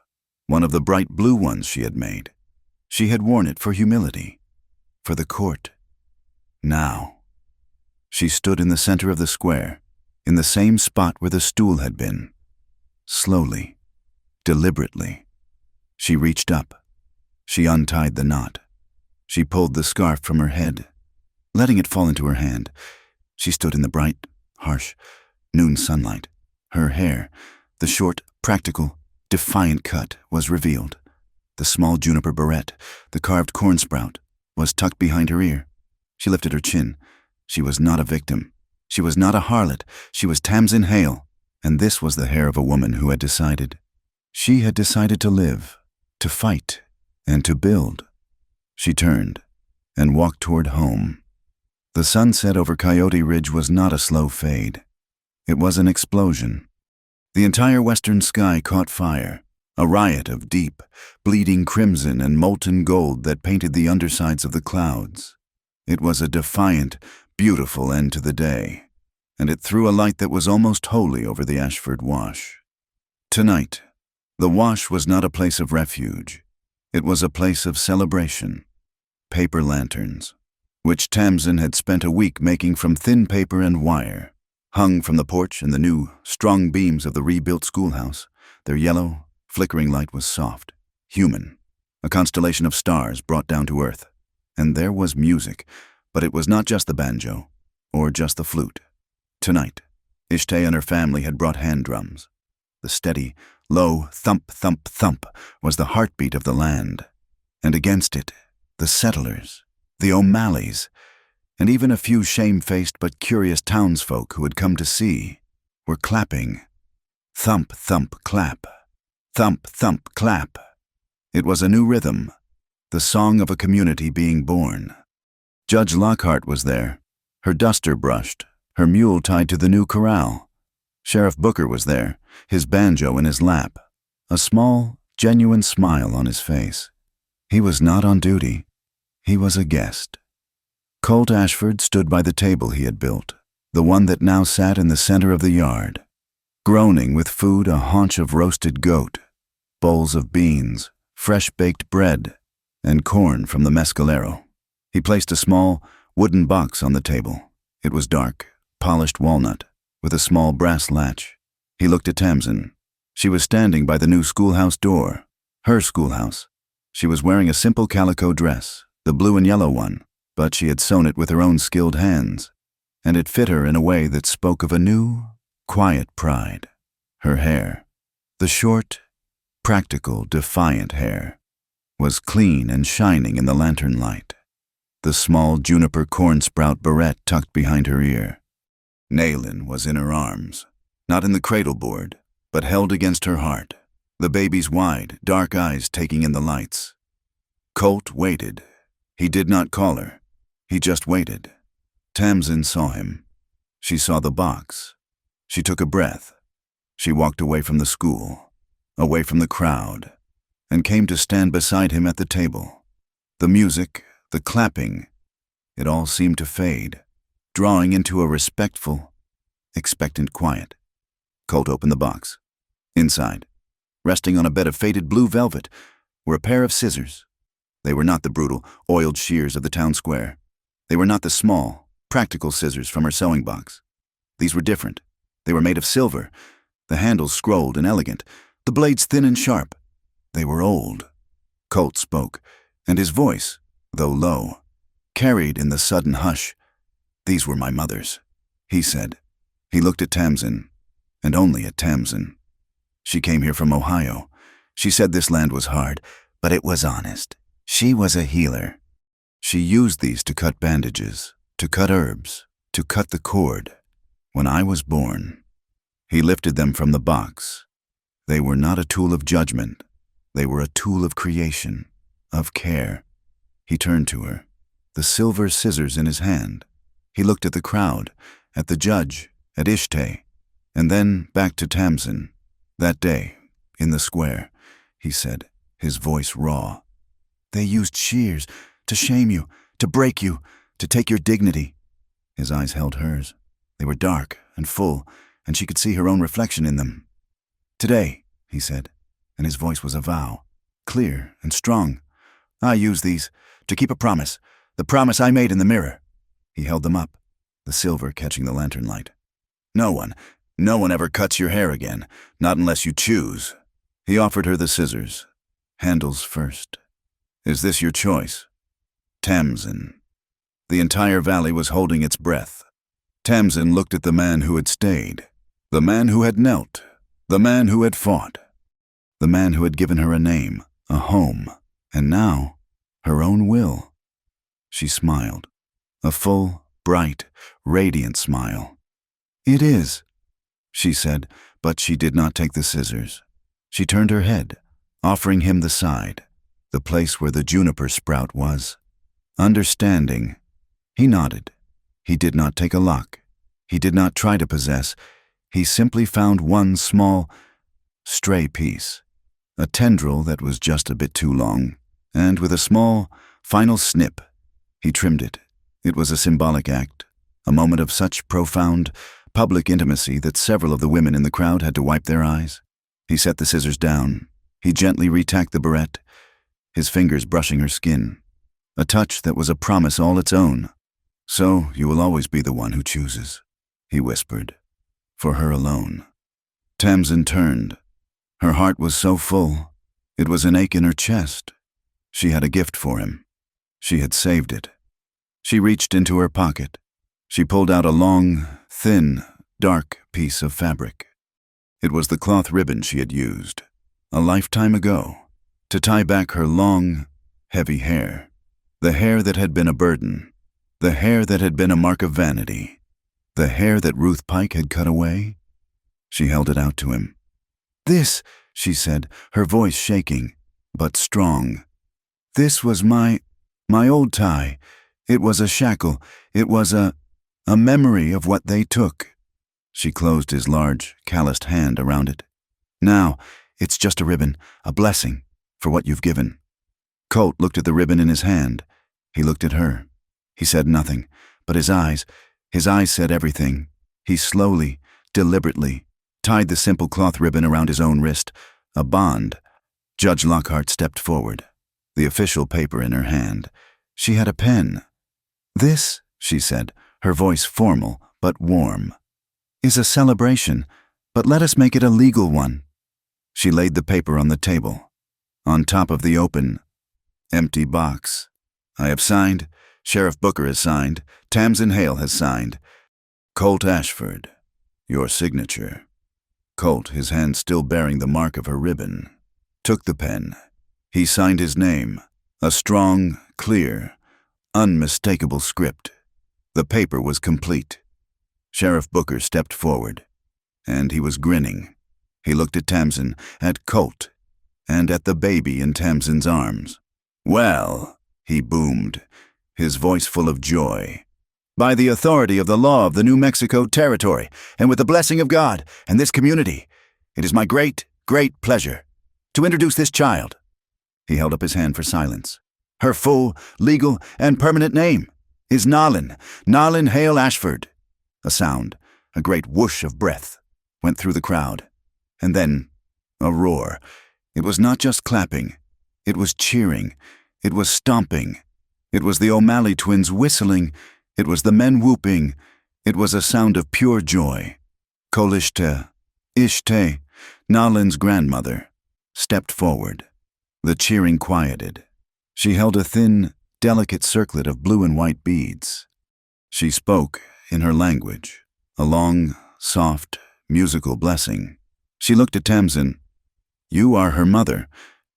one of the bright blue ones she had made. She had worn it for humility, for the court. Now, she stood in the center of the square, in the same spot where the stool had been. Slowly, deliberately, she reached up. She untied the knot. She pulled the scarf from her head, letting it fall into her hand. She stood in the bright, harsh, noon sunlight. Her hair, the short, practical, defiant cut, was revealed. The small juniper barrette, the carved corn sprout, was tucked behind her ear. She lifted her chin. She was not a victim. She was not a harlot, she was Tamsin Hale, and this was the hair of a woman who had decided. She had decided to live, to fight, and to build. She turned and walked toward home. The sunset over Coyote Ridge was not a slow fade. It was an explosion. The entire western sky caught fire, a riot of deep, bleeding crimson and molten gold that painted the undersides of the clouds. It was a defiant, beautiful end to the day, and it threw a light that was almost holy over the Ashford Wash. Tonight, the Wash was not a place of refuge. It was a place of celebration. Paper lanterns, which Tamsin had spent a week making from thin paper and wire, hung from the porch and the new, strong beams of the rebuilt schoolhouse. Their yellow, flickering light was soft, human, a constellation of stars brought down to earth. And there was music, but it was not just the banjo, or just the flute. Tonight, Ishtay and her family had brought hand drums. The steady, low thump, thump, thump was the heartbeat of the land. And against it, the settlers, the O'Malleys, and even a few shamefaced but curious townsfolk who had come to see, were clapping. Thump, thump, clap. Thump, thump, clap. It was a new rhythm, the song of a community being born. Judge Lockhart was there, her duster brushed, her mule tied to the new corral. Sheriff Booker was there, his banjo in his lap, a small, genuine smile on his face. He was not on duty. He was a guest. Colt Ashford stood by the table he had built, the one that now sat in the center of the yard, groaning with food, a haunch of roasted goat, bowls of beans, fresh-baked bread, and corn from the mescalero. He placed a small, wooden box on the table. It was dark, polished walnut, with a small brass latch. He looked at Tamsin. She was standing by the new schoolhouse door, her schoolhouse. She was wearing a simple calico dress, the blue and yellow one, but she had sewn it with her own skilled hands, and it fit her in a way that spoke of a new, quiet pride. Her hair, the short, practical, defiant hair, was clean and shining in the lantern light. The small juniper corn sprout barrette tucked behind her ear. Naylin was in her arms, not in the cradle board, but held against her heart, the baby's wide, dark eyes taking in the lights. Colt waited. He did not call her. He just waited. Tamsin saw him. She saw the box. She took a breath. She walked away from the school, away from the crowd, and came to stand beside him at the table. The music, the clapping, it all seemed to fade, drawing into a respectful, expectant quiet. Colt opened the box. Inside, resting on a bed of faded blue velvet, were a pair of scissors. They were not the brutal, oiled shears of the town square. They were not the small, practical scissors from her sewing box. These were different. They were made of silver, the handles scrolled and elegant, the blades thin and sharp. They were old. Colt spoke, and his voice, though low, carried in the sudden hush. "These were my mother's," he said. He looked at Tamsin, and only at Tamsin. She came here from Ohio. She said this land was hard, but it was honest. She was a healer. She used these to cut bandages, to cut herbs, to cut the cord. When I was born, he lifted them from the box. They were not a tool of judgment. They were a tool of creation, of care. He turned to her, the silver scissors in his hand. He looked at the crowd, at the judge, at Ishtay, and then back to Tamsin. "That day, in the square," he said, his voice raw. "They used shears to shame you, to break you, to take your dignity." His eyes held hers. They were dark and full, and she could see her own reflection in them. "Today," he said, and his voice was a vow, clear and strong, "I use these to keep a promise, the promise I made in the mirror." He held them up, the silver catching the lantern light. No one ever cuts your hair again, not unless you choose." He offered her the scissors, handles first. "Is this your choice?" Tamsin. The entire valley was holding its breath. Tamsin looked at the man who had stayed, the man who had knelt, the man who had fought, the man who had given her a name, a home, and now, her own will. She smiled, a full, bright, radiant smile. "It is," she said, but she did not take the scissors. She turned her head, offering him the side, the place where the juniper sprout was. Understanding, he nodded. He did not take a lock. He did not try to possess. He simply found one small, stray piece, a tendril that was just a bit too long, and with a small, final snip, he trimmed it. It was a symbolic act, a moment of such profound, public intimacy that several of the women in the crowd had to wipe their eyes. He set the scissors down. He gently retacked the barrette, his fingers brushing her skin, a touch that was a promise all its own. "So you will always be the one who chooses," he whispered, "for her alone." Tamsin turned. Her heart was so full, it was an ache in her chest. She had a gift for him. She had saved it. She reached into her pocket. She pulled out a long, thin, dark piece of fabric. It was the cloth ribbon she had used, a lifetime ago, to tie back her long, heavy hair. The hair that had been a burden. The hair that had been a mark of vanity. The hair that Ruth Pike had cut away. She held it out to him. "This," she said, her voice shaking, but strong. "This was my old tie. It was a shackle. It was a memory of what they took." She closed his large, calloused hand around it. "Now, it's just a ribbon, a blessing, for what you've given." Colt looked at the ribbon in his hand. He looked at her. He said nothing, but his eyes said everything. He slowly, deliberately, tied the simple cloth ribbon around his own wrist, a bond. Judge Lockhart stepped forward, the official paper in her hand. She had a pen. "This," she said, her voice formal but warm, "is a celebration, but let us make it a legal one." She laid the paper on the table, on top of the open, empty box. "I have signed. Sheriff Booker has signed. Tamsin Hale has signed. Colt Ashford, your signature." Colt, his hand still bearing the mark of her ribbon, took the pen. He signed his name, a strong, clear, unmistakable script. The paper was complete. Sheriff Booker stepped forward, and he was grinning. He looked at Tamsin, at Colt, and at the baby in Tamsin's arms. "Well," he boomed, his voice full of joy, "by the authority of the law of the New Mexico Territory, and with the blessing of God and this community, it is my great, great pleasure to introduce this child." He held up his hand for silence. "Her full, legal, and permanent name is Nolin Hale Ashford." A sound, a great whoosh of breath, went through the crowd. And then, a roar. It was not just clapping. It was cheering. It was stomping. It was the O'Malley twins whistling. It was the men whooping. It was a sound of pure joy. Kolishte, Ishte, Nolin's grandmother, stepped forward. The cheering quieted. She held a thin, delicate circlet of blue and white beads. She spoke in her language, a long, soft, musical blessing. She looked at Tamsin. "You are her mother,"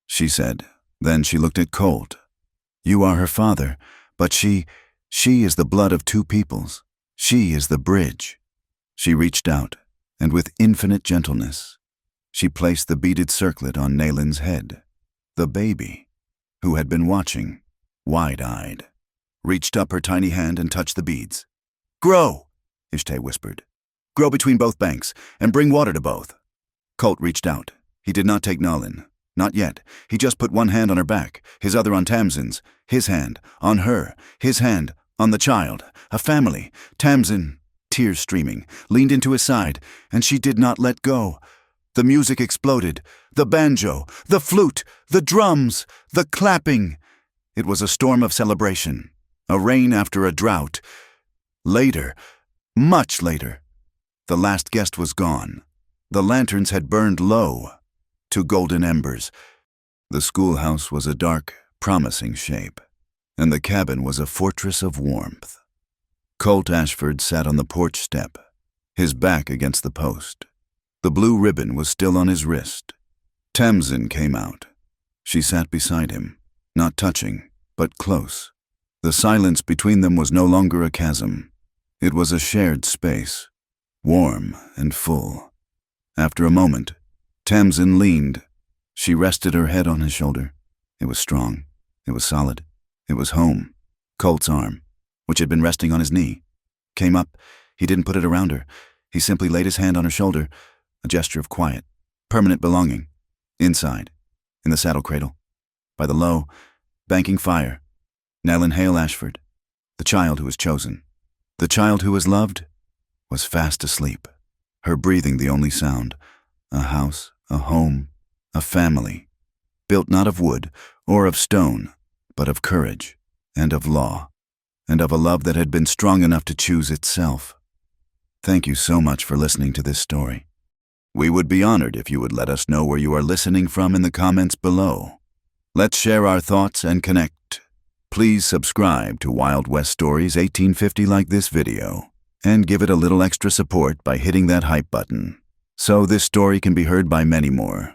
she said. Then she looked at Colt. "You are her father, but she is the blood of two peoples. She is the bridge." She reached out, and with infinite gentleness, she placed the beaded circlet on Nalin's head. The baby, who had been watching, wide-eyed, reached up her tiny hand and touched the beads. "Grow," Ishte whispered. "Grow between both banks, and bring water to both." Colt reached out. He did not take Nolin. Not yet. He just put one hand on her back, his other on Tamsin's, his hand on her, his hand on the child, a family. Tamsin, tears streaming, leaned into his side, and she did not let go. The music exploded. The banjo, the flute, the drums, the clapping. It was a storm of celebration, a rain after a drought. Later, much later, the last guest was gone. The lanterns had burned low, to golden embers. The schoolhouse was a dark, promising shape, and the cabin was a fortress of warmth. Colt Ashford sat on the porch step, his back against the post. The blue ribbon was still on his wrist. Tamsin came out. She sat beside him, not touching, but close. The silence between them was no longer a chasm. It was a shared space. warm and full. After a moment, Tamsin leaned. She rested her head on his shoulder. It was strong. It was solid. It was home. Colt's arm, which had been resting on his knee, came up. He didn't put it around her. He simply laid his hand on her shoulder, a gesture of quiet, permanent belonging. Inside, in the saddle cradle, by the low, banking fire, Nellen Hale Ashford, the child who was chosen, the child who was loved, was fast asleep, her breathing the only sound. A house, a home, a family, built not of wood or of stone, but of courage and of law, and of a love that had been strong enough to choose itself. Thank you so much for listening to this story. We would be honored if you would let us know where you are listening from in the comments below. Let's share our thoughts and connect. Please subscribe to Wild West Stories 1850 like this video, and give it a little extra support by hitting that hype button, so this story can be heard by many more.